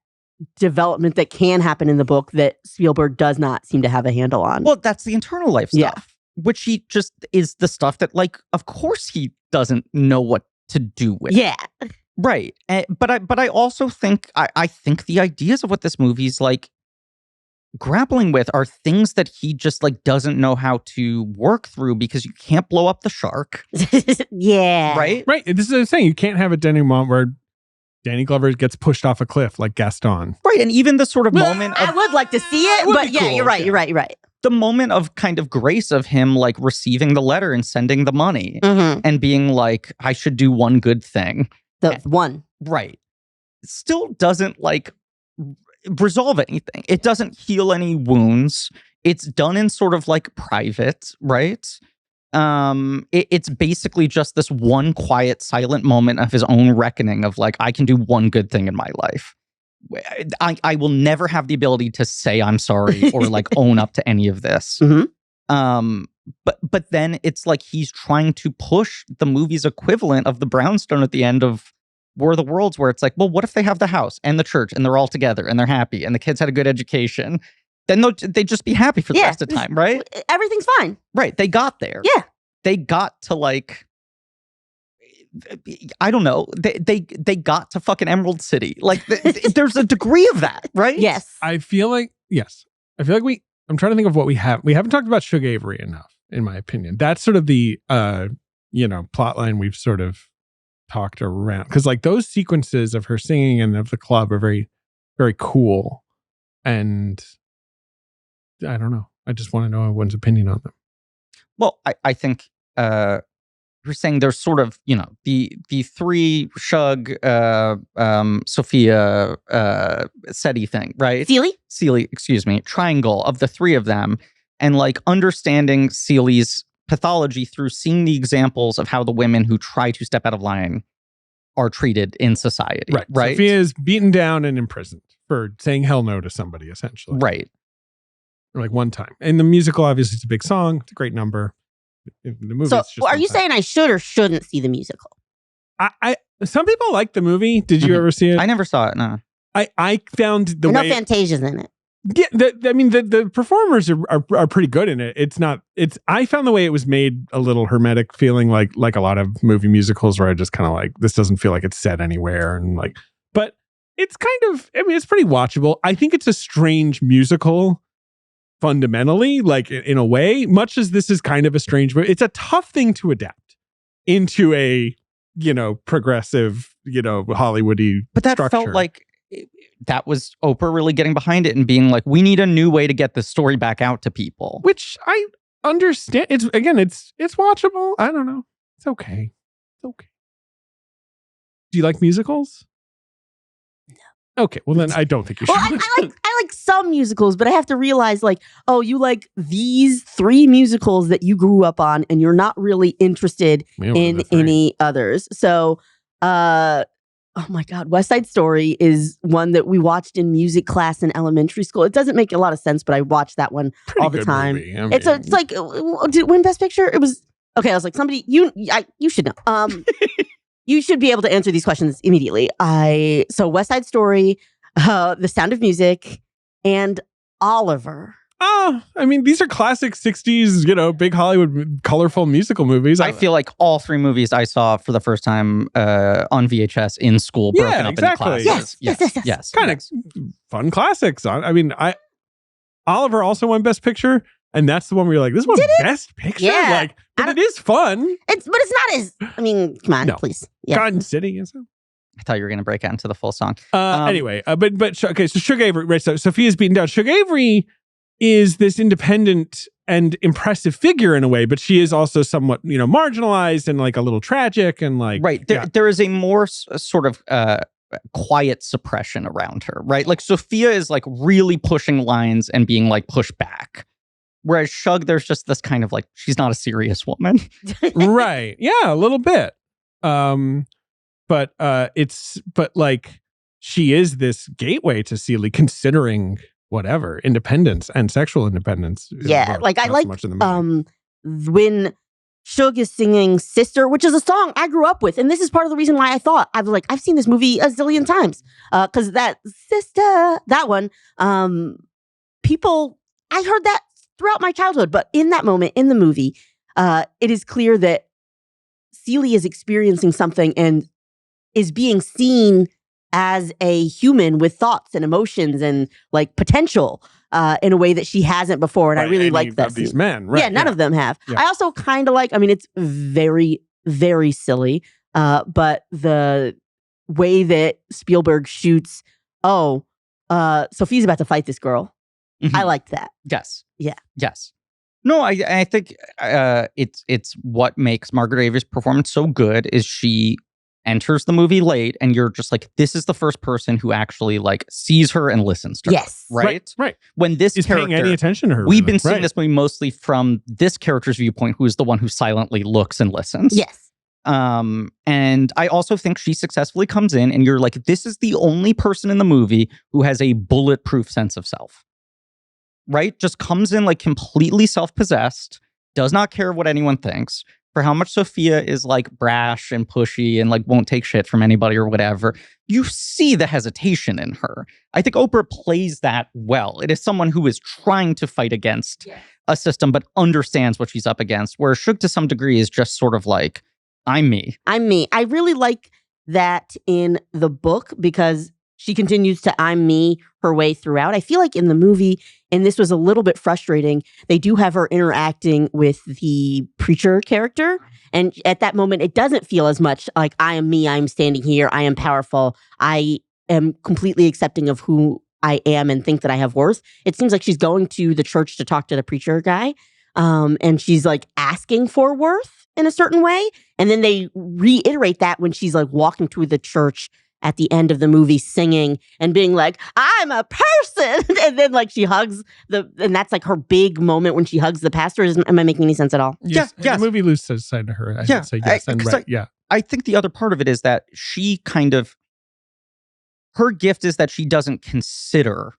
development that can happen in the book that Spielberg does not seem to have a handle on. Well, that's the internal life stuff, which he just is the stuff that, like, of course he doesn't know what to do with. Yeah. Right. But I also think I think the ideas of what this movie's like grappling with are things that he just like doesn't know how to work through, because you can't blow up the shark. Yeah. Right? Right. This is what I'm saying. You can't have a denouement where Danny Glover gets pushed off a cliff like Gaston. Right. And even the sort of moment of, I would like to see it, but yeah, cool. you're right. You're right. the moment of kind of grace of him like receiving the letter and sending the money and being like, I should do one good thing. The one. Right. It still doesn't like resolve anything. It doesn't heal any wounds. It's done in sort of like private, right? It's basically just this one quiet, silent moment of his own reckoning of like, I can do one good thing in my life. I will never have the ability to say I'm sorry or like own up to any of this. But then it's like he's trying to push the movie's equivalent of the brownstone at the end of War of the Worlds, where it's like, well, what if they have the house and the church and they're all together and they're happy and the kids had a good education? Then they'd just be happy for the rest of the time, right? Everything's fine. Right. They got there. Yeah. They got to like, I don't know. They got to fucking Emerald City. Like there's a degree of that, right? Yes. I feel like I'm trying to think of what we have. We haven't talked about Shug Avery enough, in my opinion. That's sort of the, plot line we've sort of talked around. Because like those sequences of her singing and of the club are very, very cool. And I don't know. I just want to know everyone's opinion on them. Well, I think you're saying there's sort of, the three Shug, Sophia, SETI thing, right? Seeley, excuse me, triangle of the three of them, and like understanding Seeley's pathology through seeing the examples of how the women who try to step out of line are treated in society. Right. Sophia is beaten down and imprisoned for saying hell no to somebody, essentially. Right. Or like one time. And the musical, obviously, it's a big song. It's a great number. In the movie, so it's just are you saying I should or shouldn't see the musical? Some people like the movie. Did you ever see it? I never saw it, no. I found the way... Fantasia's in it. Yeah, the performers are pretty good in it. I found the way it was made a little hermetic, feeling like a lot of movie musicals where I just kind of like, this doesn't feel like it's set anywhere, and like, but it's kind of, it's pretty watchable. I think it's a strange musical fundamentally, like in a way, much as this is kind of a strange movie. It's a tough thing to adapt into a, progressive, Hollywoody But that structure. felt like that was Oprah really getting behind it and being like, we need a new way to get the story back out to people. Which I understand. It's watchable. I don't know. It's okay. Do you like musicals? No. Okay. Well, then I don't think you should. Well, I like some musicals, but I have to realize like, oh, you like these 3 musicals that you grew up on and you're not really interested in any others. So, oh my God, West Side Story is one that we watched in music class in elementary school. It doesn't make a lot of sense, but I watched that one all the time. Movie. It's like, did it win Best Picture? It was Okay, I was like, somebody, you should know. You should be able to answer these questions immediately. So West Side Story, The Sound of Music, and Oliver. Oh, I mean, these are classic 60s, big Hollywood, colorful musical movies. I feel like all three movies I saw for the first time on VHS in school, broken up exactly. into classes. Yes. Kind of fun classics. I mean, Oliver also won Best Picture, and that's the one where you're like, this one's Best Picture? Yeah. But it is fun. But it's not as, I mean, come on, please. Yeah. Garden City and stuff. I thought you were going to break out into the full song. Anyway, okay, so Suge Avery, right? So Sophia's beaten down. Suge Avery is this independent and impressive figure in a way, but she is also somewhat, marginalized and like a little tragic and like right. There is a more sort of quiet suppression around her, right? Like Sophia is like really pushing lines and being like pushed back. Whereas Shug, there's just this kind of like, she's not a serious woman. Right. Yeah, a little bit. But she is this gateway to Celie, considering whatever independence and sexual independence. Yeah, like I like when Shug is singing "Sister," which is a song I grew up with, and this is part of the reason why I was like, I've seen this movie a zillion times, because that "Sister," that one, I heard that throughout my childhood, but in that moment in the movie, it is clear that Celie is experiencing something and is being seen as a human with thoughts and emotions and like potential in a way that she hasn't before. And I really like that. These men, right? Yeah, none of them have. Yeah. I also kind of like, I mean, it's very, very silly, but the way that Spielberg shoots, Sophie's about to fight this girl. Mm-hmm. I liked that. Yes. Yeah. Yes. No, I think it's what makes Margaret Avery's performance so good is she enters the movie late and you're just like, this is the first person who actually like sees her and listens to her. Right? When this is character, paying any attention to her. We've been seeing this movie mostly from this character's viewpoint, who is the one who silently looks and listens. Yes. And I also think she successfully comes in and you're like, this is the only person in the movie who has a bulletproof sense of self. Right? Just comes in like completely self-possessed, does not care what anyone thinks. For how much Sophia is like brash and pushy and like won't take shit from anybody or whatever, you see the hesitation in her. I think Oprah plays that well. It is someone who is trying to fight against a system but understands what she's up against, where Shug to some degree is just sort of like, I'm me. I'm me. I really like that in the book because she continues to I'm me her way throughout. I feel like in the movie, and this was a little bit frustrating, they do have her interacting with the preacher character. And at that moment, it doesn't feel as much like I am me, I'm standing here, I am powerful, I am completely accepting of who I am and think that I have worth. It seems like she's going to the church to talk to the preacher guy. And she's like asking for worth in a certain way. And then they reiterate that when she's like walking to the church at the end of the movie singing and being like, I'm a person. And then like she hugs and that's like her big moment when she hugs the pastor. Am I making any sense at all? Yes. The movie loses side to her. I would say yes. I think the other part of it is that she her gift is that she doesn't consider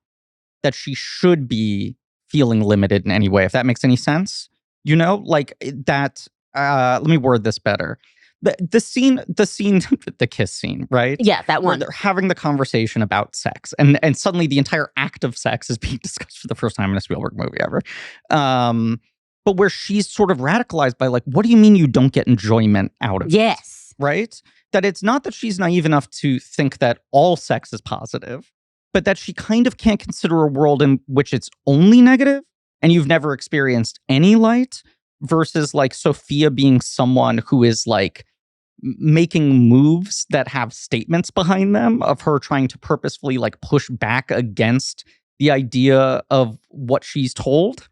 that she should be feeling limited in any way, if that makes any sense. Like that, let me word this better. The scene, the kiss scene, right? Yeah, that one. Where they're having the conversation about sex, and suddenly the entire act of sex is being discussed for the first time in a Spielberg movie ever. But where she's sort of radicalized by like, what do you mean you don't get enjoyment out of it? Yes. Right? That it's not that she's naive enough to think that all sex is positive, but that she kind of can't consider a world in which it's only negative and you've never experienced any light, versus like Sophia being someone who is like making moves that have statements behind them of her trying to purposefully like push back against the idea of what she's told.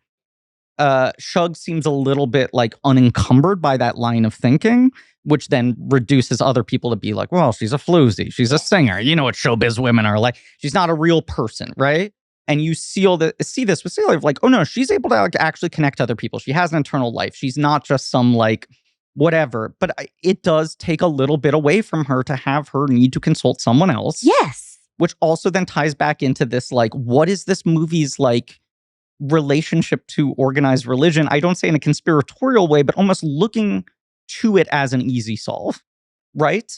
Shug seems a little bit like unencumbered by that line of thinking, which then reduces other people to be like, well, she's a floozy, she's a singer, you know what showbiz women are like, she's not a real person, right? And you see this with Celia of like, oh no, she's able to like, actually connect to other people. She has an internal life. She's not just some like whatever. But it does take a little bit away from her to have her need to consult someone else. Yes. Which also then ties back into this like, what is this movie's like relationship to organized religion. I don't say in a conspiratorial way, but almost looking to it as an easy solve, right?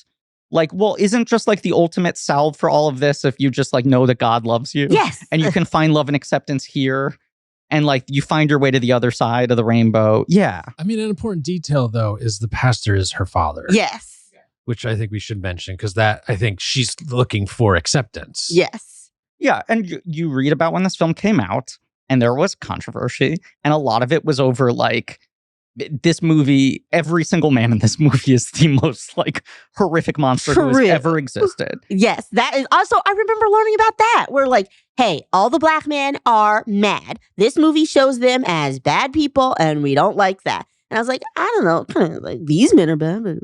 Like, well, isn't just like the ultimate salve for all of this if you just like know that God loves you? Yes. And you can find love and acceptance here. And like you find your way to the other side of the rainbow. Yeah. I mean, an important detail, though, is the pastor is her father. Yes. Which I think we should mention because that I think she's looking for acceptance. Yes. Yeah. And you read about when this film came out and there was controversy. And a lot of it was over like this movie. Every single man in this movie is the most like horrific monster who has ever existed. Yes. That is also, I remember learning about that. We're like, hey, all the black men are mad. This movie shows them as bad people and we don't like that. And I was like, I don't know, kind of like these men are bad.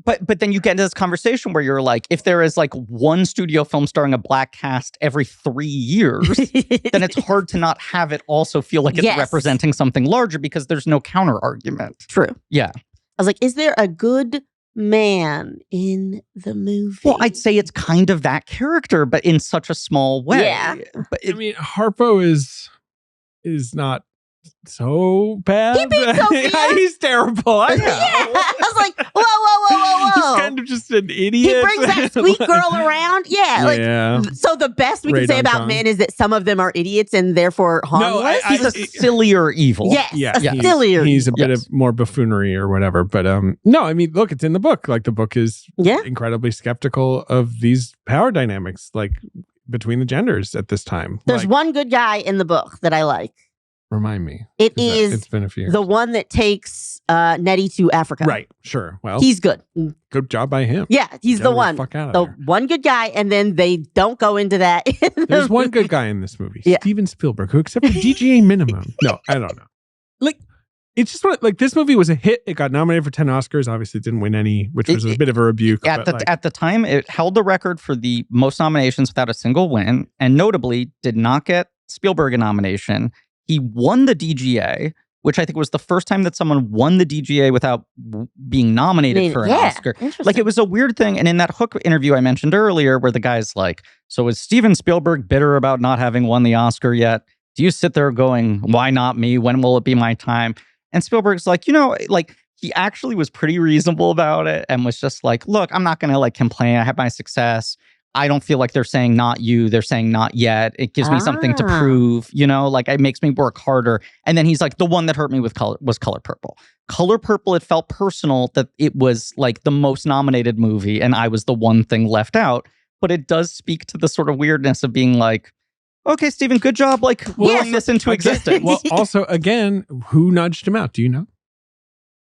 But then you get into this conversation where you're like, if there is like one studio film starring a black cast every 3 years, then it's hard to not have it also feel like it's representing something larger because there's no counter argument. True. Yeah. I was like, is there a good man in the movie? Well, I'd say it's kind of that character, but in such a small way. Yeah. But I mean, Harpo is not so bad. He beat Sophia. Yeah, he's terrible. I know. Yeah. I was like, whoa. He's kind of just an idiot. He brings that sweet girl around. Yeah. Like, yeah. So the best we can say about men is that some of them are idiots and therefore harmless. He's a sillier evil. Yes. Yeah, sillier. He's a bit of more buffoonery or whatever. But no, I mean, look, it's in the book. Like the book is incredibly skeptical of these power dynamics, like between the genders at this time. There's one good guy in the book that I like. Remind me. It's been a few years. The one that takes Nettie to Africa. Right. Sure. Well, he's good. Good job by him. Yeah, he's the one. Fuck out of the there. one good guy, and then they don't go into that. There's one good guy in this movie, Yeah. Steven Spielberg, who accepted DGA minimum. No, I don't know. Like, it's just like this movie was a hit. It got nominated for 10 Oscars. Obviously, it didn't win any, which was a bit of a rebuke. At the time, it held the record for the most nominations without a single win, and notably did not get Spielberg a nomination. He won the DGA, which I think was the first time that someone won the DGA without being nominated for an Oscar. Like, it was a weird thing. And in that Hook interview I mentioned earlier, where the guy's like, so is Steven Spielberg bitter about not having won the Oscar yet? Do you sit there going, why not me? When will it be my time? And Spielberg's like, like, he actually was pretty reasonable about it and was just like, look, I'm not going to like complain. I have my success. I don't feel like they're saying not you. They're saying not yet. It gives me something to prove, like it makes me work harder. And then he's like, the one that hurt me was Color Purple. Color Purple, it felt personal that it was like the most nominated movie and I was the one thing left out. But it does speak to the sort of weirdness of being like, okay, Steven, good job, like willing this into existence. Well, also, again, who nudged him out? Do you know?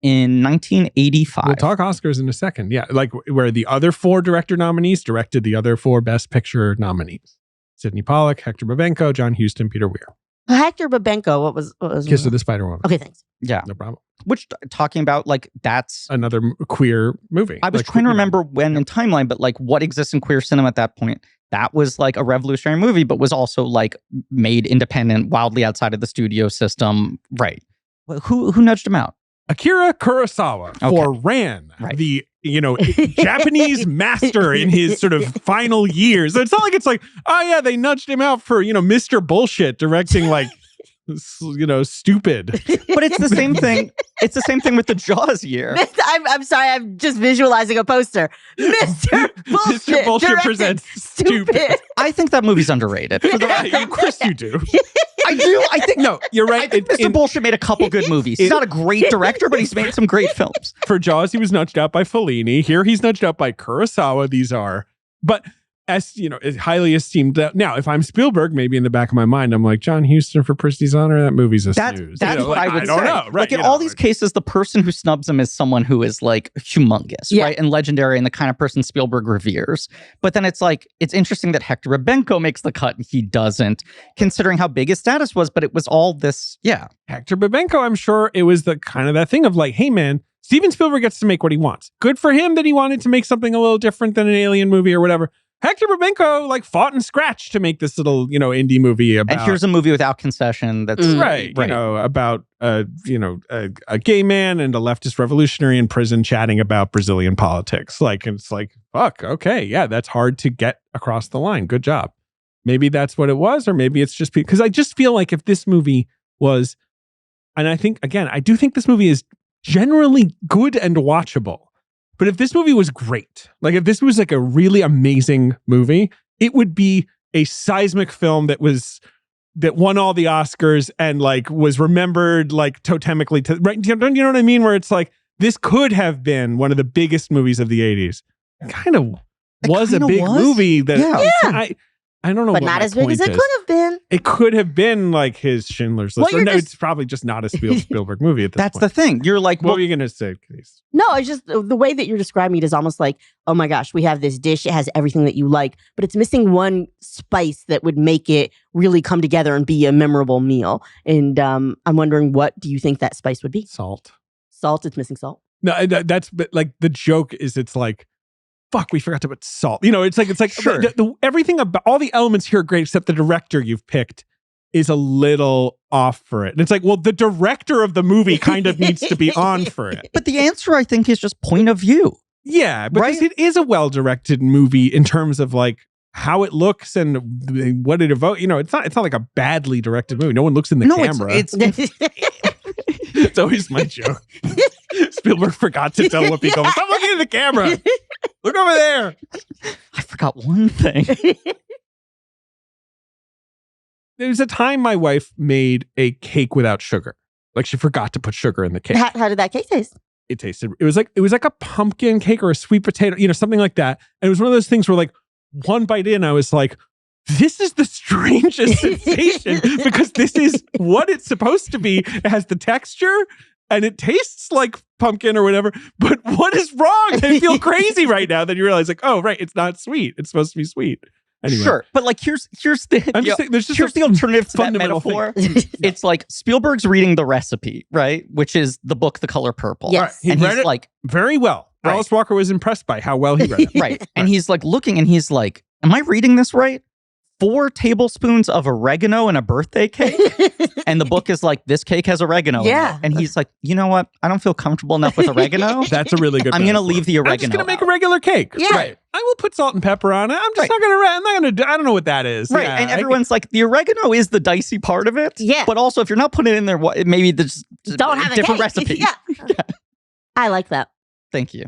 In 1985. We'll talk Oscars in a second. Yeah, like where the other 4 director nominees directed the other 4 Best Picture nominees. Sidney Pollack, Hector Babenco, John Huston, Peter Weir. Hector Babenco, what was Kiss of the Spider Woman. Okay, thanks. Yeah. No problem. Which, talking about, like, that's... another queer movie. I was trying to remember when in timeline, but, like, what exists in queer cinema at that point. That was, like, a revolutionary movie, but was also, like, made independent, wildly outside of the studio system. Right. Who nudged him out? Akira Kurosawa for Ran, the Japanese master in his sort of final years. So it's not like it's like, oh yeah, they nudged him out for Mr. Bullshit directing like stupid. But it's the same thing. It's the same thing with the Jaws year. I'm sorry, I'm just visualizing a poster. Mr. Bullshit, Mr. Bullshit presents Stupid. I think that movie's underrated. Of course you do. I do. I think no. You're right. Mr. Bullshit made a couple good movies. He's not a great director, but he's made some great films. For Jaws, he was nudged out by Fellini. Here, he's nudged out by Kurosawa. These are, but as is highly esteemed. Now, if I'm Spielberg, maybe in the back of my mind, I'm like, John Huston for Priestley's Honor. That movie's a snooze. That's what I would say. I don't know. Right, like in all these cases, the person who snubs him is someone who is like humongous, right, and legendary, and the kind of person Spielberg reveres. But then it's like it's interesting that Hector Babenco makes the cut and he doesn't, considering how big his status was. But it was all this, Hector Babenco. I'm sure it was the kind of that thing of like, hey man, Steven Spielberg gets to make what he wants. Good for him that he wanted to make something a little different than an alien movie or whatever. Hector Babenco like fought and scratched to make this little, indie movie about. And here's a movie without concession. That's right. About a gay man and a leftist revolutionary in prison chatting about Brazilian politics. Like, it's like, fuck, okay, yeah, that's hard to get across the line. Good job. maybe that's what it was, or maybe it's just because I just feel like if this movie was, and I think, again, I do think this movie is generally good and watchable. But if this movie was great, like if this was like a really amazing movie, it would be a seismic film that won all the Oscars and like was remembered like totemically right? You know what I mean? Where it's like, this could have been one of the biggest movies of the 80s. It kind of was a big movie that I don't know, but what not my as big as it point could is. have been. It could have been like his Schindler's List. Well, Or no, just- it's probably just not a Spielberg movie at this That's point. the thing. You're like, What well, were you going to say, Kenice? No, it's just the way that you're describing it is almost like, oh my gosh, we have this dish. It has everything that you like, but it's missing one spice that would make it really come together and be a memorable meal. And I'm wondering, what do you think that spice would be? Salt. Salt. It's missing salt. No, that's but like the joke is, it's like, fuck, we forgot to put salt. You know, it's like Sure. Everything about all the elements here are great, except the director you've picked is a little off for it. And it's like, well, the director of the movie kind of needs to be on for it. but the answer I think is just point of view. Yeah, because Right? it is a well-directed movie in terms of like how it looks and what it evokes. You know, it's not like a badly directed movie. No one looks in the camera. It's It's always my joke. Spielberg forgot to tell Whoopi Goldberg, stop looking at the camera. Look over there. I forgot one thing. There was a time my wife made a cake without sugar. Like she forgot to put sugar in the cake. How did that cake taste? It was like a pumpkin cake or a sweet potato, you know, something like that. And it was one of those things where like one bite in, I was like, this is the strangest sensation because this is what it's supposed to be. It has the texture and it tastes like pumpkin or whatever. But what is wrong? I feel crazy right now that you realize like, oh, right, it's not sweet. It's supposed to be sweet. Anyway. Sure, but like here's the I'm just saying, there's just here's the alternative to that fundamental thing. metaphor. It's like Spielberg's reading The Recipe, right? Which is the book The Color Purple. Yes. He and read he's it like, very well. Right. Alice Walker was impressed by how well he read it. right. And he's like looking and he's like, am I reading this right? 4 tablespoons of oregano in a birthday cake. And the book is like, this cake has oregano Yeah. in it. And he's like, you know what? I don't feel comfortable enough with oregano. That's a really good I'm going to metaphor. leave the oregano I'm just going to make a out. regular cake. Yeah. Right. I will put salt and pepper on it. I'm just Right. not going to, I don't know what that is. Right. Yeah, And everyone's like, the oregano is the dicey part of it. Yeah. But also, if you're not putting it in there, maybe there's Don't have a different cake. recipe. Yeah. I like that. Thank you.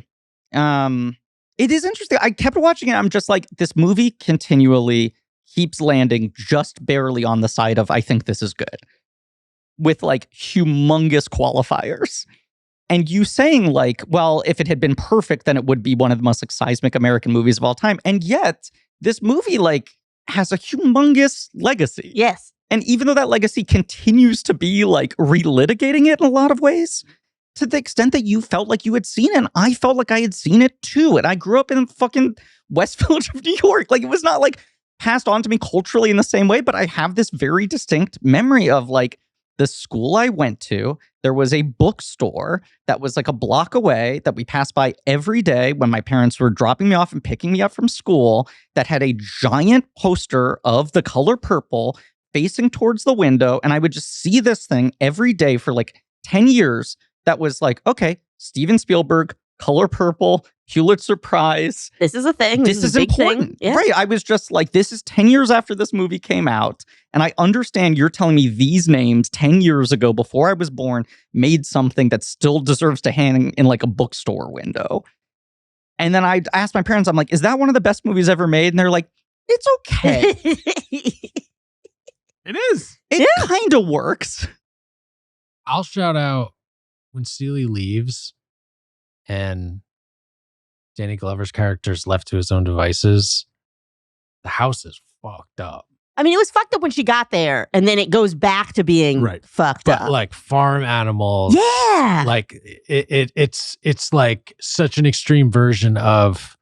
It is interesting. I kept watching it. I'm just like, this movie continually keeps landing just barely on the side of, I think this is good, with like humongous qualifiers. And you saying like, well, if it had been perfect, then it would be one of the most like, seismic American movies of all time. And yet this movie like has a humongous legacy. Yes. And even though that legacy continues to be like relitigating it in a lot of ways, to the extent that you felt like you had seen it, and I felt like I had seen it too. And I grew up in fucking West Village of New York. Like it was not like passed on to me culturally in the same way, but I have this very distinct memory of like the school I went to. There was a bookstore that was like a block away that we passed by every day when my parents were dropping me off and picking me up from school, that had a giant poster of The Color Purple facing towards the window. And I would just see this thing every day for like 10 years. That was like, okay, Steven Spielberg, Color Purple, Pulitzer Prize. This is a thing. This is a big important. thing. Yeah. Right. I was just like, this is 10 years after this movie came out. And I understand you're telling me these names 10 years ago, before I was born, made something that still deserves to hang in like a bookstore window. And then I asked my parents, I'm like, is that one of the best movies ever made? And they're like, it's okay. It is. It kind of works. I'll shout out when Steely leaves and Danny Glover's character is left to his own devices. The house is fucked up. I mean, it was fucked up when she got there, and then it goes back to being Right. fucked But up. like farm animals. Yeah. Like it's like such an extreme version of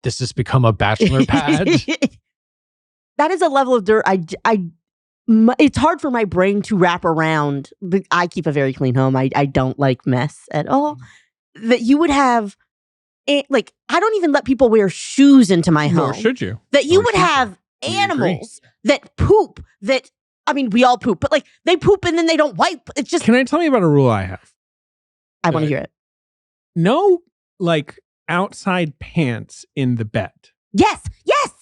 this has become a bachelor pad. That is a level of dirt. It's hard for my brain to wrap around. But I keep a very clean home. I don't like mess at all. That you would have, like, I don't even let people wear shoes into my home. Nor should you. That you Nor would should you. have We agree. animals that poop. That, I mean, we all poop, but like they poop and then they don't wipe. It's just, Can I tell you about a rule I have? I want to hear it. No, like outside pants in the bed. Yes.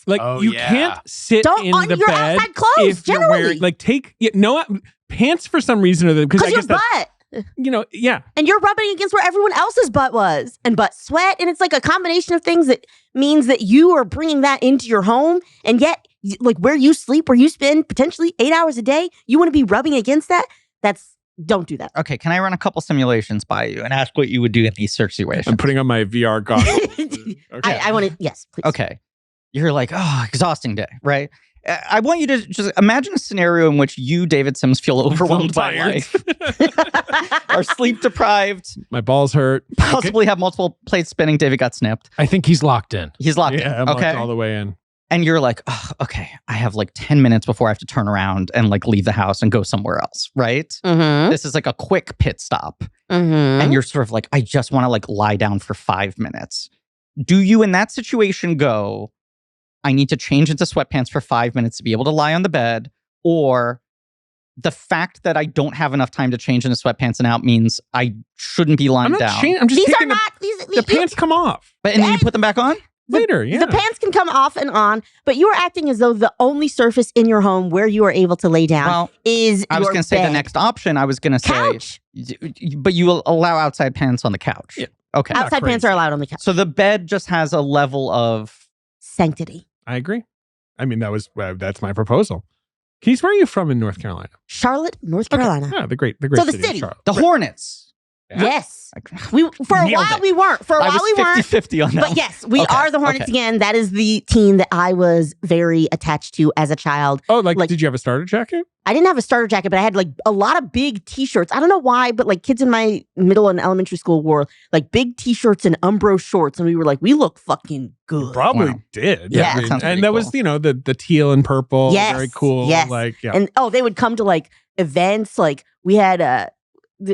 Like Oh, you yeah. can't sit Don't in on the your bed outside clothes, if you're wearing generally. pants for some reason, or because I Because guess your that's, butt. yeah. And you're rubbing against where everyone else's butt was. And butt sweat. And it's like a combination of things that means that you are bringing that into your home. And yet, like where you sleep, where you spend potentially 8 hours a day, you want to be rubbing against that? Don't do that. Okay, can I run a couple simulations by you and ask what you would do in these search situations? I'm putting on my VR goggles. Okay. I want to, yes, please. Okay. You're like, oh, exhausting day, right? I want you to just imagine a scenario in which you, David Sims, feel overwhelmed by tired. life, are sleep deprived, My balls hurt. possibly have multiple plates spinning. David got snipped. I think he's locked in. He's locked Yeah, in. I'm Okay. locked all the way in. And you're like, oh, okay, I have like 10 minutes before I have to turn around and like leave the house and go somewhere else, right? Mm-hmm. This is like a quick pit stop. Mm-hmm. And you're sort of like, I just want to like lie down for 5 minutes. Do you in that situation go, I need to change into sweatpants for 5 minutes to be able to lie on the bed? Or the fact that I don't have enough time to change into sweatpants and out means I shouldn't be lying I'm not down. I'm just These are taking not, the pants come off And then you put them back on? later. Yeah. The pants can come off and on, but you are acting as though the only surface in your home where you are able to lay down Well, is I was your going to say the bed. next option. I was going to say, Couch. but you will allow outside pants on the couch. Yeah. Okay. Outside pants crazy. are allowed on the couch. So the bed just has a level of Sanctity. I agree. I mean, that's my proposal. Kenice, where are you from in North Carolina? Charlotte, North Carolina. Yeah, the great So the city. city. Of Charlotte. the Hornets. Yeah. Yes. Like, For a Nailed while it. we weren't. For a I while was we weren't. 50-50 on that. But yes, we Okay, are the Hornets okay. again. That is the team that I was very attached to as a child. Oh, like, Like- did you have a starter jacket? I didn't have a starter jacket, but I had like a lot of big t-shirts. I don't know why, but like kids in my middle and elementary school wore like big t-shirts and Umbro shorts. And we were like, we look fucking good. Probably Wow. did. Yeah. I mean, Sounds pretty and that was, cool. the teal and purple. Yes, Very cool. yes. Like, yeah. And they would come to like events. Like we had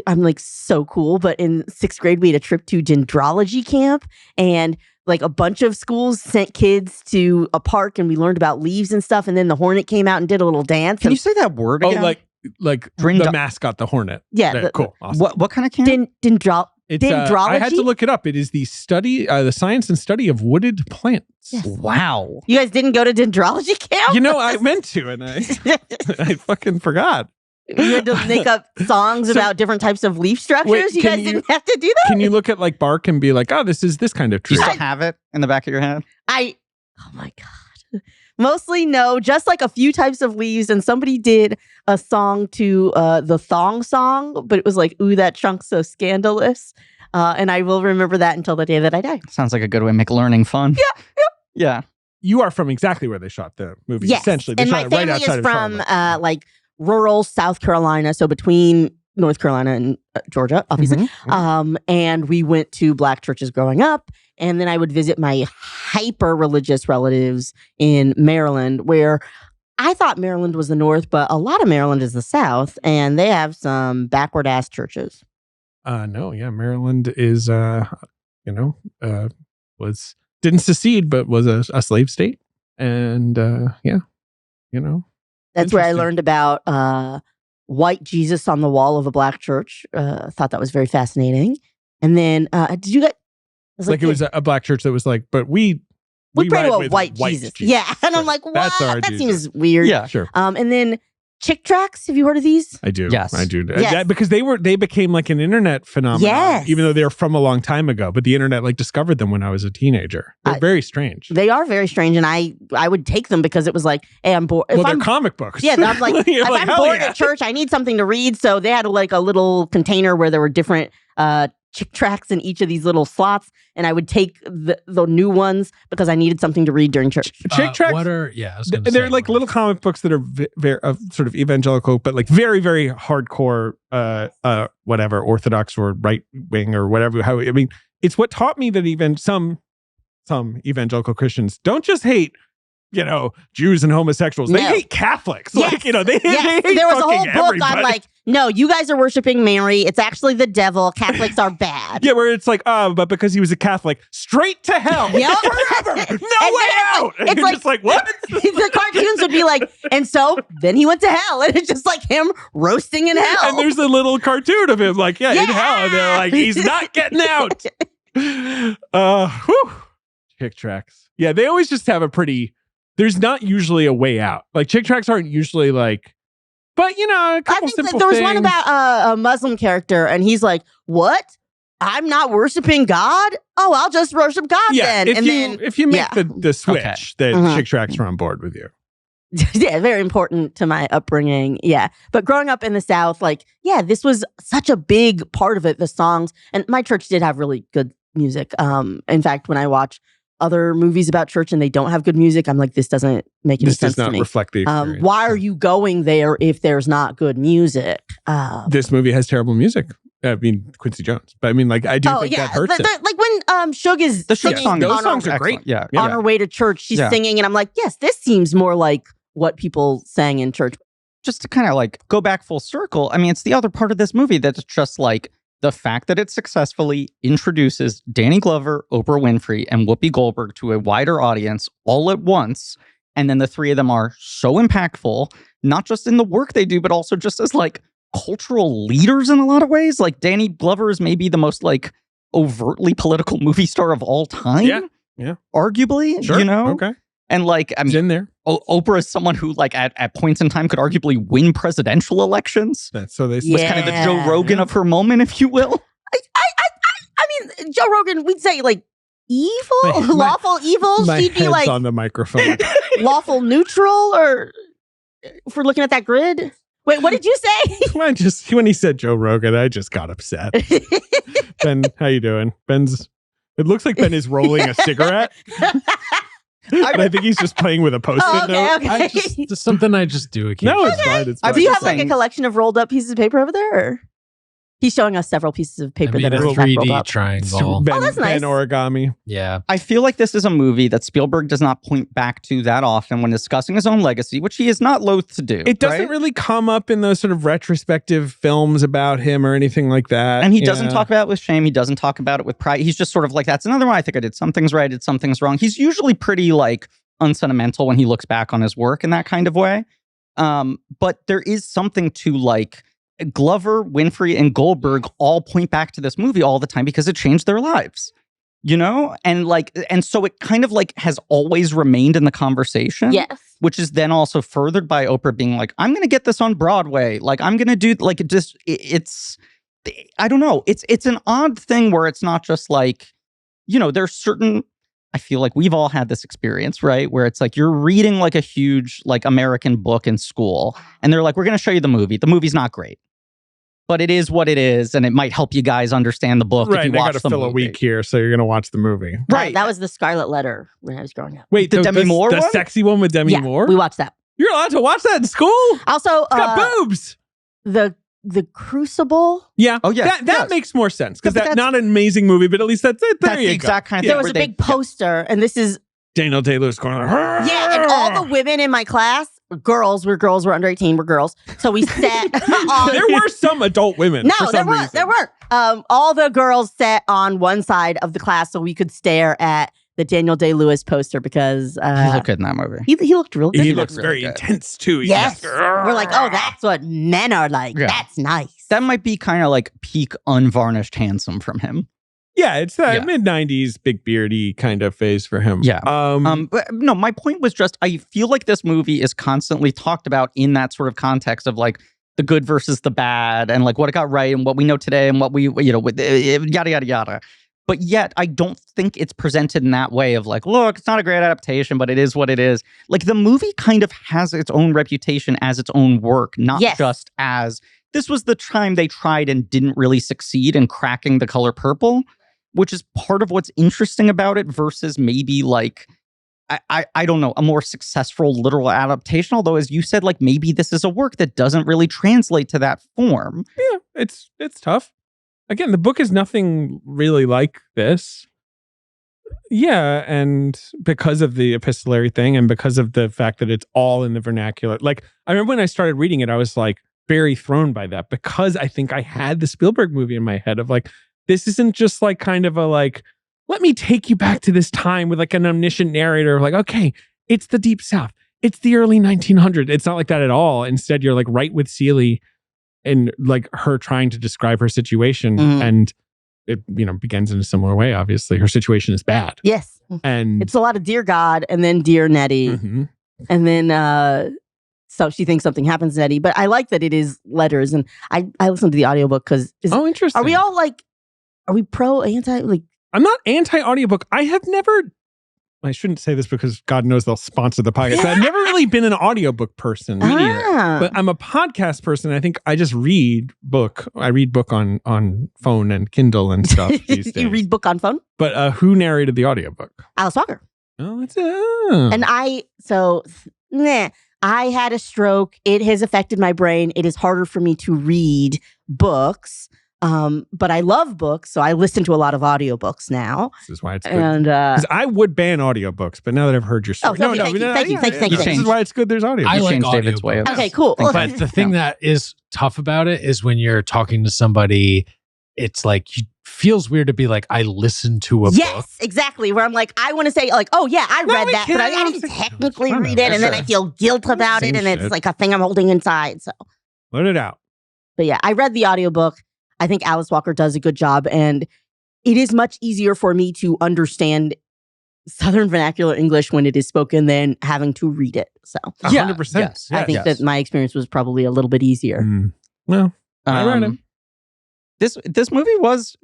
I'm like so cool, but in 6th grade we had a trip to dendrology camp, and like a bunch of schools sent kids to a park, and we learned about leaves and stuff. And then the Hornet came out and did a little dance. Can and Oh, you say that word again? like Drindo- the mascot, the hornet. yeah, Yeah, cool. Awesome. What kind of camp? It's, I had to dendrology? look it up. It is the study, the science and study of wooded plants. Yes. Wow. You guys didn't go to dendrology camp? You know, I meant to, and I fucking forgot. You had to make up songs So- about different types of leaf structures. Wait, you can guys you- didn't have to do that? Can you look at like bark and be like, oh, this is this kind of Do tree? you still have it in the back of your head? Oh my God. Mostly no, just like a few types of leaves. And somebody did a song to the thong song, but it was like, ooh, that chunk's so scandalous. And I will remember that until the day that I die. Sounds like a good way to make learning fun. Yeah. You are from exactly where they shot the movie. Yes. Essentially, they And shot my it right family outside is of from Charlotte. like rural South Carolina. So between North Carolina and Georgia, obviously. Mhm. And we went to Black churches growing up. And then I would visit my hyper religious relatives in Maryland, where I thought Maryland was the North, but a lot of Maryland is the South. And they have some backward ass churches. No, yeah, Maryland is, didn't secede, but was a slave state, and That's where I Interesting. learned about white Jesus on the wall of a Black church. Thought that was very fascinating. And then, did you get? like it was a black church that was like, but we pray ride to a with white Jesus. Yeah, and I'm Right. like, what? That's our That Jesus. seems weird. Yeah. Sure, And then Chick Tracts. Have you heard of these? I do. Yes. I do. Yes. Because they became like an internet phenomenon. Yes. Even though they were from a long time ago, but the internet like discovered them when I was a teenager. They're very strange. They are very strange, and I would take them because it was like, hey, I'm bored. Well, they're comic books. Yeah, I'm like, You're if like, I'm hell bored yeah. at church, I need something to read. So they had like a little container where there were different Chick Tracts in each of these little slots, and I would take the new ones because I needed something to read during church. Chick Tracts. I was gonna They're say, like what little comic books that are very sort of evangelical, but like very, very hardcore, whatever, orthodox or right wing or whatever. It's what taught me that even some evangelical Christians don't just hate, Jews and homosexuals. They No. hate Catholics. Yes. Like, they Yes, hate there was a whole fucking book everybody. on like, no, you guys are worshiping Mary. It's actually the devil. Catholics are bad. Yeah, where it's like, but because he was a Catholic, straight to hell. Yep. Forever. No And way then out. And it's you're like- just like, what? The cartoons would be like, and so then he went to hell, and it's just like him roasting in hell. And there's a little cartoon of him, like, in hell. And they're like, he's not getting out. Whew. Chick Tracts. Yeah, they always just have a pretty. There's not usually a way out. Like chick tracks aren't usually like. But a I couple think simple there was things. one about a Muslim character, and he's like, "What? I'm not worshiping God? Oh, I'll just worship God then." If you make yeah. the switch, Okay. the chick tracks are on board with you. Yeah, very important to my upbringing. Yeah. But growing up in the South, like, yeah, this was such a big part of it, the songs. And my church did have really good music. In fact, when I watch other movies about church and they don't have good music, I'm like, this doesn't make any This sense does not to me. reflect the experience. Why are you going there if there's not good music? This movie has terrible music. I mean, Quincy Jones. But I mean, like, I do think that hurts it. Like when Suge is The Suge singing song, those on, songs are excellent. great. Yeah. on her way to church, she's Yeah. singing, and I'm like, yes, this seems more like what people sang in church. Just to kind of like go back full circle, I mean, it's the other part of this movie that's just like the fact that it successfully introduces Danny Glover, Oprah Winfrey, and Whoopi Goldberg to a wider audience all at once. And then the three of them are so impactful, not just in the work they do, but also just as like cultural leaders in a lot of ways. Like Danny Glover is maybe the most like overtly political movie star of all time. Yeah. Arguably, Sure. . Okay. And like, I It's mean, in there. Oprah is someone who, like, at points in time could arguably win presidential elections. That's so they Yeah. Was kind of the Joe Rogan of her moment, if you will. I mean, Joe Rogan, we'd say like evil, My- lawful evil. My She'd be head's like on the microphone. lawful neutral, or if we're looking at that grid. Wait, what did you say? When he said Joe Rogan, I just got upset. Ben, how you doing? It looks like Ben is rolling a cigarette. And I think he's just playing with a post-it Oh, note. okay. It's something I just do occasionally. No, it's fine. It's fine. Do you just have like a saying- collection of rolled up pieces of paper over there? Or? He's showing us several pieces of I paper made that a are in fact rolled 3D up. triangle. Ben, that's nice. Ben origami. Yeah. I feel like this is a movie that Spielberg does not point back to that often when discussing his own legacy, which he is not loath to do. It doesn't right? really come up in those sort of retrospective films about him or anything like that. And he doesn't Yeah. talk about it with shame. He doesn't talk about it with pride. He's just sort of like, that's another one. I think I did some things right, I did some things wrong. He's usually pretty like unsentimental when he looks back on his work in that kind of way. But there is something to like Glover, Winfrey, and Goldberg all point back to this movie all the time because it changed their lives, and so it kind of like has always remained in the conversation. Yes. Which is then also furthered by Oprah being like, I'm going to get this on Broadway. Like, I'm going to do like it's I don't know. It's an odd thing where it's not just like, there's certain, I feel like we've all had this experience, right? Where it's like you're reading like a huge like American book in school and they're like, we're going to show you the movie. The movie's not great, but it is what it is. And it might help you guys understand the book Right, if you and I watch got to the fill movie. a week here, so you're going to watch the movie. Right. That was the Scarlet Letter when I was growing up. Wait, The Demi Moore the one? sexy one with Demi Yeah, Moore? we watched that. You're allowed to watch that in school? It's Also, got boobs. the Crucible. Yeah. Oh, yeah, That yes. makes more sense because Yeah, but that's not an amazing movie, but at least that's it. There That's you the go. exact kind of There thing was where a they- big poster, and this is Daniel Day-Lewis going, yeah, and all the women in my class, girls were under 18, were girls. So we sat on. There were some adult women. No, for some reason. there were. All the girls sat on one side of the class so we could stare at the Daniel Day-Lewis poster because He looked good in that movie. he looked real good. He in that looks movie. very good. intense too. He's Yes, just, we're like, oh, that's what men are like. Yeah. That's nice. That might be kind of like peak unvarnished handsome from him. yeah, it's that Yeah. mid-90s big beardy kind of phase for him. Yeah. Um, But no, my point was just I feel like this movie is constantly talked about in that sort of context of like the good versus the bad and like what it got right and what we know today and what we yada yada yada. But yet I don't think it's presented in that way of like, look, it's not a great adaptation, but it is what it is. Like the movie kind of has its own reputation as its own work, not Yes. just as this was the time they tried and didn't really succeed in cracking The Color Purple, which is part of what's interesting about it versus maybe like, I don't know, a more successful literal adaptation. Although, as you said, like maybe this is a work that doesn't really translate to that form. yeah, it's tough. Again, the book is nothing really like this. Yeah, and because of the epistolary thing and because of the fact that it's all in the vernacular. Like, I remember when I started reading it, I was like very thrown by that because I think I had the Spielberg movie in my head of like, this isn't just like kind of a like, let me take you back to this time with like an omniscient narrator of like, okay, it's the Deep South. It's the early 1900s. It's not like that at all. Instead, you're like right with Seeley and like her trying to describe her situation. Mhm. And it begins in a similar way. Obviously, her situation is bad. Yes. And It's a lot of dear God and then dear Nettie. Mhm. And then so she thinks something happens to Nettie. But I like that it is letters. And I listened to the audiobook because interesting. are we all like, are we pro, anti? Like, I'm not anti-audiobook. I have never, I shouldn't say this because God knows they'll sponsor the podcast, but I've never really been an audiobook person. But I'm a podcast person. I think I just read book. I read book on phone and Kindle and stuff these days. You read book on phone? But who narrated the audiobook? Alice Walker. Oh, it's And I had a stroke. It has affected my brain. It is harder for me to read books. But I love books, so I listen to a lot of audiobooks now. This is why it's good. And because I would ban audiobooks, but now that I've heard your story, thank you. This is why it's good. There's audio. I You like changed David's way of audiobooks. Okay, cool. But the thing that is tough about it is when you're talking to somebody, it's like it feels weird to be like, I listened to a book. Yes, exactly. Where I'm like, I want to say like, oh yeah, I read that, but I didn't technically read it, and then I feel guilt about it, and it's like a thing I'm holding inside. So let it out. But yeah, I read the audiobook. I think Alice Walker does a good job, and it is much easier for me to understand Southern vernacular English when it is spoken than having to read it. So 100%. Yes. I think that my experience was probably a little bit easier. Well, I read him. This movie was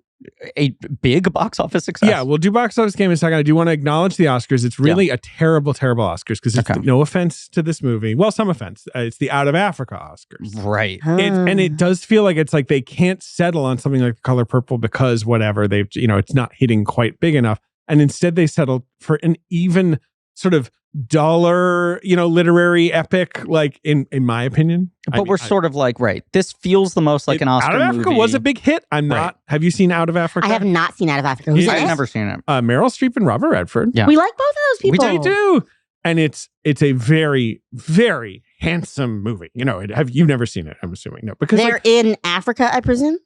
a big box office success. Yeah, we'll do box office game in a second. I do want to acknowledge the Oscars. It's really a terrible, terrible Oscars because it's no offense to this movie. Well, some offense. It's the Out of Africa Oscars. Right. And it does feel like it's like they can't settle on something like The Color Purple because whatever, they've, it's not hitting quite big enough. And instead they settled for an even sort of duller, literary epic, like in my opinion. But we're sort of like, right, this feels the most like an Oscar movie. Out of Africa was a big hit. I'm not. Have you seen Out of Africa? I have not seen Out of Africa. Who's I've in it? never seen it. Meryl Streep and Robert Redford. Yeah. We like both of those people. We do. And it's a very, very handsome movie. You've never seen it, I'm assuming. No, because they're in Africa, I presume.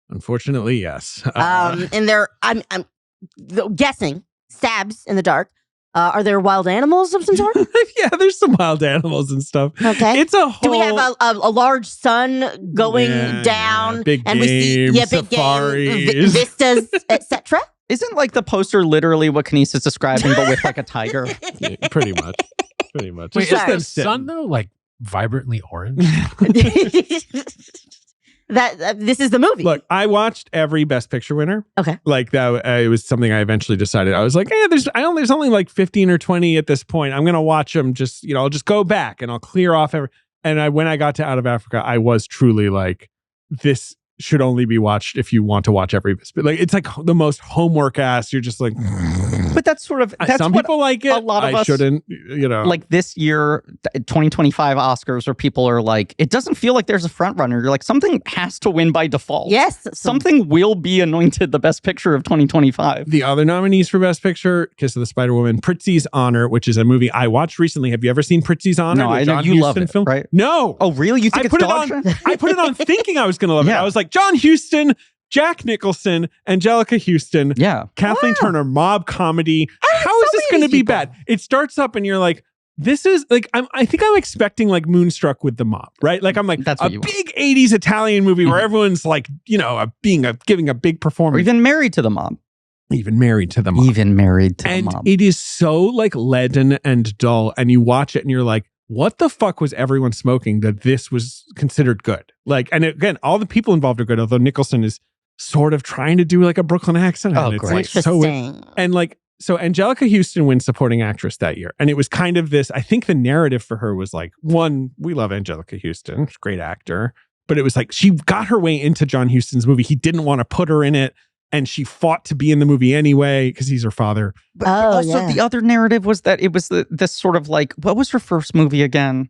Unfortunately, yes. And I'm guessing stabs in the dark. Are there wild animals of some sort? Yeah, there's some wild animals and stuff. Okay. It's a whole... Do we have a large sun going down? Big and game, we see safaris. Big game, vistas, etc.? Isn't like the poster literally what Kenice is describing, but with like a tiger? Yeah, pretty much. Pretty much. Wait, It's just is the them sitting. sun though like vibrantly orange? This is the movie. Look, I watched every Best Picture winner. Okay. Like that, it was something I eventually decided. I was like, there's only like 15 or 20 at this point. I'm gonna watch them. Just I'll just go back and I'll clear off every. And when I got to Out of Africa, I was truly like, this should only be watched if you want to watch every. Like it's like the most homework ass. You're just like. But that's sort of some people like it. A lot of I us shouldn't. Like this year, 2025 Oscars, where people are like, it doesn't feel like there's a front runner. You're like, something has to win by default. Yes, something will be anointed the best picture of 2025. The other nominees for Best Picture: Kiss of the Spider Woman, Pritzi's Honor, which is a movie I watched recently. Have you ever seen Pritzi's Honor? No, I know you love it, right? No. Oh, really? You think it's dog shit? I put it on thinking I was going to love it. I was like, John Huston, Jack Nicholson, Angelica Houston, Kathleen Turner, mob comedy. How is this going to be bad? It starts up and you're like, this is like, I think I'm expecting like Moonstruck with the mob, right? Like I'm like That's a big 80s Italian movie where everyone's like, giving a big performance. Or even Married to the Mob. Even Married to the Mob. Even Married to the Mob. And it is so like leaden and dull. And you watch it and you're like, what the fuck was everyone smoking that this was considered good? Like, and again, all the people involved are good, although Nicholson is sort of trying to do like a Brooklyn accent. Oh, and it's great. like so and like, so Angelica Houston wins supporting actress that year. And it was kind of this, I think the narrative for her was like, one, we love Angelica Houston, she's a great actor. But it was like, she got her way into John Huston's movie. He didn't want to put her in it. And she fought to be in the movie anyway because he's her father. But also the other narrative was that it was this sort of like, what was her first movie again?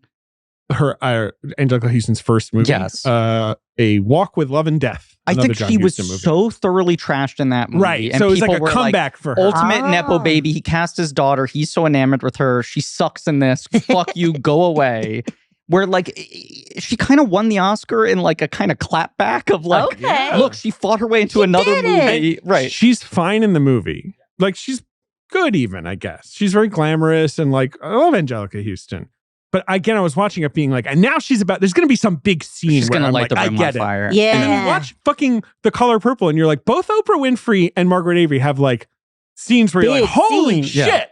Her Angelica Houston's first movie. Yes. A Walk with Love and Death. I think she was so thoroughly trashed in that movie. Right. And so it was like a were comeback for her. Ultimate Nepo baby. He cast his daughter. He's so enamored with her. She sucks in this. Fuck you. Go away. Where like she kind of won the Oscar in like a kind of clapback of like, look, she fought her way into another movie. Right. She's fine in the movie. Like she's good even, I guess. She's very glamorous and like, I love Angelica Houston. But again, I was watching it being like, and now there's going to be some big scene She's where gonna I'm light like, the I room on get it. fire. Yeah. And then you watch fucking The Color Purple, and you're like, both Oprah Winfrey and Margaret Avery have like scenes where you're like, Big holy scenes. shit,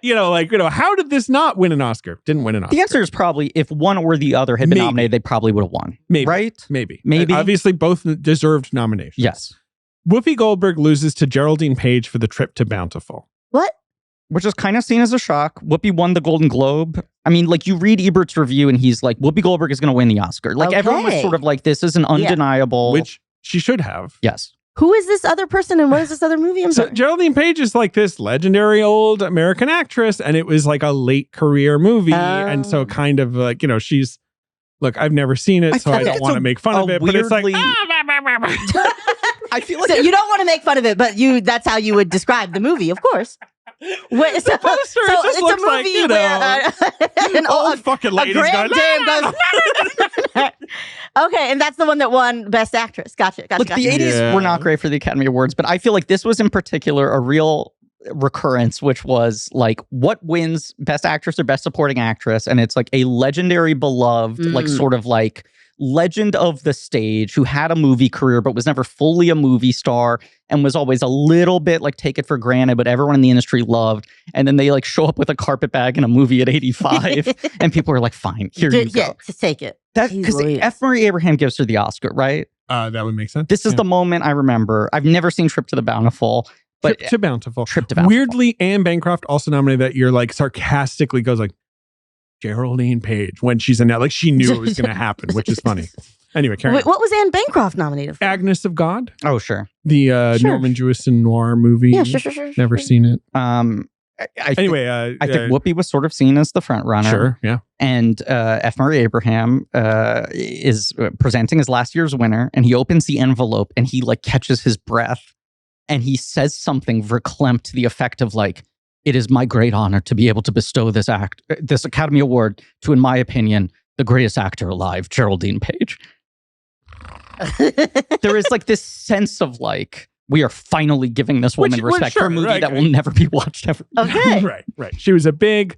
how did this not win an Oscar? Didn't win an Oscar. The answer is probably if one or the other had been Maybe. nominated, they probably would have won. Maybe. Right? Maybe. Maybe. Obviously, both deserved nominations. Yes. Whoopi Goldberg loses to Geraldine Page for The Trip to Bountiful. What? Which is kind of seen as a shock. Whoopi won the Golden Globe. I mean, like, you read Ebert's review and he's like, Whoopi Goldberg is going to win the Oscar. Like, everyone was Okay. sort of like, this is an undeniable. Which she should have. Yes. Who is this other person and what is this other movie? I'm So sorry. Geraldine Page is like this legendary old American actress, and it was like a late career movie. And so kind of like, she's, look, I've never seen it, so feel I like don't it's want to make fun of it. But it's like, weirdly- I feel like So you don't want to make fun of it, but that's how you would describe the movie, of course. Wait, so, poster, it just it's looks a like, movie where an old fucking a ladies grand going, dame goes. Okay, and that's the one that won Best Actress. Gotcha. Look, the 80s Yeah. were not great for the Academy Awards, but I feel like this was in particular a real recurrence, which was like, what wins Best Actress or Best Supporting Actress? And it's like a legendary, beloved, like sort of like legend of the stage who had a movie career but was never fully a movie star and was always a little bit like take it for granted, but everyone in the industry loved. And then they like show up with a carpet bag in a movie at 85 and people are like, fine, here you go. Yeah, just take it. That Jeez because Louise. F. Murray Abraham gives her the Oscar, right? that would make sense. This is Yeah. the moment I remember. I've never seen Trip to the Bountiful, but Trip to Bountiful. Trip to Bountiful. Weirdly, Anne Bancroft also nominated that year, like sarcastically goes like, Geraldine Page, when she's in that, like she knew it was going to happen, which is funny. Anyway, carry Wait, on. what was Anne Bancroft nominated for? Agnes of God, Oh, sure. the Sure. Norman Jewison noir movie. Yeah, sure. Never seen it. I Anyway, I think Whoopi was sort of seen as the front runner. sure, yeah. And F. Murray Abraham is presenting as last year's winner, and he opens the envelope and he like catches his breath and he says something verklempt to the effect of like, "It is my great honor to be able to bestow this Academy Award to, in my opinion, the greatest actor alive, Geraldine Page." There is like this sense of like, we are finally giving this woman Which- respect sure, for a movie right, that will never be watched ever. Okay. Right. She was a big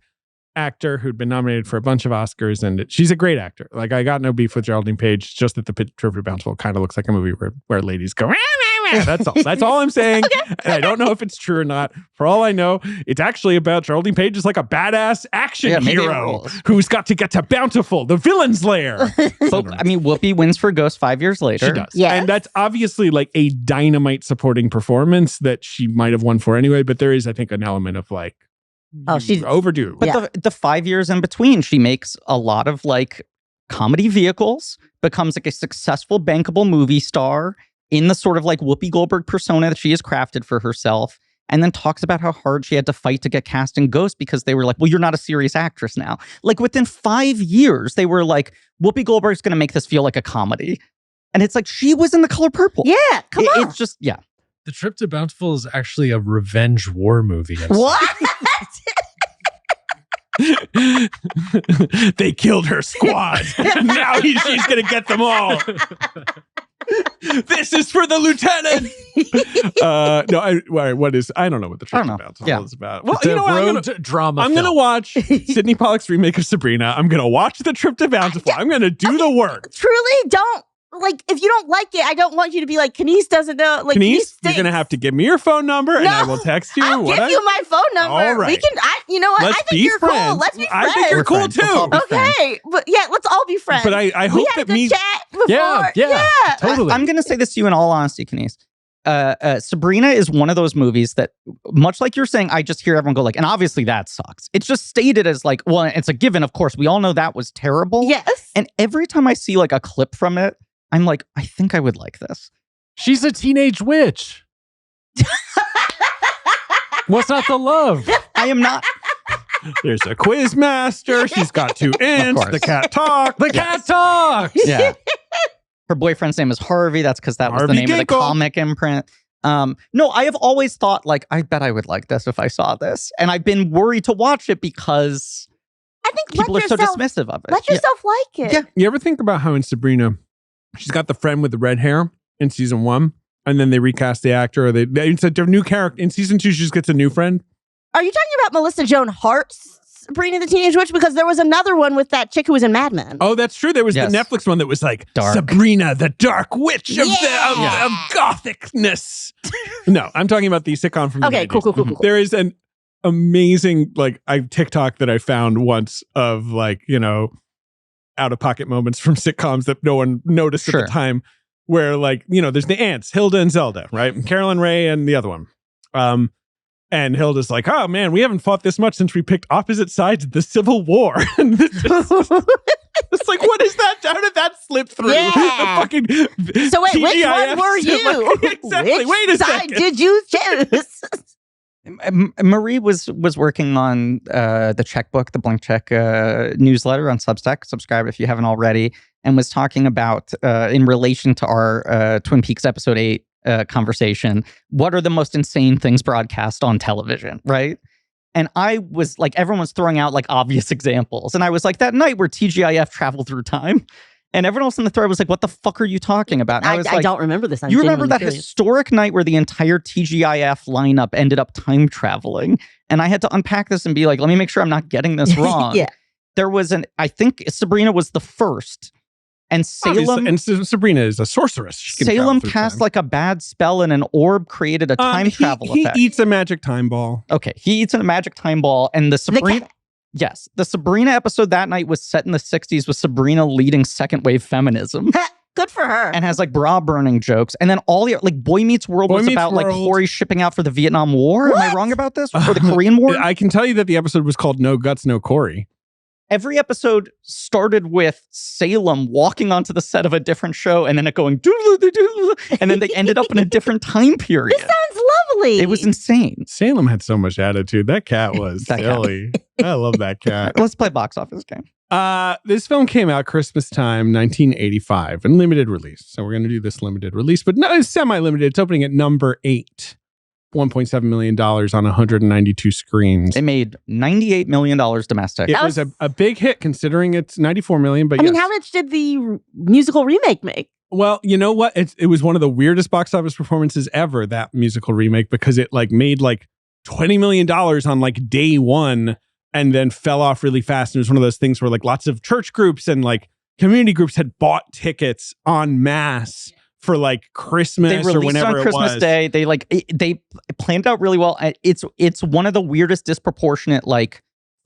actor who'd been nominated for a bunch of Oscars, and she's a great actor. Like, I got no beef with Geraldine Page, just that the Trip to Bountiful kind of looks like a movie where ladies go, "Rah, rah, rah." That's all. That's all I'm saying. And I don't know if it's true or not. For all I know, it's actually about Geraldine Page is like a badass action Yeah, maybe it hero rules. who's got to get to Bountiful, the villain's lair. But I mean, Whoopi wins for Ghost 5 years later. She does. Yes. And that's obviously like a dynamite supporting performance that she might have won for anyway. But there is, I think, an element of like, Oh, she's overdue. But Yeah. the 5 years in between, she makes a lot of like comedy vehicles, becomes like a successful, bankable movie star in the sort of like Whoopi Goldberg persona that she has crafted for herself, and then talks about how hard she had to fight to get cast in Ghost because they were like, well, you're not a serious actress now. Like within 5 years, they were like, Whoopi Goldberg's going to make this feel like a comedy. And it's like, she was in The Color Purple. yeah. Come on. It's just, yeah. The Trip to Bountiful is actually a revenge war movie. What? They killed her squad. Now she's going to get them all. This is for the lieutenant. What is? I don't know what the Trip I don't to know. Bountiful Yeah. is about. Well, It's you a know what? road drama. I'm going to film. watch Sidney Pollack's remake of Sabrina. I'm going to watch the Trip to Bountiful. I'm going to do the work. Truly don't. Like, if you don't like it, I don't want you to be like, Kenice doesn't know. Like, Kenice, you're stinks. going to have to give me your phone number and I No, will text you. I'll give you my phone number. All right. We can. You know what? Let's I think be you're friends. cool. Let's be friends. I think you're We're cool friends. Let's all too. be friends. Okay, but yeah, let's all be friends. But I hope we had a that good me. chat before. Yeah, totally. I'm going to say this to you in all honesty, Kenice. Sabrina is one of those movies that, much like you're saying, I just hear everyone go like, and obviously that sucks. It's just stated as like, well, it's a given, of course. We all know that was terrible. Yes. And every time I see like a clip from it, I'm like, I think I would like this. She's a teenage witch. What's not the love? I am not. There's a quiz master. She's got 2 ants. course. The cat talk. The cat talks. Yeah. Her boyfriend's name is Harvey. That's because that was Harvey the name of the Ginkle. comic imprint. No, I have always thought like, I bet I would like this if I saw this. And I've been worried to watch it because I think people are so dismissive of it. let yourself like it. Yeah. You ever think about how in Sabrina, she's got the friend with the red hair in season 1, and then they recast the actor, or it's a new character. In season 2, she just gets a new friend. Are you talking about Melissa Joan Hart's Sabrina the Teenage Witch? Because there was another one with that chick who was in Mad Men. Oh, that's true. There was Yes. the Netflix one that was like Dark. Sabrina, the Dark Witch of Yeah. of gothicness. No, I'm talking about the sitcom from the Okay, 90s. cool. There is an amazing TikTok that I found once of out of pocket moments from sitcoms that no one noticed at Sure. the time, where there's the aunts, Hilda and Zelda, right? Carolyn Ray and the other one. And Hilda's like, oh man, we haven't fought this much since we picked opposite sides of the Civil War. And it's like, what is that? How did that slip through? Yeah. The fucking So wait, which TGIF one were you? Exactly. Which Wait a side second. did you choose? Marie was working on the checkbook, the blank check newsletter on Substack. Subscribe if you haven't already, and was talking about in relation to our Twin Peaks episode 8 conversation, what are the most insane things broadcast on television, right? And I was like, everyone was throwing out obvious examples, and I was like, that night where TGIF traveled through time. And everyone else in the thread was like, what the fuck are you talking about? And I don't remember this. I'm you remember genuinely that curious. historic night where the entire TGIF lineup ended up time traveling? And I had to unpack this and be like, let me make sure I'm not getting this wrong. Yeah. There was I think Sabrina was the first. And Salem, and Sabrina is a sorceress. She can travel Salem through cast time. a bad spell and an orb created a time travel he effect. eats a magic time ball. Okay, he eats a magic time ball, and the Sabrina. Yes, the Sabrina episode that night was set in the 60s with Sabrina leading second wave feminism. Good for her. And has bra burning jokes. And then all the Boy Meets World Boy was Meets about World. Corey shipping out for the Vietnam War. Am I What? wrong about this? Or the Korean War? I can tell you that the episode was called No Guts, No Corey. Every episode started with Salem walking onto the set of a different show and then it going doodle-doodle, and then they ended up in a different time period. This sounds lovely. It was insane. Salem had so much attitude. That cat was That cat. silly. I love that cat. Let's play box office game. This film came out Christmas time, 1985, in limited release. So we're going to do this limited release, but no, it's semi-limited. It's opening at number 8. $1.7 million on 192 screens. It made $98 million domestic. It That was was- a big hit considering it's 94 million, but I mean, yes. how much did the musical remake make? Well, you know what? It was one of the weirdest box office performances ever, that musical remake, because it made $20 million on day one and then fell off really fast. And it was one of those things where lots of church groups and community groups had bought tickets en masse for Christmas They or released it whenever on it Christmas was. Day. They planned out really well. It's one of the weirdest disproportionate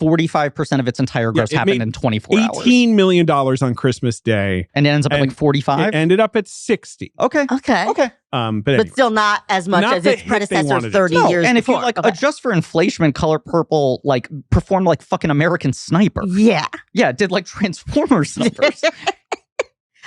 45% of its entire gross it happened made in 24 hours. $18 million on Christmas Day. And it ends up at And 45. It ended up at 60. Okay. Okay. Okay. But But anyway. still not as much Not as the its hit they predecessor wanted it 30 No, years and if you before. Okay. adjust for inflation, Color Purple performed like fucking American Sniper. Yeah. Yeah, it did Transformers numbers.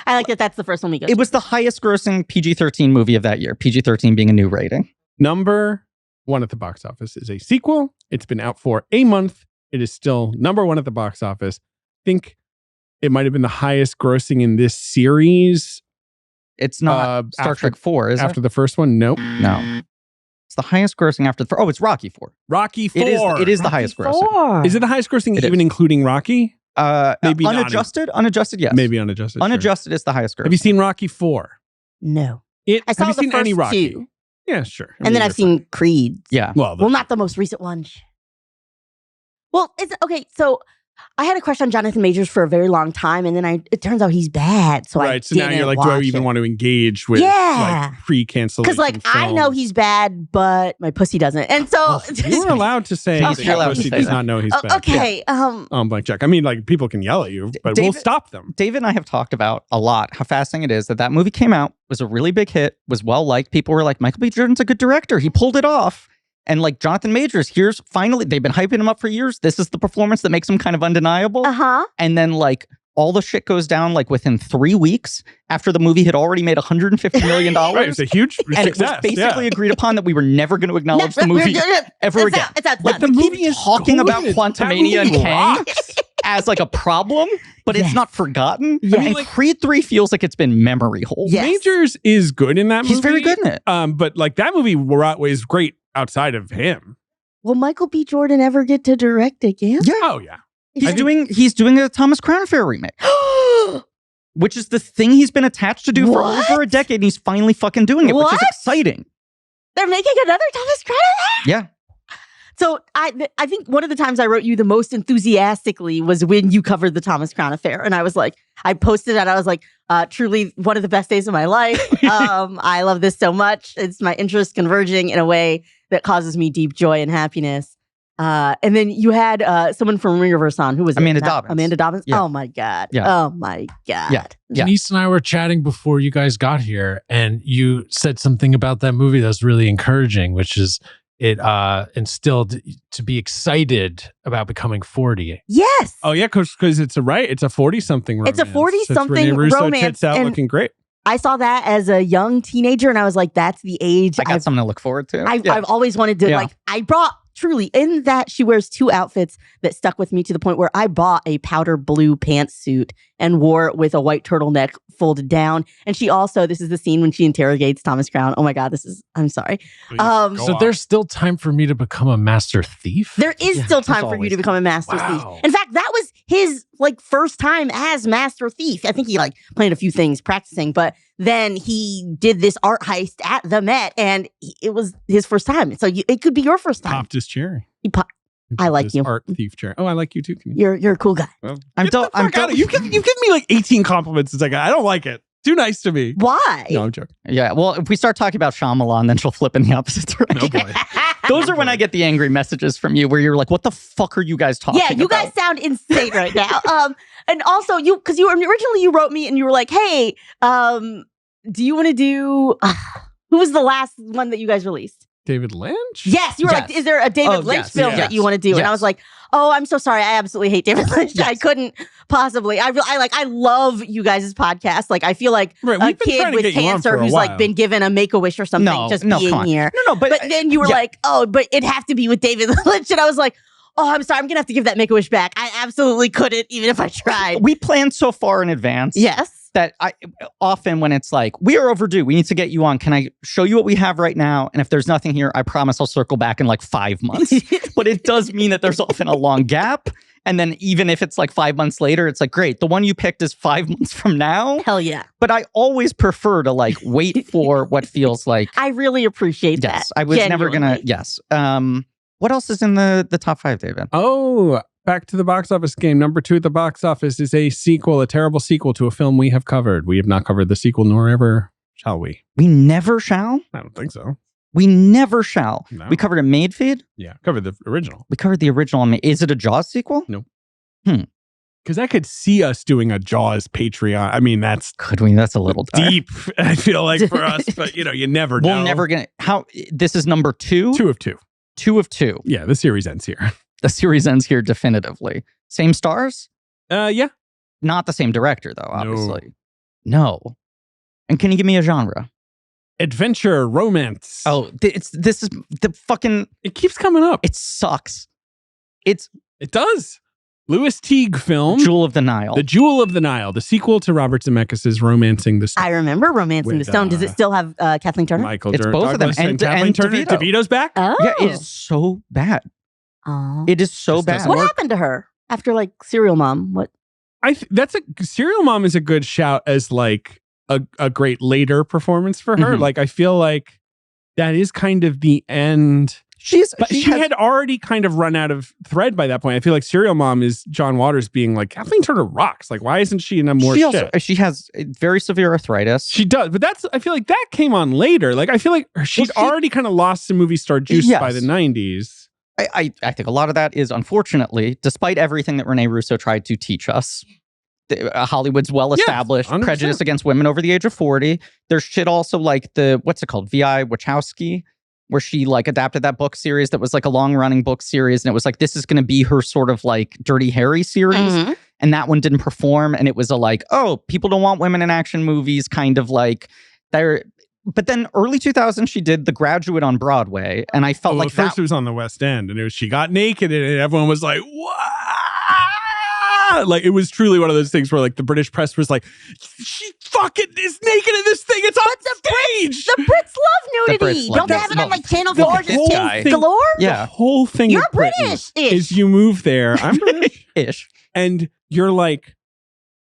I like that that's the first one we go It was the highest grossing PG-13 movie of that year. PG-13 being a new rating. Number 1 at the box office is a sequel. It's been out for a month. It is still number 1 at the box office. I think it might have been the highest grossing in this series. It's not Star after- Trek 4, is After the first one, nope. it? No. It's the highest grossing after the... Oh, it's Rocky 4. Rocky 4. It is the highest grossing. Four. Is it the highest grossing It even is. including Rocky? Maybe not. unadjusted? Unadjusted, yes. Maybe unadjusted. sure. Unadjusted is the highest grossing. Have you seen Rocky 4? No. Have I saw you the seen any first Rocky? two. Yeah, sure. I And then mean, I've seen Creed. Yeah. Well, Well, not the most recent one. Well, it's okay. So I had a crush on Jonathan Majors for a very long time, and then it turns out he's bad. So I right. So now you're do I even want to engage with Yeah. pre-cancellation? Because I know he's bad, but my pussy doesn't, and so You're allowed to say Yes, that you're allowed your to pussy say does that. not know he's bad. okay. Blank check. I mean, people can yell at you, but we'll David- stop them. David and I have talked about a lot how fascinating it is that movie came out, was a really big hit, was well liked. People were like, Michael B. Jordan's a good director. He pulled it off. And Jonathan Majors, here's finally, they've been hyping him up for years. This is the performance that makes him kind of undeniable. Uh-huh. And then all the shit goes down within 3 weeks after the movie had already made $150 million. Right, it's a huge and it success. was basically agreed upon that we were never going to acknowledge the movie ever It's again. out. It's out. Like the movie is talking about good. Quantumania and That movie Kang rocks. as a problem, but it's Yes. not forgotten. Yes. And Creed 3 feels like it's been memory hole. Yes. Majors is good in that movie. He's very good in it. But that movie was great outside of him. Will Michael B. Jordan ever get to direct again? Yeah. Oh yeah. He's doing a Thomas Crown Affair remake, which is the thing he's been attached to do for What? over a decade, and he's finally fucking doing it, which is What? exciting. They're making another Thomas Crown? Yeah. So I think one of the times I wrote you the most enthusiastically was when you covered the Thomas Crown affair. And I was like, I posted it. I was like, truly one of the best days of my life. I love this so much. It's my interest converging in a way that causes me deep joy and happiness. And then you had someone from Ringerverse on. Who was Amanda it? Dobbins. Amanda Dobbins? Yeah. Oh my God. Yeah. Oh my God. Yeah. Yeah. Kenice and I were chatting before you guys got here, and you said something about that movie that was really encouraging, which is it instilled to be excited about becoming 40. Yes. Oh yeah, because it's a 40-something romance. It's a 40-something Rene Russo romance, tits out and looking great. I saw that as a young teenager, and I was like, that's the age I got something to look forward to. I've always wanted to, Yeah. like, I brought, truly, in that she wears two outfits that stuck with me to the point where I bought a powder blue pantsuit and wore it with a white turtleneck folded down. And she also, this is the scene when she interrogates Thomas Crown. Oh my God, I'm sorry. So there's still time for me to become a master thief? There is still time for you always to become a master Wow. thief. In fact, that was his first time as master thief. I think he planned a few things practicing, but then he did this art heist at the Met, and it was his first time. So it could be your first time. Popped his cherry. I like His you. art thief cherry. Oh, I like you too. Kenice. You're a cool guy. Well, I'm get the done- I'm fuck out of- done- You've given me like 18 compliments. It's like I don't like it. Too nice to me. Why? No, I'm joking. Yeah. Well, if we start talking about Shyamalan, then she'll flip in the opposite direction. Oh boy. Those are when I get the angry messages from you where you're like, what the fuck are you guys talking Yeah, you about? guys sound insane right now. And also because you originally you wrote me and you were like, hey, do you want to do? Who was the last one that you guys released? David Lynch? Yes, you were like, Yes. is there a David Oh, Lynch yes, film yes, that you want to do? And I yes. was like, oh, I'm so sorry. I absolutely hate David Lynch. Yes. I couldn't possibly. I love you guys' podcast. Like, I feel like Right, a we've been kid trying to with get you on cancer for a who's while. like been given a Make-A-Wish or something, No, just no, being come on. here. No, but then you were yeah. like, oh, but it'd have to be with David Lynch. And I was like, oh, I'm sorry. I'm going to have to give that Make-A-Wish back. I absolutely couldn't, even if I tried. we planned so far in advance. Yes. That I often when it's like, we are overdue, we need to get you on. Can I show you what we have right now? And if there's nothing here, I promise I'll circle back in like 5 months. But it does mean that there's often a long gap. And then even if it's like 5 months later, it's like, great, the one you picked is 5 months from now. Hell yeah. But I always prefer to like wait for what feels like. I really appreciate that. Yes, I was never gonna. Genuinely. Yes. What else is in the top 5, David? Oh, back to the box office game. Number 2 at the box office is a sequel, a terrible sequel to a film we have covered. We have not covered the sequel, nor ever shall we. We never shall. I don't think so. We never shall. No. We covered a Made Feed. Yeah, covered the original. We covered the original. Is it a Jaws sequel? Because I could see us doing a Jaws Patreon. I mean, that's Could we? That's a little dark. deep, I feel like, for us. But, you never know. We're never gonna. How? This is number 2. 2 of 2. 2 of 2. Yeah, the series ends here. The series ends here definitively. Same stars? Yeah. Not the same director, though. Obviously, no. And can you give me a genre? Adventure, romance. Oh, this is the fucking. It keeps coming up. It sucks. It's It does. Louis Teague film. Jewel of the Nile. The Jewel of the Nile, the sequel to Robert Zemeckis' Romancing the Stone. I remember Romancing the With, Stone. Does it still have Kathleen Turner? Michael It's both of them. Douglas And Kathleen Turner. DeVito. DeVito's back? Oh. Yeah, it is so bad. Oh. It is so Just bad. doesn't What work. happened to her after Serial Mom? What? That's a Serial Mom is a good shout as like a great later performance for her. Mhm. Like I feel like that is kind of the end. But she had already kind of run out of thread by that point. I feel like Serial Mom is John Waters being like, Kathleen Turner rocks. Like, why isn't she in a more she shit? also, she has very severe arthritis. She does, but I feel like that came on later. Like, I feel like she'd already kind of lost some movie star juice by the 90s. I think a lot of that is, unfortunately, despite everything that Rene Russo tried to teach us, Hollywood's well-established 100%. prejudice against women over the age of 40. There's shit also like what's it called? V.I. Wachowski, where she like adapted that book series that was like a long-running book series. And it was like, this is going to be her sort of like Dirty Harry series. Mhm. And that one didn't perform. And it was a like, oh, people don't want women in action movies, kind of like they're. But then early 2000s, she did The Graduate on Broadway. And I felt like first that. it was on the West End, and she got naked in it, and everyone was like, "What?" Like it was truly one of those things where like the British press was like, "She fucking is naked in this thing. It's on stage." The Brits love nudity. Brits love Don't they nudity. have it on like Channel Look 4? at this Just guy. tits galore? The Yeah. whole thing You're of Britain British-ish. is you move there. I'm British. Ish. And you're like,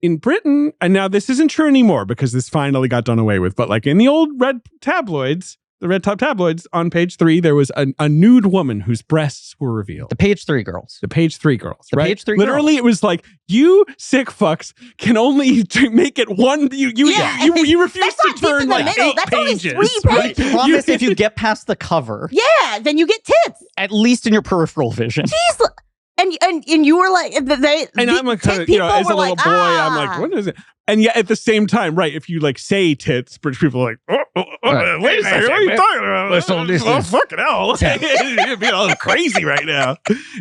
in Britain, and now this isn't true anymore because this finally got done away with, but like in the old red tabloids, the red top tabloids, on page 3, there was a nude woman whose breasts were revealed. The page 3 girls. The page 3 girls. The right? page 3 Literally, girls. it was like, you sick fucks can only make it one. You refuse That's to not deep turn in the like middle. 8 That's only pages. 3 right? pages. Promise if you get past the cover, Yeah, then you get tits. at least in your peripheral vision. Jeez. And you were like, And I'm like, tit you know, people as a were little like, boy, I'm like, what is it? And yet at the same time, right, if you like say tits, British people are like, Right. wait a second, what are you talking about? Listen. Oh, fucking hell. It'd be all crazy right now.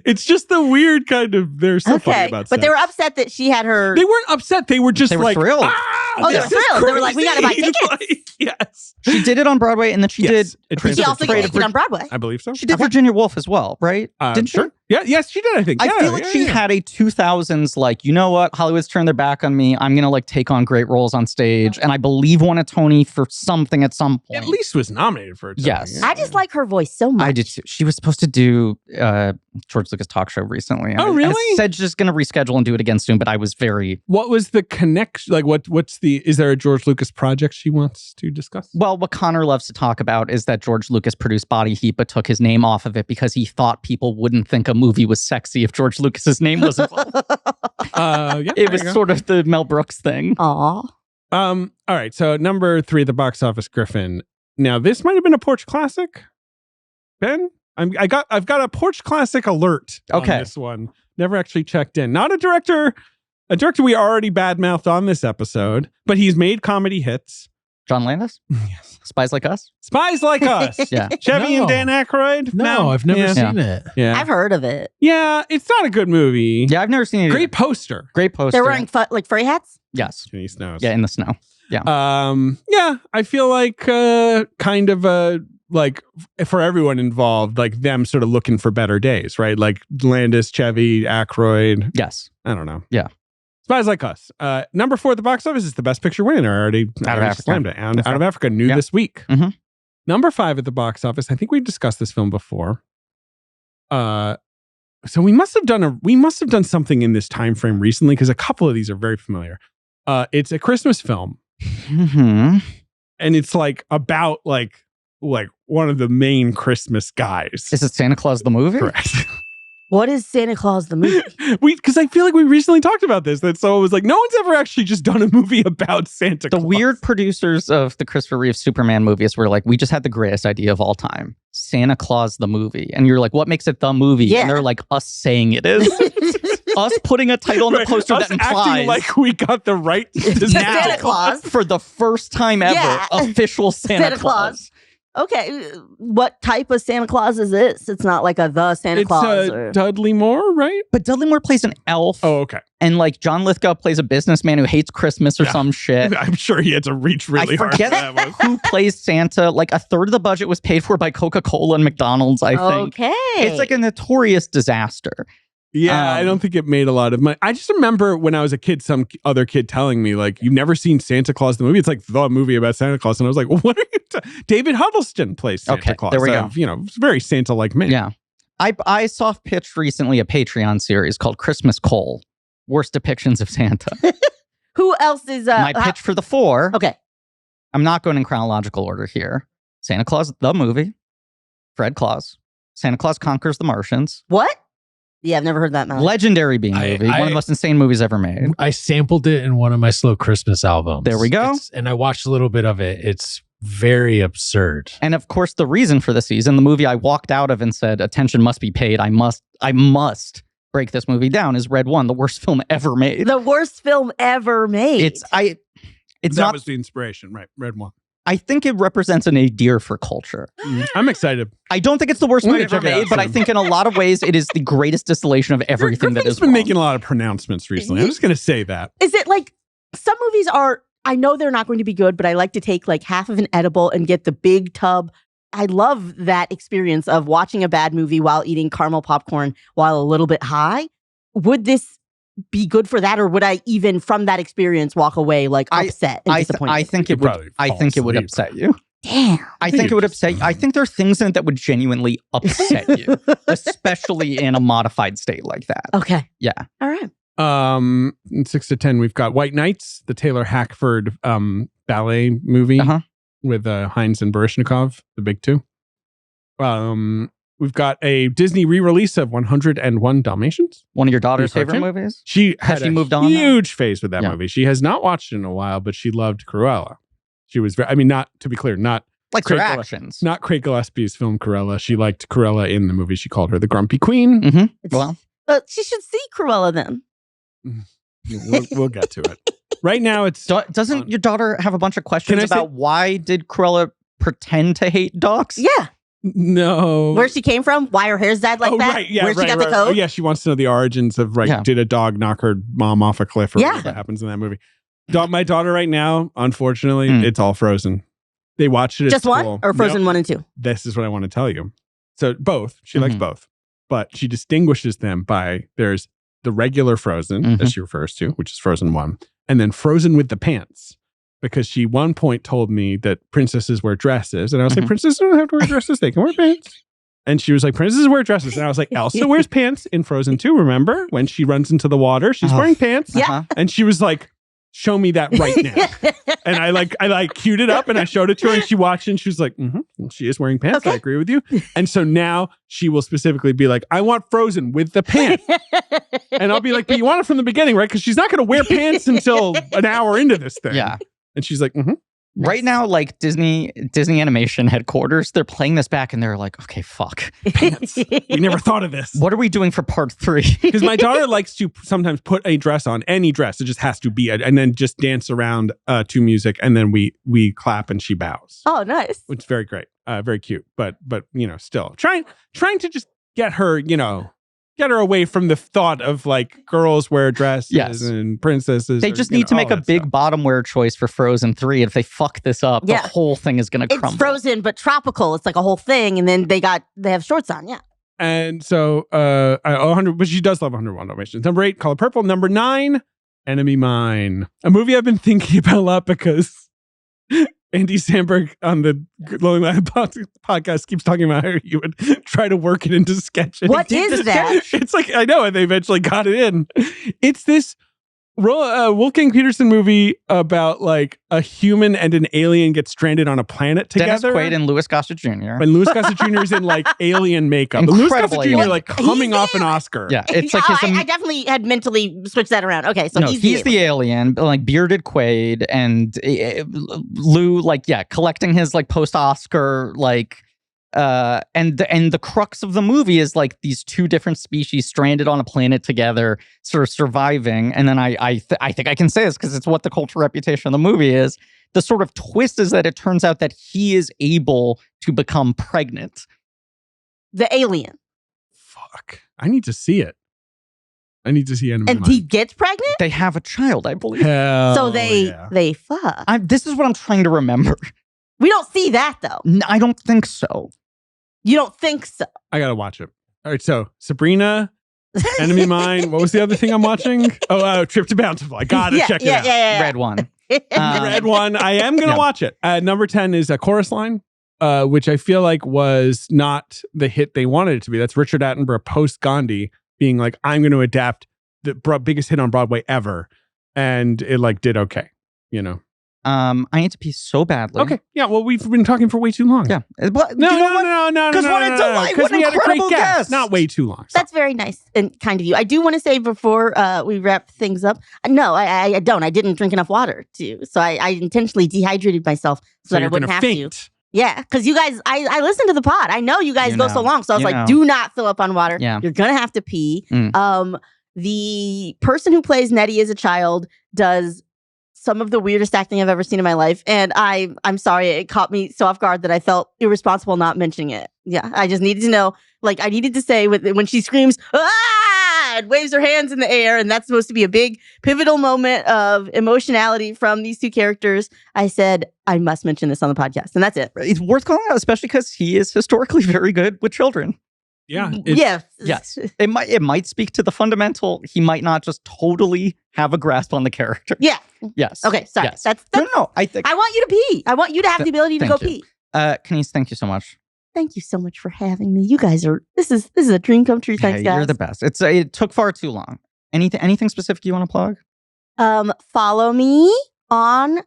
It's just the weird kind of, they're so funny okay, about but they sex. were upset that she had her. They weren't upset. They were just They were like, thrilled. Oh, they were this is thrilled. They were like, we gotta buy crazy. tickets. Like, yes. She did it on Broadway, and then she Yes, did. it She translated also to gets taken on Broadway. I believe so. She did Virginia Woolf as well, right? Didn't she? Sure. Yeah, yes, she did, I think. I Yeah, feel like she had a 2000s, like, you know what? Hollywood's turned their back on me. I'm going to like take on great roles on stage. And I believe won a Tony for something at some point. at least was nominated for it. Yes. I just like her voice so much. I did too. She was supposed to do George Lucas talk show recently. Oh, And really? I said she's just going to reschedule and do it again soon, but I was very... What was the connection? Like, is there a George Lucas project she wants to discuss? Well, what Connor loves to talk about is that George Lucas produced Body Heat, but took his name off of it because he thought people wouldn't think a movie was sexy if George Lucas's name was involved. Yeah, It there was you go. sort of the Mel Brooks thing. Aw. All right, so number 3 at the box office, Griffin. Now, this might have been a Porch Classic. Ben, I've got a Porch Classic alert Okay. on this one. Never actually checked in. Not a director we already badmouthed on this episode, but he's made comedy hits. John Landis? Yes. Spies Like Us? Spies Like Us. Yeah. Chevy and No. Dan Aykroyd? No, I've never yeah. seen it. Yeah. I've heard of it. Yeah, it's not a good movie. Yeah, I've never seen it. Great Either. poster. Great poster. They're wearing like furry hats? Yes. Kenice knows. Yeah, in the snow. Yeah, I feel like kind of a like for everyone involved, like them sort of looking for better days, right? Like Landis, Chevy, Aykroyd. Yes. I don't know. Yeah. Spies Like Us. Number 4 at the box office is the Best Picture winner. I already Africa. slammed it. Out That's of right. Africa, new Yeah. this week. Mhm. Number 5 at the box office. I think we discussed this film before. So we must have done something in this time frame recently because a couple of these are very familiar. It's a Christmas film, Mm-hmm. and it's like about like one of the main Christmas guys. Is it Santa Claus the movie? Correct. What is Santa Claus the movie? Because I feel like we recently talked about this. That so it was like no one's ever actually just done a movie about Santa The Claus. weird producers of the Christopher Reeve Superman movies were like, we just had the greatest idea of all time. Santa Claus the movie. And you're like, what makes it the movie? Yeah. And they're like, us saying it is. Us putting a title on the Right, poster us that acting implies like we got the right to Santa Claus. for the first time ever, Yeah. official Santa Santa Claus. Claus. Okay, what type of Santa Claus is this? It's not like the Santa It's Claus. Or... Dudley Moore, right? But Dudley Moore plays an elf. Oh, okay. And like John Lithgow plays a businessman who hates Christmas or Yeah. some shit. I'm sure he had to reach really I hard. forget for that one. who plays Santa. Like a third of the budget was paid for by Coca-Cola and McDonald's, I think. Okay. It's like a notorious disaster. Yeah, I don't think it made a lot of money. I just remember when I was a kid, some other kid telling me, like, you've never seen Santa Claus the movie? It's like the movie about Santa Claus. And I was like, what are you David Huddleston plays Santa Okay, Claus. there we go. You know, it's very Santa-like man. Yeah. I soft pitched recently a Patreon series called Christmas Coal, Worst Depictions of Santa. Who else is My pitch for the 4, Okay. I'm not going in chronological order here. Santa Claus the movie, Fred Claus, Santa Claus Conquers the Martians, What? Yeah, I've never heard that. legendary B movie, one of the most insane movies ever made. I sampled it in one of my Slow Christmas albums. There we go. And I watched a little bit of it. It's very absurd. And of course, the reason for the season, the movie I walked out of and said, attention must be paid. I must break this movie down, is Red One, the worst film ever made. The worst film ever made. It's That not, was the inspiration, right? Red One. I think it represents an nadir for culture. I'm excited. I don't think it's the worst I'm movie gonna ever check it out made, but I soon. think in a lot of ways, it is the greatest distillation of everything that Griffin's is been wrong. making a lot of pronouncements recently. I'm just going to say that. Is it like some movies are, I know they're not going to be good, but I like to take like half of an edible and get the big tub. I love that experience of watching a bad movie while eating caramel popcorn while a little bit high. Would this be good for that, or would I even from that experience walk away like upset and disappointed? I think You it could would. probably I fall think it would asleep. upset you. Damn. I think it would upset you. I think there are things in it that would genuinely upset you, especially in a modified state like that. Okay. Yeah. All right. In 6 to 10, we've got White Nights, the Taylor Hackford ballet movie. Uh-huh. with Heinz and Baryshnikov, the big two. We've got a Disney re-release of 101 Dalmatians. One of your daughter's The favorite cartoon? movies? She Has had she a moved on now? huge phase with that Yeah. movie. She has not watched it in a while, but she loved Cruella. She was very, not to be clear, not Likes her Craig Gillespie. actions. Not Craig Gillespie's film Cruella. She liked Cruella in the movie. She called her the Grumpy Queen. Mm-hmm. Well, She should see Cruella then. We'll get to it. Right now, it's doesn't your daughter have a bunch of questions Can I say- about why did Cruella pretend to hate dogs? Yeah. no. Where she came from, why her hair's dyed like oh, that, right, yeah, where right, she got right. the coat. Oh, yeah, she wants to know the origins of Yeah. did a dog knock her mom off a cliff or Yeah. whatever happens in that movie. My daughter right now, unfortunately, Mm. it's all Frozen. They watched it at Just one school. or Frozen Nope. 1 and 2? This is what I want to tell you. So both. She likes Mhm. both. But she distinguishes them by there's the regular Frozen, Mhm. as she refers to, which is Frozen 1, and then Frozen with the pants. Because she one point told me that princesses wear dresses. And I was like, Mhm. princesses don't have to wear dresses. They can wear pants. And she was like, princesses wear dresses. And I was like, Elsa wears pants in Frozen 2, remember? When she runs into the water, she's Oh. wearing pants. Yeah. Uh-huh. And she was like, show me that right now. And I queued it up and I showed it to her and she watched it and she was like, she is wearing pants. I Okay. agree with you. And so now she will specifically be like, I want Frozen with the pants. And I'll be like, but you want it from the beginning, right? Because she's not going to wear pants until an hour into this thing. Yeah. And she's like, Right now, like Disney Animation headquarters, they're playing this back and they're like, okay, fuck. pants. We never thought of this. What are we doing for part 3? Because my daughter likes to sometimes put a dress on, any dress. It just has to be, and then just dance around to music. And then we clap and she bows. Oh, nice. Which is very great, very cute, but still trying to just get her away from the thought of like girls wear dresses Yes. and princesses. They just need to make a big bottom wear choice for Frozen 3. If they fuck this up, Yeah. the whole thing is going to It's crumble. Frozen, but tropical. It's like a whole thing. And then they have shorts on. Yeah. And so 100, but she does love 101 Dalmatians. Number 8, Color Purple. Number 9, Enemy Mine, a movie I've been thinking about a lot because Andy Samberg on the Lonely Line podcast keeps talking about how you would try to work it into sketches. What is that? It's like, I know, and they eventually got it in. It's this Wolfgang Peterson movie about like a human and an alien get stranded on a planet Dennis together. Quaid and Louis Gossett Jr. And Louis Gossett Jr. is in like alien makeup. And Louis Incredible Gossett Jr. alien. like coming He's off an Oscar. Yeah, it's like Oh, his. I definitely had mentally switched that around. Okay, so no, he's the alien, like bearded Quaid, and Lou, like collecting his like post-Oscar like. And the crux of the movie is like these two different species stranded on a planet together, sort of surviving. And then I think I can say this because it's what the cultural reputation of the movie is. The sort of twist is that it turns out that he is able to become pregnant. the alien. Fuck. I need to see it. I need to see Enemy And Mine. he gets pregnant? They have a child, I believe. Hell So yeah. they fuck. This is what I'm trying to remember. We don't see that though. I don't think so. You don't think so? I gotta watch it. All right, so Sabrina, Enemy Mine. What was the other thing I'm watching? Trip to Bountiful. I gotta check it out. Yeah. Red one. Red one. I am gonna Yeah. watch it. Number 10 is a Chorus Line, which I feel like was not the hit they wanted it to be. That's Richard Attenborough post Gandhi being like, I'm going to adapt the biggest hit on Broadway ever, and it like did okay. I need to pee so badly. Okay, yeah. Well, we've been talking for way too long. Yeah. But No, you know what? no. 'Cause what a delight, 'Cause what we had a great incredible guest. guest. Not way too long. That's very nice and kind of you. I do want to say before we wrap things up. No, I don't. I didn't drink enough water too, so I intentionally dehydrated myself so that I you're wouldn't gonna have faint. to. Yeah, because you guys, I listened to the pod. I know you guys You go know. so long, so I was You like, know. do not fill up on water. Yeah. You're gonna have to pee. Mm. The person who plays Nettie as a child does some of the weirdest acting I've ever seen in my life, and I'm sorry, it caught me so off guard that I felt irresponsible not mentioning it. Yeah, I just needed to know. Like, I needed to say when she screams, ah, and waves her hands in the air, and that's supposed to be a big pivotal moment of emotionality from these two characters. I said, I must mention this on the podcast, and that's it. It's worth calling out, especially because he is historically very good with children. Yeah. Yeah. Yes. It might speak to the fundamental. He might not just totally have a grasp on the character. Yeah. Yes. Okay, sorry. Yes. That's No. I think. I want you to pee. I want you to have the ability to go Thank you. pee. Kenice, thank you so much. Thank you so much for having me. You guys are this is a dream come true. Thanks, Hey, guys. you're the best. It took far too long. Anything specific you want to plug? Follow me on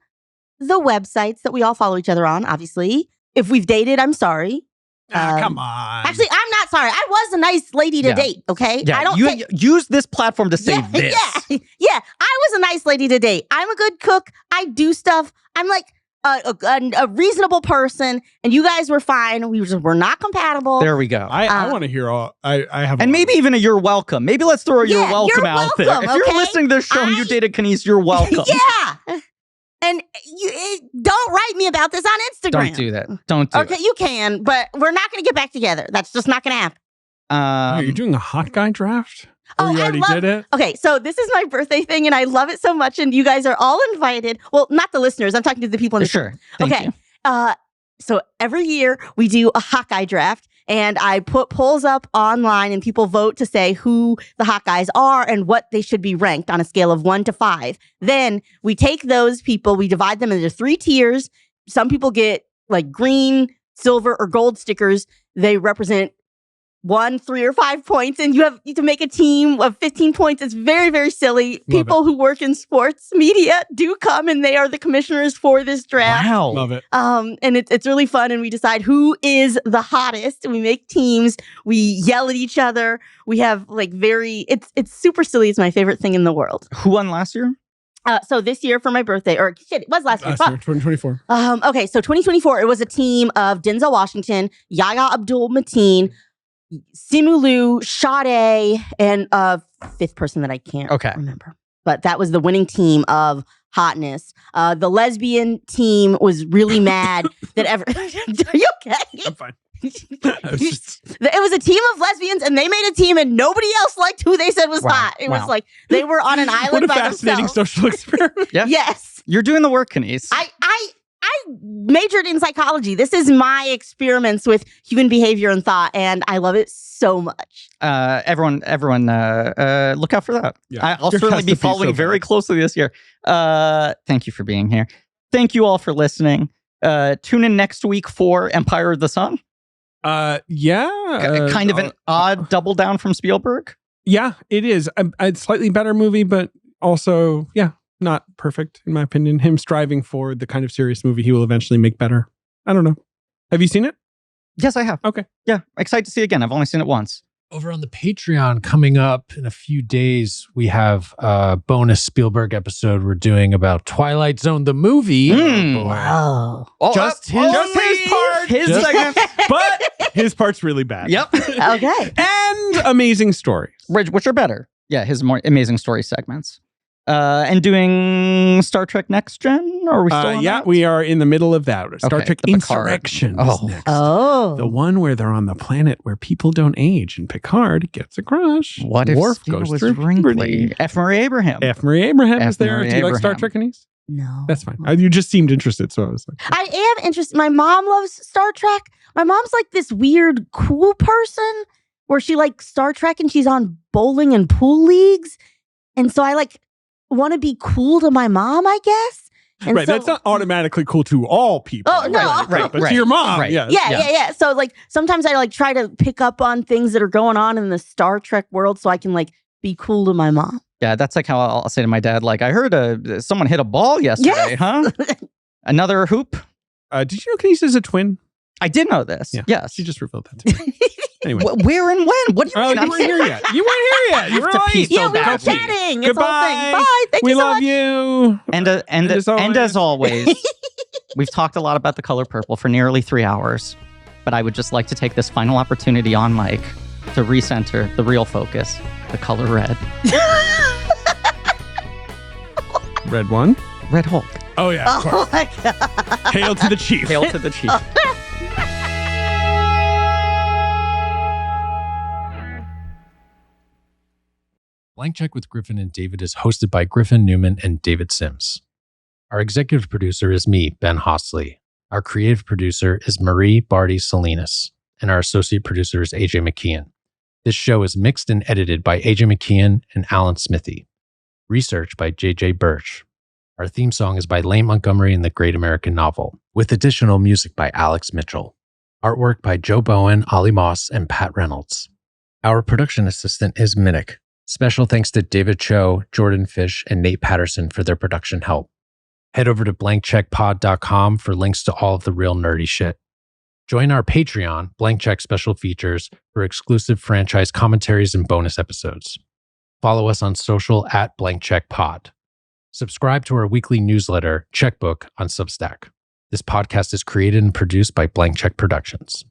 the websites that we all follow each other on, obviously. If we've dated, I'm sorry. Come on. Actually, I'm not sorry. I was a nice lady to date, okay? Yeah, I don't you use this platform to say this. Yeah, I was a nice lady to date. I'm a good cook. I do stuff. I'm like a reasonable person, and you guys were fine. We're not compatible. There we go. I want to hear all. I have, and maybe even a you're welcome. Maybe let's throw a you're welcome out there. If you're listening to this show and you dated Kenice, you're welcome. Yeah. And don't write me about this on Instagram. Don't do that. Don't do it. Okay, you can, but we're not going to get back together. That's just not going to happen. You're doing a hot guy draft? Or you already did it? Okay, so this is my birthday thing, and I love it so much, and you guys are all invited. Well, not the listeners. I'm talking to the people in the Sure. Thank you. So every year we do a Hawkeye draft, and I put polls up online, and people vote to say who the Hawkeyes are and what they should be ranked on a scale of 1 to 5. Then we take those people, we divide them into 3 tiers. Some people get like green, silver, or gold stickers. They represent 1, 3, or 5 points, and you have to make a team of 15 points. It's very, very silly. People who work in sports media do come, and they are the commissioners for this draft. Wow. Love it. And it's really fun, and we decide who is the hottest, and we make teams. We yell at each other. We have like it's super silly. It's my favorite thing in the world. Who won last year? So this year for my birthday, or shit, it was last year. 2024. Okay, so 2024, it was a team of Denzel Washington, Yahya Abdul-Mateen, Simu Liu, Sade, and a 5th person that I can't remember. But that was the winning team of hotness. The lesbian team was really mad that Are you okay? I'm fine. It was a team of lesbians, and they made a team, and nobody else liked who they said was hot. It was like they were on an island by themselves. What a fascinating social experiment. Yeah. Yes. You're doing the work, Kenice. I majored in psychology. This is my experiments with human behavior and thought, and I love it so much. Everyone, look out for that. Yeah. I'll certainly be following very closely this year. Thank you for being here. Thank you all for listening. Tune in next week for Empire of the Sun. Kind of an odd double down from Spielberg. Yeah, it is. A slightly better movie, but also, not perfect, in my opinion. Him striving for the kind of serious movie he will eventually make better. I don't know. Have you seen it? Yes, I have. Okay. Yeah, excited to see it again. I've only seen it once. Over on the Patreon coming up in a few days, we have a bonus Spielberg episode we're doing about Twilight Zone, the movie. Wow. Just his part. His segment. But his part's really bad. Yep. Okay. And amazing stories. Which are better. Yeah, his more amazing story segments. And doing Star Trek Next Gen? Or are we still on that? We are in the middle of that. Star Trek the Picard. Insurrection is next. Oh. The one where they're on the planet where people don't age and Picard gets a crush. What if Worf Steve goes was through wrinkly? puberty. F. Murray Abraham. F. Murray Abraham is there. Murray Do you like Star Abraham. Trek, Kenice? No. That's fine. You just seemed interested, so I was like... I am interested. My mom loves Star Trek. My mom's like this weird cool person where she likes Star Trek and she's on bowling and pool leagues. And so I want to be cool to my mom, I guess. And right, that's not automatically cool to all people. Oh, no. Right. But to your mom, Right. Yeah. So sometimes I try to pick up on things that are going on in the Star Trek world so I can be cool to my mom. Yeah, that's like how I'll say to my dad, I heard someone hit a ball yesterday, huh? Another hoop? Did you know Kenice is a twin? I did know this. Yeah. Yes. She just revealed that to me. Anyway. Where and when? What do you mean? You weren't here yet. You weren't here yet. You were to pee late. so We were badly. chatting. It's Goodbye. whole thing. Bye. Thank We you so love much. you. And as always, we've talked a lot about The Color Purple for nearly 3 hours, but I would just like to take this final opportunity on mic to recenter the real focus, the color red. Red one. Red Hulk. Oh, yeah. Of course. Oh my God. Hail to the chief. Hail to the chief. Blank Check with Griffin and David is hosted by Griffin Newman and David Sims. Our executive producer is me, Ben Hostley. Our creative producer is Marie Barty Salinas. And our associate producer is AJ McKeon. This show is mixed and edited by AJ McKeon and Alan Smithy. Research by JJ Birch. Our theme song is by Lane Montgomery and the Great American Novel, with additional music by Alex Mitchell. Artwork by Joe Bowen, Ollie Moss, and Pat Reynolds. Our production assistant is Minnick. Special thanks to David Cho, Jordan Fish, and Nate Patterson for their production help. Head over to blankcheckpod.com for links to all of the real nerdy shit. Join our Patreon, Blank Check Special Features, for exclusive franchise commentaries and bonus episodes. Follow us on social at Blank Check Pod. Subscribe to our weekly newsletter, Checkbook, on Substack. This podcast is created and produced by Blank Check Productions.